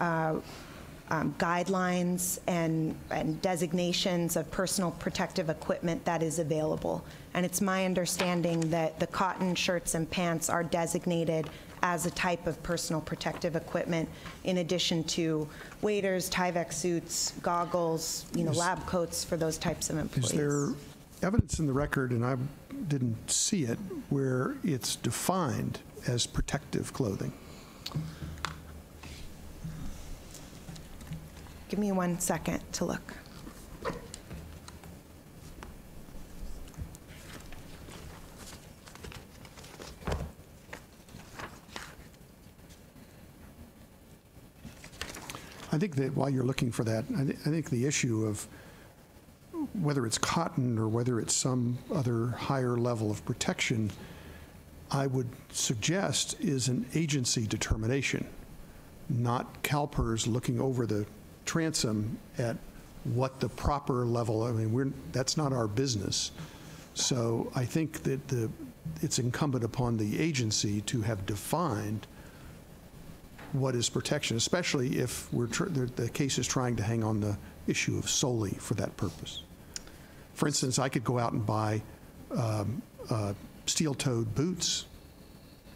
guidelines and designations of personal protective equipment that is available. And it's my understanding that the cotton shirts and pants are designated as a type of personal protective equipment, in addition to waders, Tyvek suits, goggles, lab coats for those types of employees. Is there evidence in the record, and I didn't see it, where it's defined as protective clothing? Give me 1 second to look. I think that while you're looking for that, I think the issue of whether it's cotton or whether it's some other higher level of protection, I would suggest is an agency determination, not CalPERS looking over the transom at what the proper level, I mean, that's not our business. So I think that it's incumbent upon the agency to have defined what is protection, especially if the case is trying to hang on the issue of solely for that purpose. For instance, I could go out and buy steel-toed boots.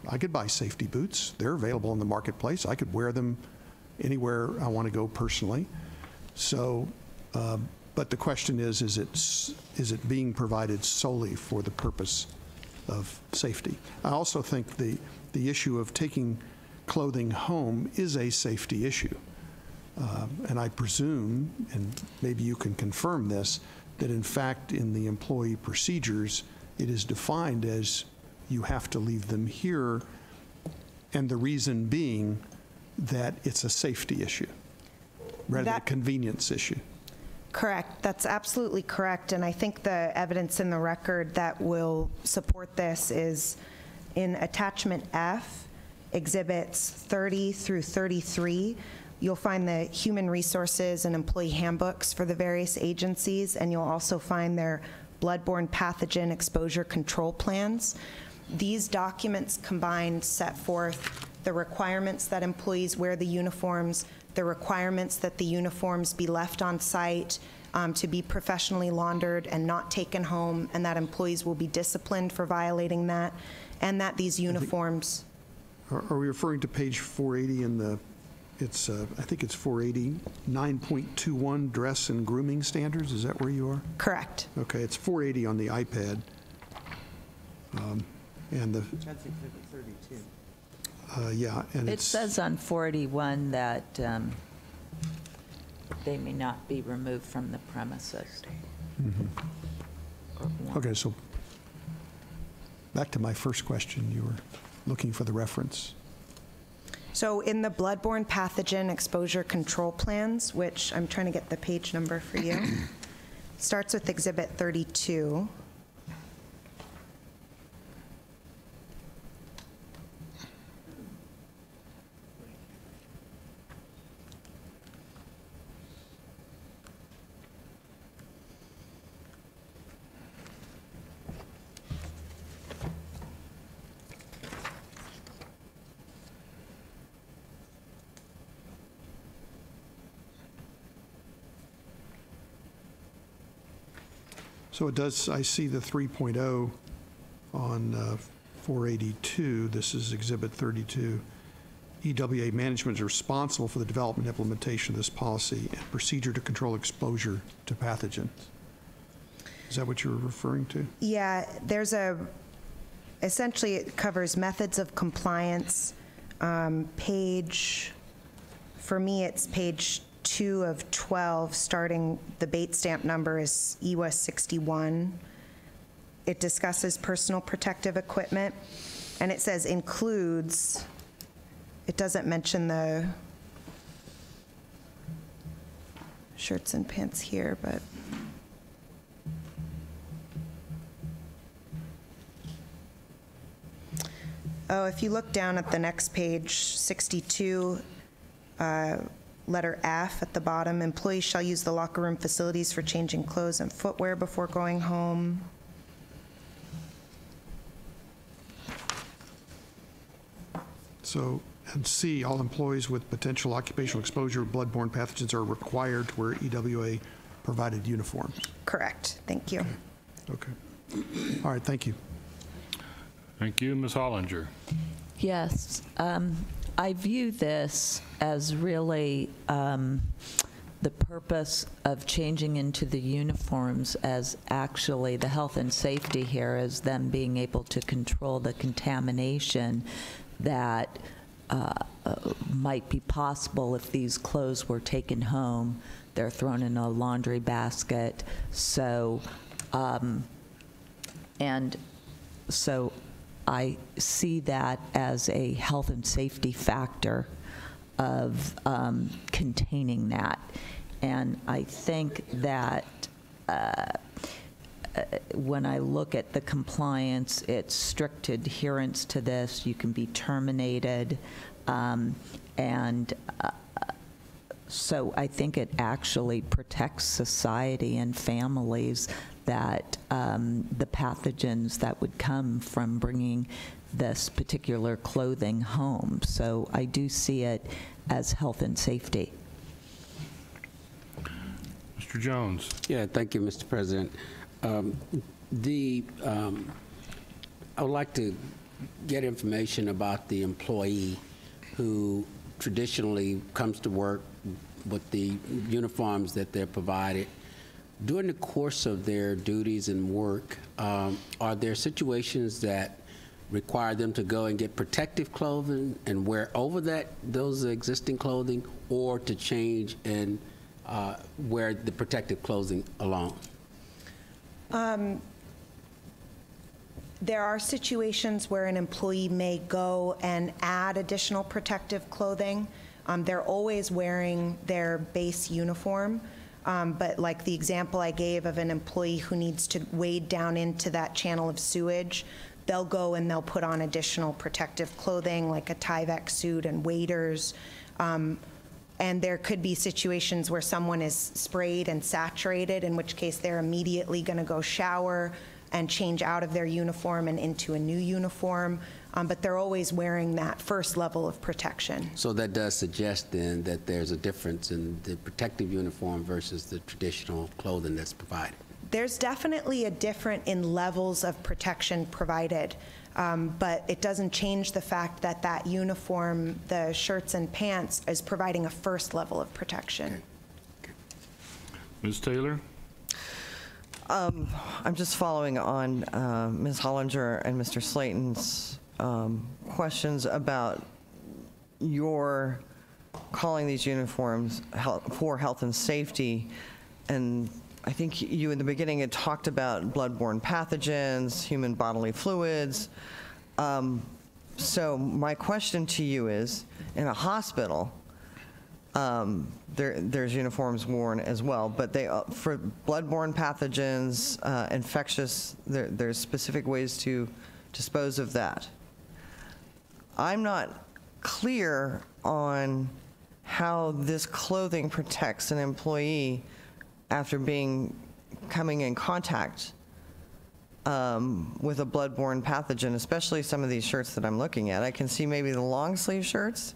I could buy safety boots. They're available in the marketplace. I could wear them anywhere I want to go personally. So, but the question is it being provided solely for the purpose of safety? I also think the issue of taking clothing home is a safety issue. And I presume, and maybe you can confirm this, that in fact in the employee procedures, it is defined as you have to leave them here, and the reason being that it's a safety issue rather than a convenience issue. Correct. That's absolutely correct. And I think the evidence in the record that will support this is in attachment F, exhibits 30 through 33. You'll find the human resources and employee handbooks for the various agencies, and you'll also find their bloodborne pathogen exposure control plans. These documents combined set forth the requirements that employees wear the uniforms, the requirements that the uniforms be left on site to be professionally laundered and not taken home, and that employees will be disciplined for violating that, and that these uniforms... Are we referring to page 480 in the, it's, I think it's 480, 9.21 dress and grooming standards? Is that where you are? Correct. Okay, it's 480 on the iPad. And the... That's exhibit 32. Yeah, and It says on 481 that they may not be removed from the premises. Okay, so back to my first question. You were looking for the reference. So in the bloodborne pathogen exposure control plans, which I'm trying to get the page number for you, starts with exhibit 32. So it does, I see the 3.0 on 482. This is exhibit 32. EWA management is responsible for the development and implementation of this policy and procedure to control exposure to pathogens. Is that what you're referring to? Yeah, there's a, essentially it covers methods of compliance. Page, for me it's page 2 of 12, starting, the bait stamp number is EWA 61. It discusses personal protective equipment, and it says includes, it doesn't mention the shirts and pants here, but oh, if you look down at the next page, 62, letter F at the bottom, employees shall use the locker room facilities for changing clothes and footwear before going home. So, and C, all employees with potential occupational exposure to bloodborne pathogens are required to wear EWA provided uniforms. Correct. Thank you. Okay. All right, thank you. Thank you. Ms. Hollinger. Yes. I view this as really the purpose of changing into the uniforms as actually the health and safety here is them being able to control the contamination that might be possible if these clothes were taken home. They're thrown in a laundry basket. So, and so I see that as a health and safety factor of containing that. And I think that when I look at the compliance, it's strict adherence to this. You can be terminated. So I think it actually protects society and families that the pathogens that would come from bringing this particular clothing home. So I do see it as health and safety. Mr. Jones. Yeah, thank you, Mr. President. I would like to get information about the employee who traditionally comes to work with the uniforms that they're provided. During the course of their duties and work, are there situations that require them to go and get protective clothing and wear over those existing clothing, or to change and wear the protective clothing alone? There are situations where an employee may go and add additional protective clothing. They're always wearing their base uniform, but like the example I gave of an employee who needs to wade down into that channel of sewage, they'll go and they'll put on additional protective clothing like a Tyvek suit and waders. And there could be situations where someone is sprayed and saturated, in which case they're immediately going to go shower and change out of their uniform and into a new uniform. But they're always wearing that first level of protection. So that does suggest then that there's a difference in the protective uniform versus the traditional clothing that's provided. There's definitely a difference in levels of protection provided, but it doesn't change the fact that that uniform, the shirts and pants, is providing a first level of protection. Okay. Ms. Taylor? I'm just following on Ms. Hollinger and Mr. Slayton's questions about your calling these uniforms for health and safety. And I think you in the beginning had talked about bloodborne pathogens, human bodily fluids. So my question to you is, in a hospital, there's uniforms worn as well, but they for bloodborne pathogens, infectious, there's specific ways to dispose of that. I'm not clear on how this clothing protects an employee after coming in contact with a bloodborne pathogen, especially some of these shirts that I'm looking at. I can see maybe the long sleeve shirts,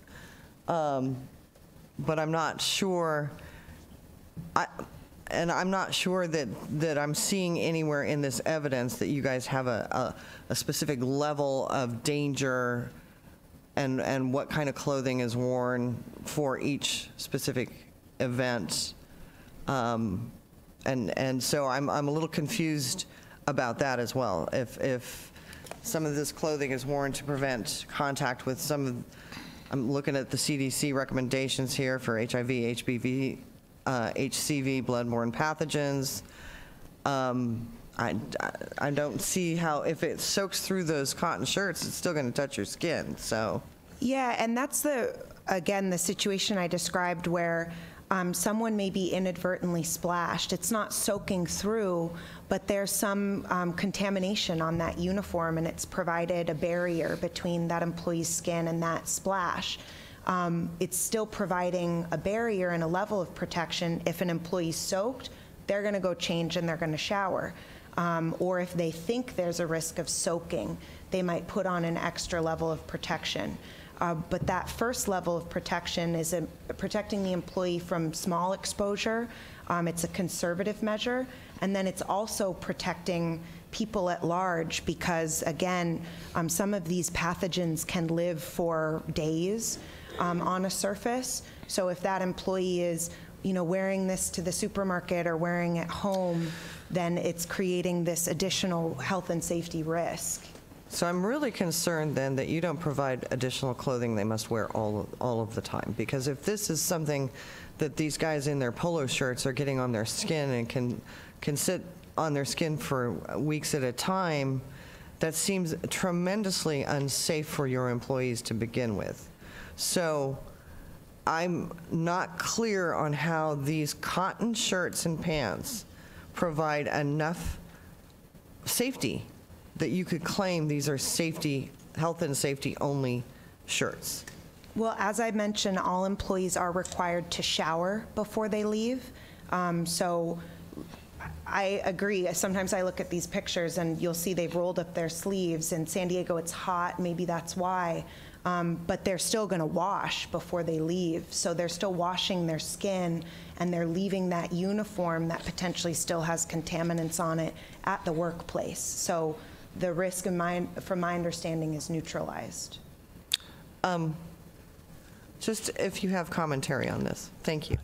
but I'm not sure. And I'm not sure that I'm seeing anywhere in this evidence that you guys have a specific level of danger and what kind of clothing is worn for each specific event. And so I'm a little confused about that as well. If some of this clothing is worn to prevent contact with some of, I'm looking at the CDC recommendations here for HIV, HBV, HCV, bloodborne pathogens. I don't see how, if it soaks through those cotton shirts, it's still going to touch your skin. So yeah, and that's again the situation I described where someone may be inadvertently splashed. It's not soaking through, but there's some contamination on that uniform, and it's provided a barrier between that employee's skin and that splash. It's still providing a barrier and a level of protection. If an employee's soaked, they're going to go change and they're going to shower. Or if they think there's a risk of soaking, they might put on an extra level of protection. But that first level of protection is protecting the employee from small exposure. It's a conservative measure. And then it's also protecting people at large because, again, some of these pathogens can live for days on a surface. So if that employee is wearing this to the supermarket or wearing it home, then it's creating this additional health and safety risk. So I'm really concerned then that you don't provide additional clothing they must wear all of the time. Because if this is something that these guys in their polo shirts are getting on their skin and can sit on their skin for weeks at a time, that seems tremendously unsafe for your employees to begin with. So I'm not clear on how these cotton shirts and pants provide enough safety that you could claim these are health and safety only shirts. Well, as I mentioned, all employees are required to shower before they leave. So I agree. Sometimes I look at these pictures and you'll see they've rolled up their sleeves. In San Diego, it's hot. Maybe that's why. But they're still going to wash before they leave. So they're still washing their skin, and they're leaving that uniform that potentially still has contaminants on it at the workplace. So the risk, from my understanding, is neutralized. Just if you have commentary on this. Thank you.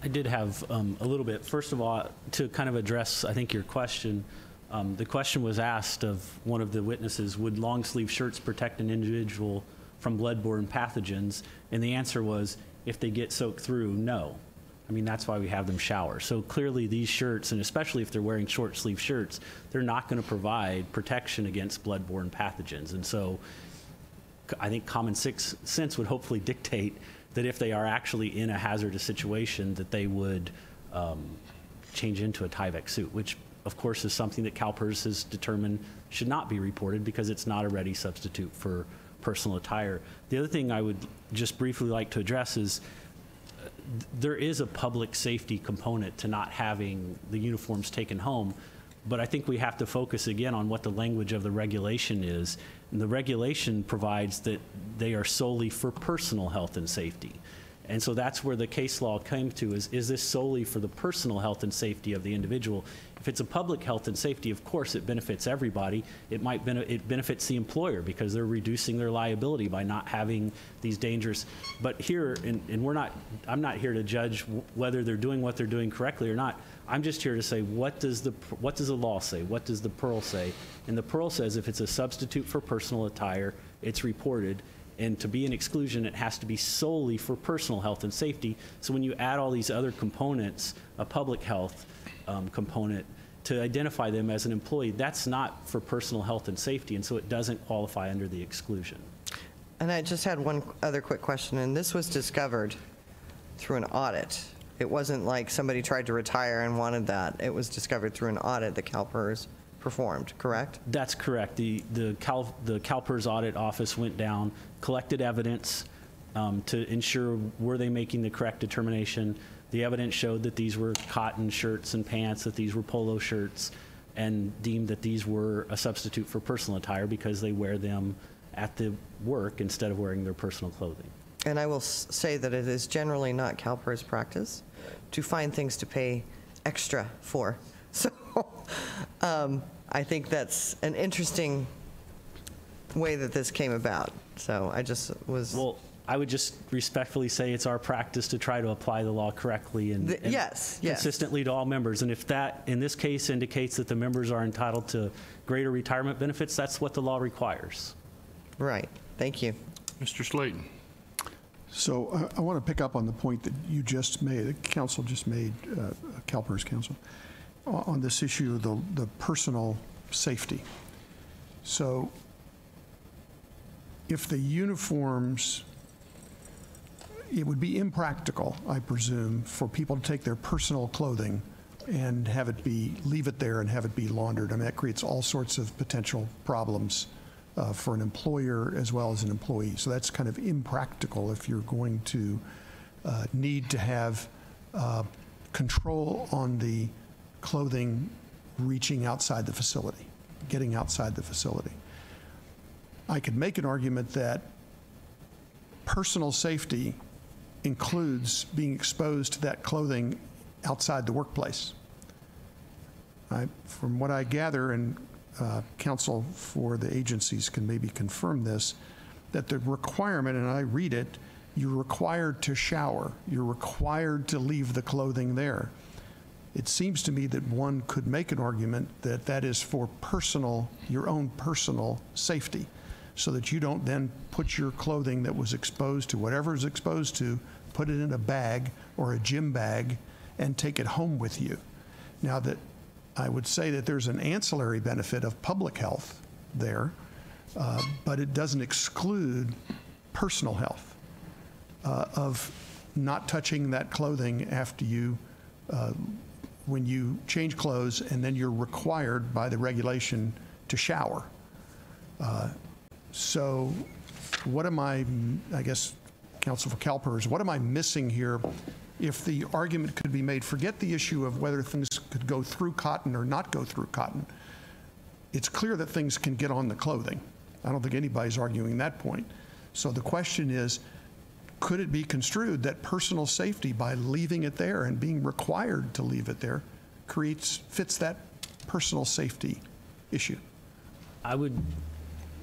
I did have a little bit. First of all, to kind of address, I think, your question, The question was asked of one of the witnesses, would long sleeve shirts protect an individual from bloodborne pathogens? And the answer was, if they get soaked through, no. I mean, that's why we have them shower. So clearly these shirts, and especially if they're wearing short sleeve shirts, they're not going to provide protection against bloodborne pathogens. And so I think common sense would hopefully dictate that if they are actually in a hazardous situation, that they would change into a Tyvek suit, which of course is something that CalPERS has determined should not be reported because it's not a ready substitute for personal attire. The other thing I would just briefly like to address is there is a public safety component to not having the uniforms taken home, but I think we have to focus again on what the language of the regulation is. And the regulation provides that they are solely for personal health and safety. And so that's where the case law came to is this solely for the personal health and safety of the individual? If it's a public health and safety, of course, it benefits everybody. It benefits the employer because they're reducing their liability by not having these dangerous. But here, and I'm not here to judge whether they're doing what they're doing correctly or not. I'm just here to say, what does the law say? What does the PEARL say? And the PEARL says if it's a substitute for personal attire, it's reported. And to be an exclusion, it has to be solely for personal health and safety. So when you add all these other components, a public health component, to identify them as an employee, that's not for personal health and safety, and so it doesn't qualify under the exclusion. And I just had one other quick question, and this was discovered through an audit. It wasn't like somebody tried to retire and wanted that. It was discovered through an audit that CalPERS performed, correct? That's correct. The CalPERS audit office went down, collected evidence to ensure were they making the correct determination. The evidence showed that these were cotton shirts and pants, that these were polo shirts, and deemed that these were a substitute for personal attire because they wear them at the work instead of wearing their personal clothing. And I will say that it is generally not CalPERS practice to find things to pay extra for. So I think that's an interesting way that this came about. So I just was... Well, I would just respectfully say it's our practice to try to apply the law correctly and consistently to all members. And if that, in this case, indicates that the members are entitled to greater retirement benefits, that's what the law requires. Right. Thank you. Mr. Slayton. So I want to pick up on the point that you just made, the council just made, CalPERS council, on this issue of the personal safety. So if the uniforms, it would be impractical, I presume, for people to take their personal clothing and have it leave it there and have it be laundered. I mean, that creates all sorts of potential problems for an employer as well as an employee. So that's kind of impractical if you're going to need to have control on the clothing reaching outside the facility, getting outside the facility. I could make an argument that personal safety includes being exposed to that clothing outside the workplace. From what I gather, and counsel for the agencies can maybe confirm this, that the requirement, and I read it, you're required to shower, you're required to leave the clothing there. It seems to me that one could make an argument that that is for your own personal safety, so that you don't then put your clothing that was exposed to whatever is exposed to, put it in a bag or a gym bag and take it home with you. Now that I would say that there's an ancillary benefit of public health there, but it doesn't exclude personal health of not touching that clothing after you, when you change clothes, and then you're required by the regulation to shower. So what am I guess, counsel for CalPERS, what am I missing here if the argument could be made, forget the issue of whether things could go through cotton or not go through cotton. It's clear that things can get on the clothing. I don't think anybody's arguing that point. So the question is, could it be construed that personal safety by leaving it there and being required to leave it there fits that personal safety issue? I would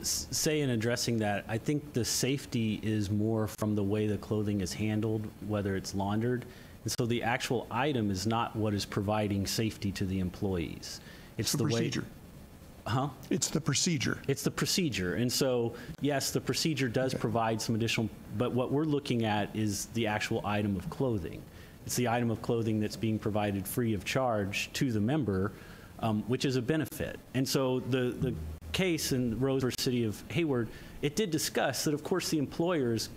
say in addressing that, I think the safety is more from the way the clothing is handled, whether it's laundered. And so the actual item is not what is providing safety to the employees. It's the procedure. It's the procedure. It's the procedure. And so, yes, the procedure does provide some additional, but what we're looking at is the actual item of clothing. It's the item of clothing that's being provided free of charge to the member, which is a benefit. And so the case in Rose versus City of Hayward, it did discuss that, of course, the employer is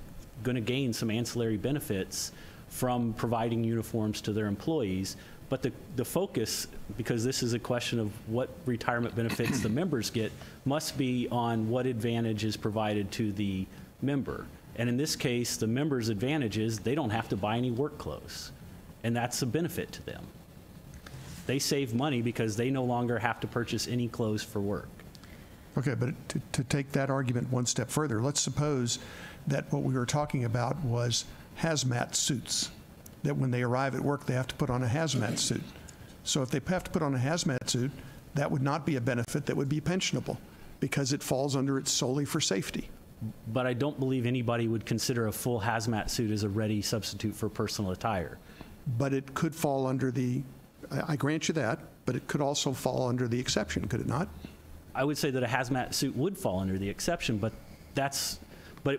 going to gain some ancillary benefits from providing uniforms to their employees. But the focus, because this is a question of what retirement benefits the members get, must be on what advantage is provided to the member. And in this case, the member's advantage is they don't have to buy any work clothes. And that's a benefit to them. They save money because they no longer have to purchase any clothes for work. Okay, but to take that argument one step further, let's suppose that what we were talking about was hazmat suits, that when they arrive at work, they have to put on a hazmat suit. So if they have to put on a hazmat suit, that would not be a benefit that would be pensionable because it falls under it solely for safety. But I don't believe anybody would consider a full hazmat suit as a ready substitute for personal attire. But it could fall under the, I grant you that, but it could also fall under the exception, could it not? I would say that a hazmat suit would fall under the exception, but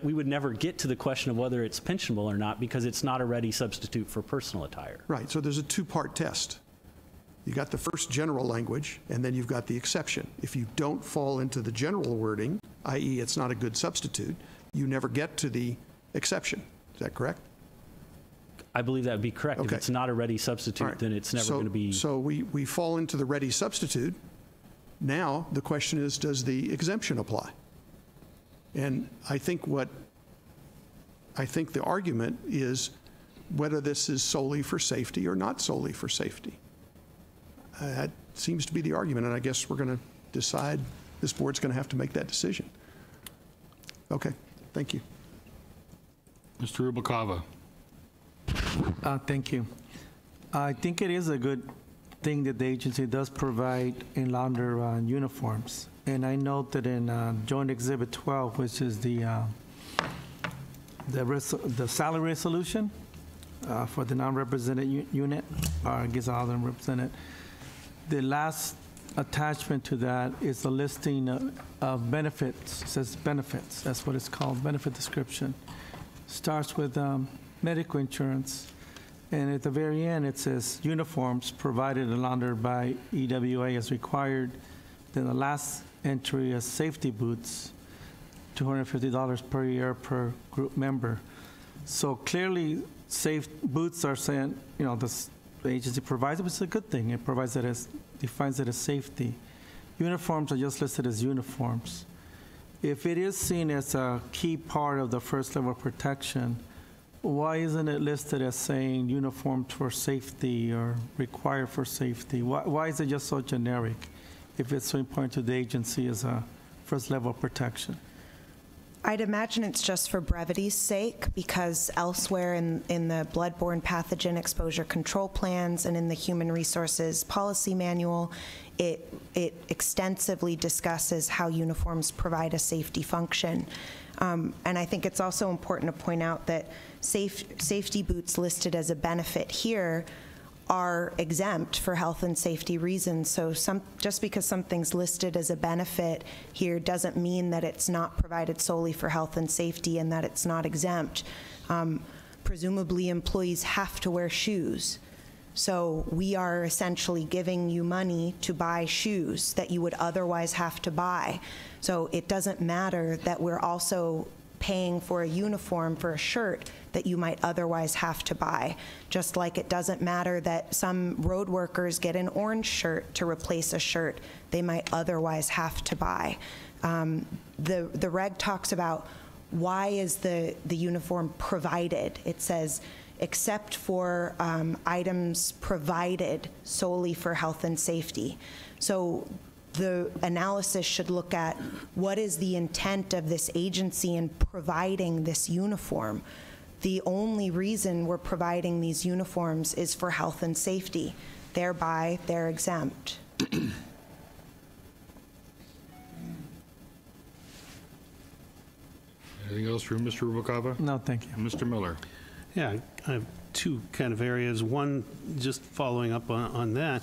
we would never get to the question of whether it's pensionable or not because it's not a ready substitute for personal attire. Right, so there's a two-part test. You got the first general language, and then you've got the exception. If you don't fall into the general wording, i.e. it's not a good substitute, you never get to the exception. Is that correct? I believe that would be correct. Okay. If it's not a ready substitute, then it's never going to be. So we fall into the ready substitute. Now the question is, does the exemption apply? And I think the argument is whether this is solely for safety or not solely for safety. That seems to be the argument, and I guess we're going to decide, this board's going to have to make that decision. Okay, thank you. Mr. Rubalcava. Thank you. I think it is a good thing that the agency does provide and launder uniforms. And I note that in Joint Exhibit 12, which is the salary resolution for the non-represented unit, or I guess all of them represented, the last attachment to that is a listing of benefits. It says benefits. That's what it's called, benefit description. Starts with medical insurance. And at the very end, it says uniforms provided and laundered by EWA as required. Then the last entry is safety boots, $250 per year per group member. So clearly, safe boots are saying, you know, the agency provides it, but it's a good thing. It provides it as, defines it as safety. Uniforms are just listed as uniforms. If it is seen as a key part of the first level of protection, why isn't it listed as saying uniformed for safety or required for safety? Why is it just so generic if it's so important to the agency as a first level of protection? I'd imagine it's just for brevity's sake, because elsewhere in the bloodborne pathogen exposure control plans and in the human resources policy manual, it extensively discusses how uniforms provide a safety function. And I think it's also important to point out that safety boots listed as a benefit here are exempt for health and safety reasons. So just because something's listed as a benefit here doesn't mean that it's not provided solely for health and safety and that it's not exempt. Presumably employees have to wear shoes. So we are essentially giving you money to buy shoes that you would otherwise have to buy. So it doesn't matter that we're also paying for a uniform for a shirt that you might otherwise have to buy. Just like it doesn't matter that some road workers get an orange shirt to replace a shirt they might otherwise have to buy. The reg talks about why is the uniform provided. It says, except for items provided solely for health and safety. So the analysis should look at what is the intent of this agency in providing this uniform. The only reason we're providing these uniforms is for health and safety. Thereby, they're exempt. Anything else from Mr. Rubalcava? No, thank you. Mr. Miller. Yeah, I have two kind of areas. One, just following up on that,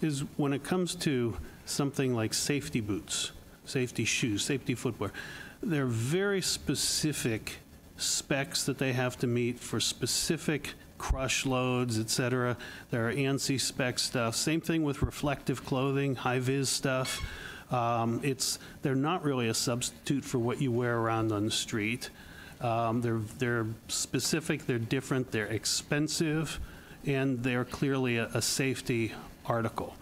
is when it comes to something like safety boots, safety shoes, safety footwear. They're very specific specs that they have to meet for specific crush loads, et cetera. There are ANSI spec stuff. Same thing with reflective clothing, high-vis stuff. They're not really a substitute for what you wear around on the street. They're specific, they're different, they're expensive, and they're clearly a safety article,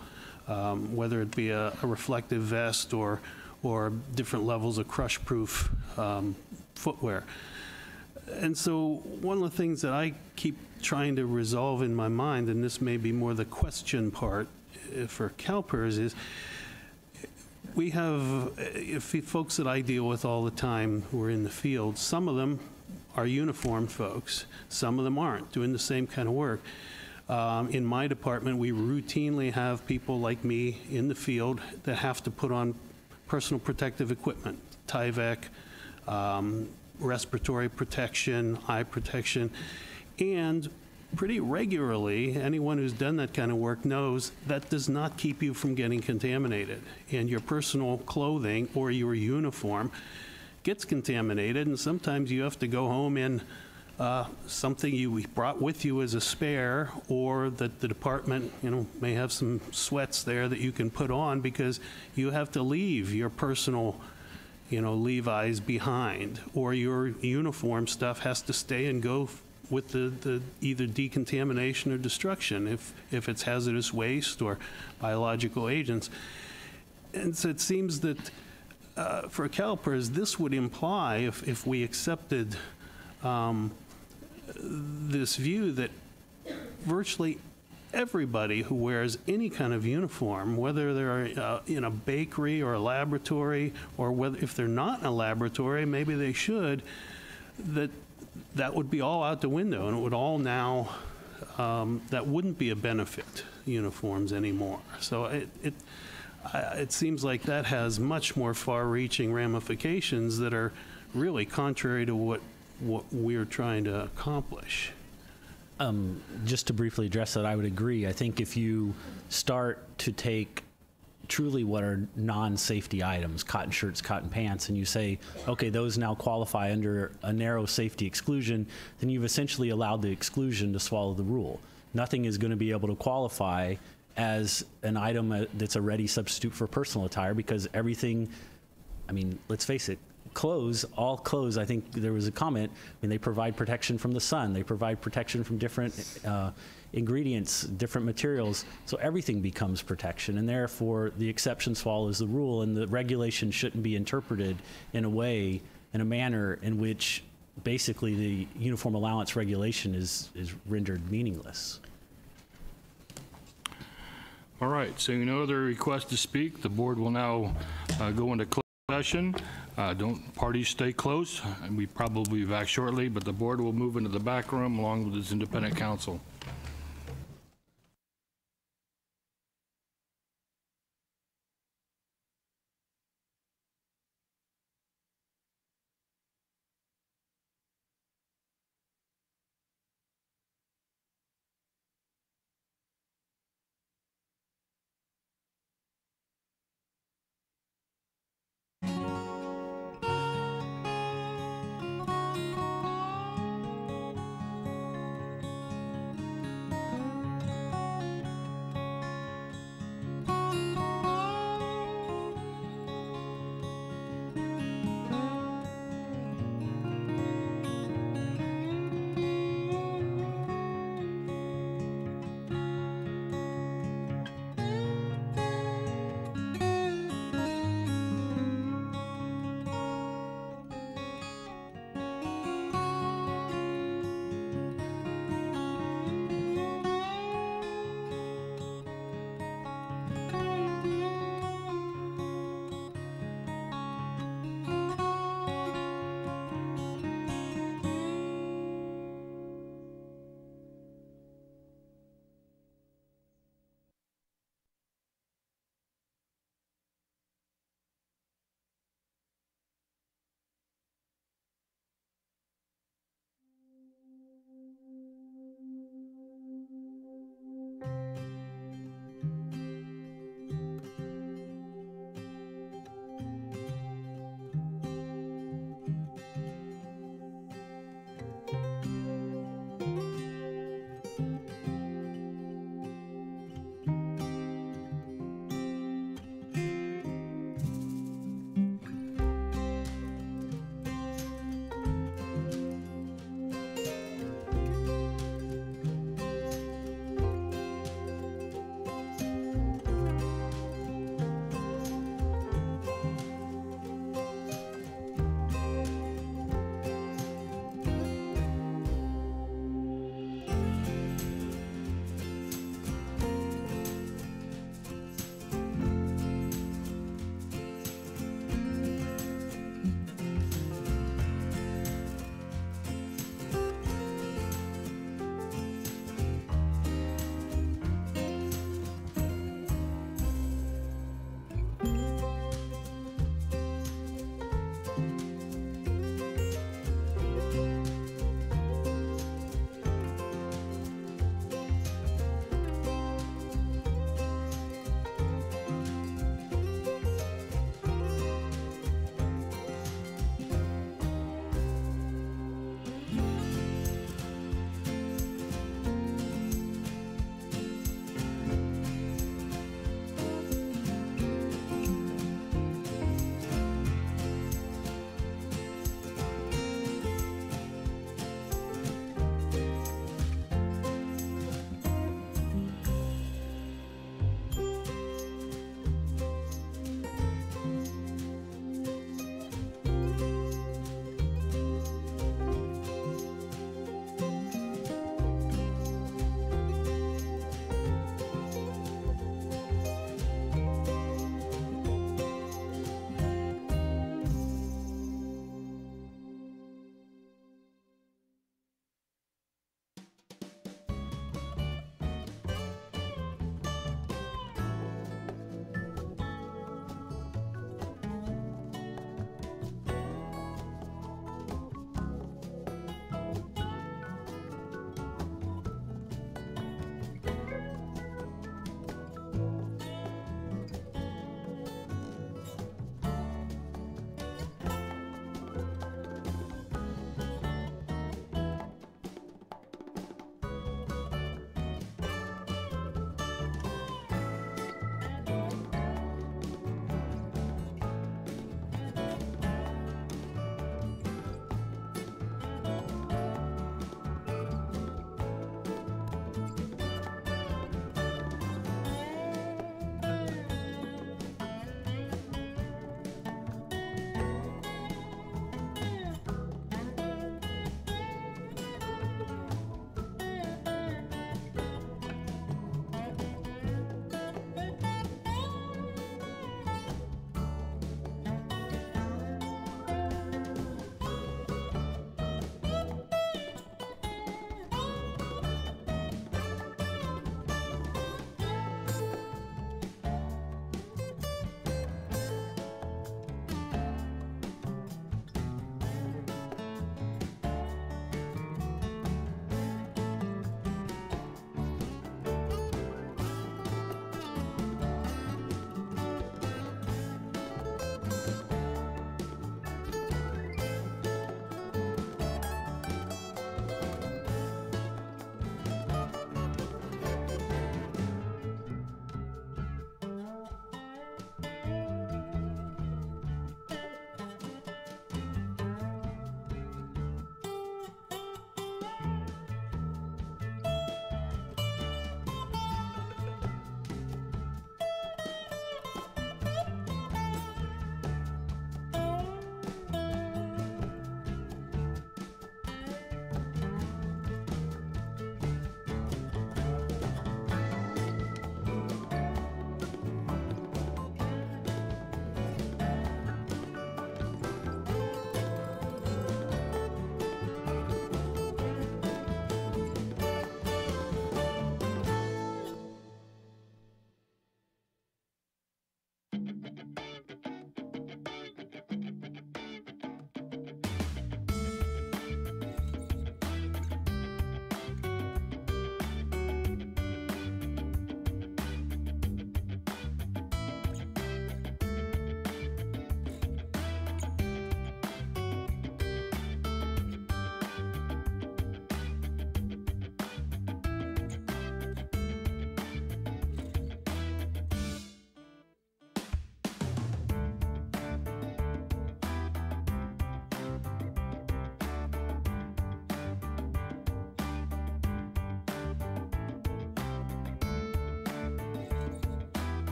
whether it be a reflective vest or different levels of crush-proof footwear. And so one of the things that I keep trying to resolve in my mind, and this may be more the question part for CalPERS, is we have folks that I deal with all the time who are in the field. Some of them are uniformed folks. Some of them aren't, doing the same kind of work. In my department, we routinely have people like me in the field that have to put on personal protective equipment, Tyvek, respiratory protection, eye protection, and pretty regularly, anyone who's done that kind of work knows that does not keep you from getting contaminated. And your personal clothing or your uniform gets contaminated, and sometimes you have to go home in something you brought with you as a spare, or that the department, may have some sweats there that you can put on because you have to leave your personal Levi's behind, or your uniform stuff has to stay and go with the either decontamination or destruction if it's hazardous waste or biological agents. And so it seems that for CalPERS, this would imply, if we accepted this view, that virtually everybody who wears any kind of uniform, whether they're in a bakery or a laboratory, or whether if they're not in a laboratory, maybe they should, that would be all out the window, and it would all now, that wouldn't be a benefit, uniforms anymore. So it seems like that has much more far-reaching ramifications that are really contrary to what we're trying to accomplish. Just to briefly address that, I would agree. I think if you start to take truly what are non-safety items, cotton shirts, cotton pants, and you say, okay, those now qualify under a narrow safety exclusion, then you've essentially allowed the exclusion to swallow the rule. Nothing is going to be able to qualify as an item that's a ready substitute for personal attire, because everything, let's face it, all clothes, I think there was a comment, they provide protection from the sun, they provide protection from different ingredients, different materials, so everything becomes protection, and therefore the exception swallows the rule, and the regulation shouldn't be interpreted in a manner in which basically the uniform allowance regulation is rendered meaningless. All right, so no other requests to speak. The board will now go into closed session. Don't parties stay close, and we probably be back shortly, but the board will move into the back room along with its independent counsel.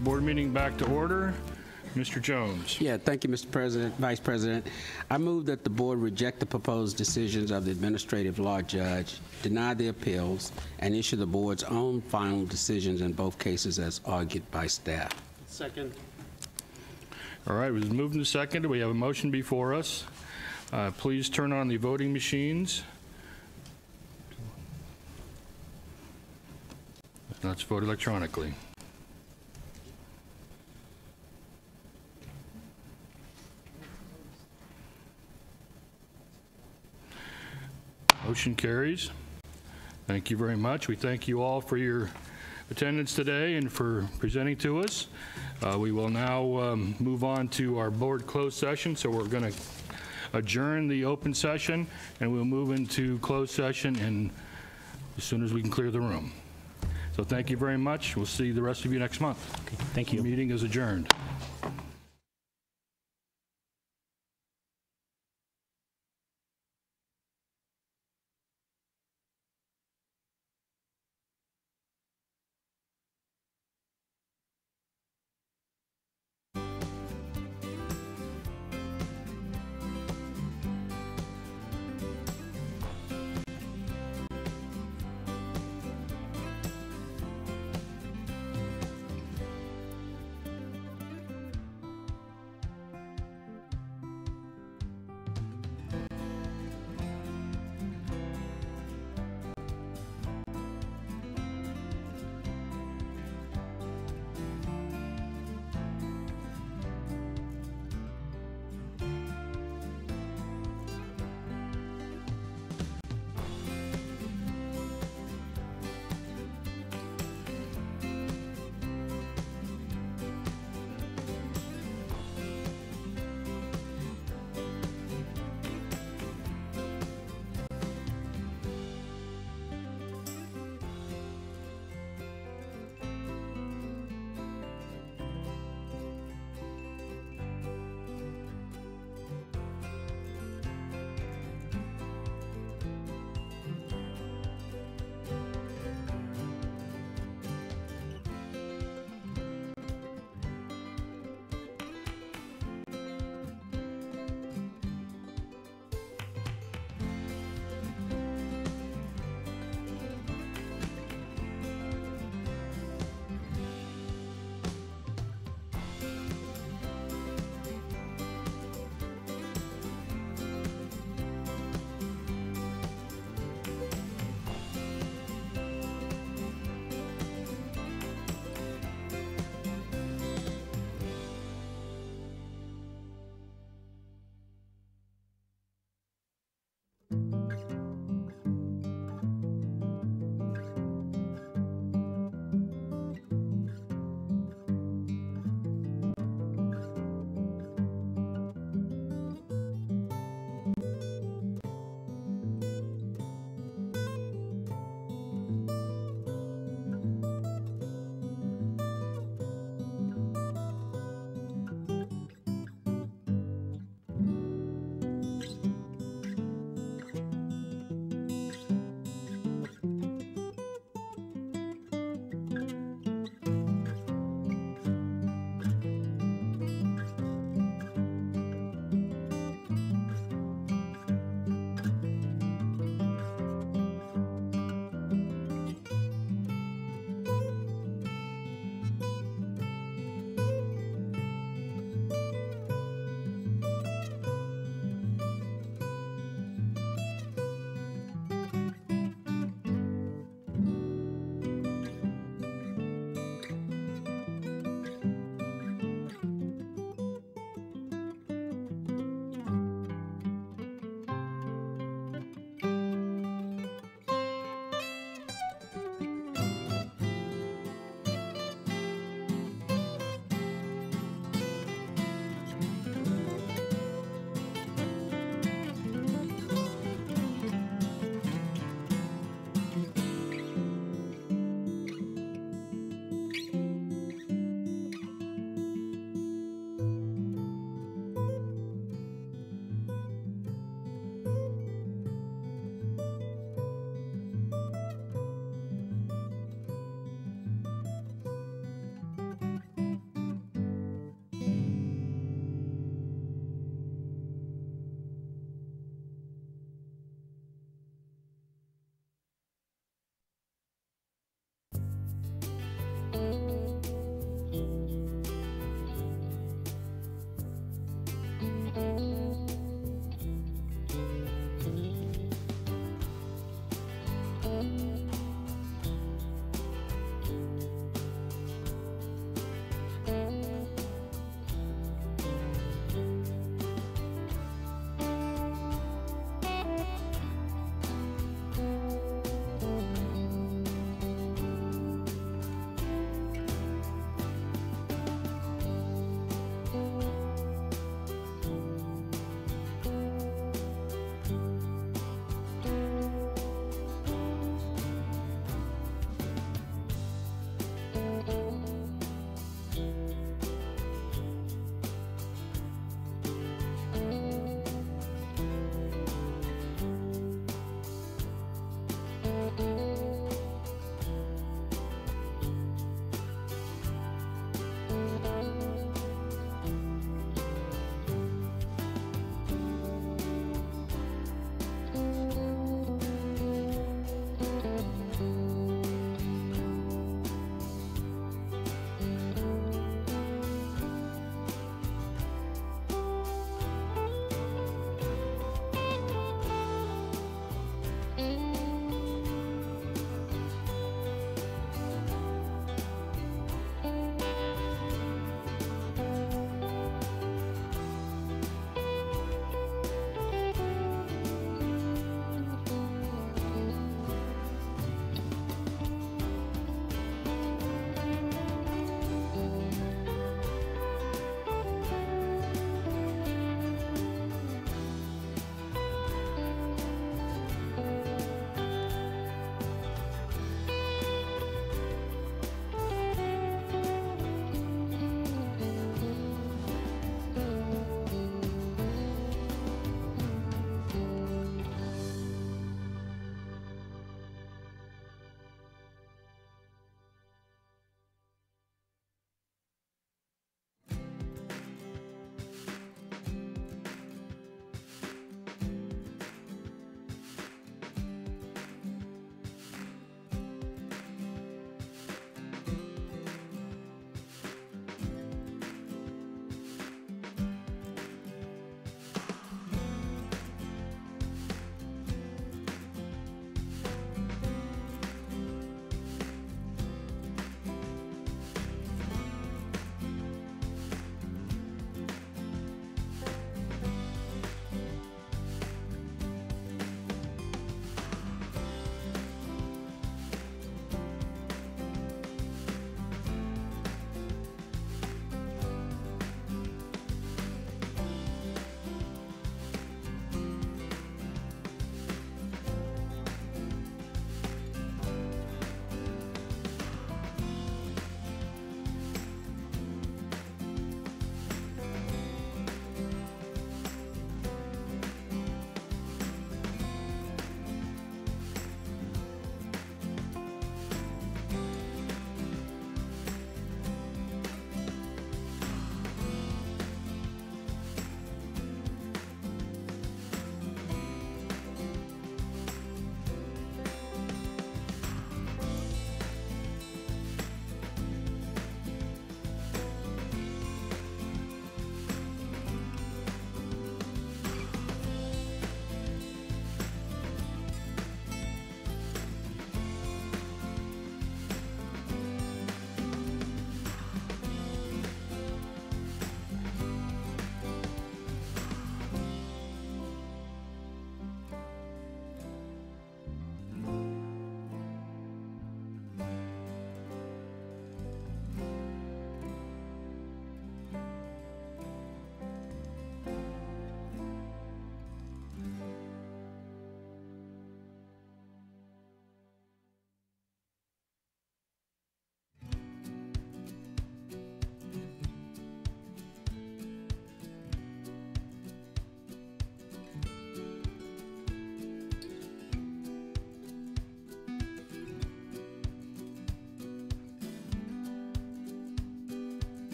Board meeting back to order. Mr. Jones. Yeah, thank you, Mr. President, Vice President. I move that the board reject the proposed decisions of the administrative law judge, deny the appeals, and issue the board's own final decisions in both cases as argued by staff. Second. All right, it was moved and seconded. We have a motion before us. Please turn on the voting machines. Let's vote electronically. Motion carries. Thank you very much. We thank you all for your attendance today and for presenting to us. We will now move on to our board closed session. So we're going to adjourn the open session and we'll move into closed session as soon as we can clear the room. So thank you very much. We'll see the rest of you next month. Okay, thank you. The meeting is adjourned.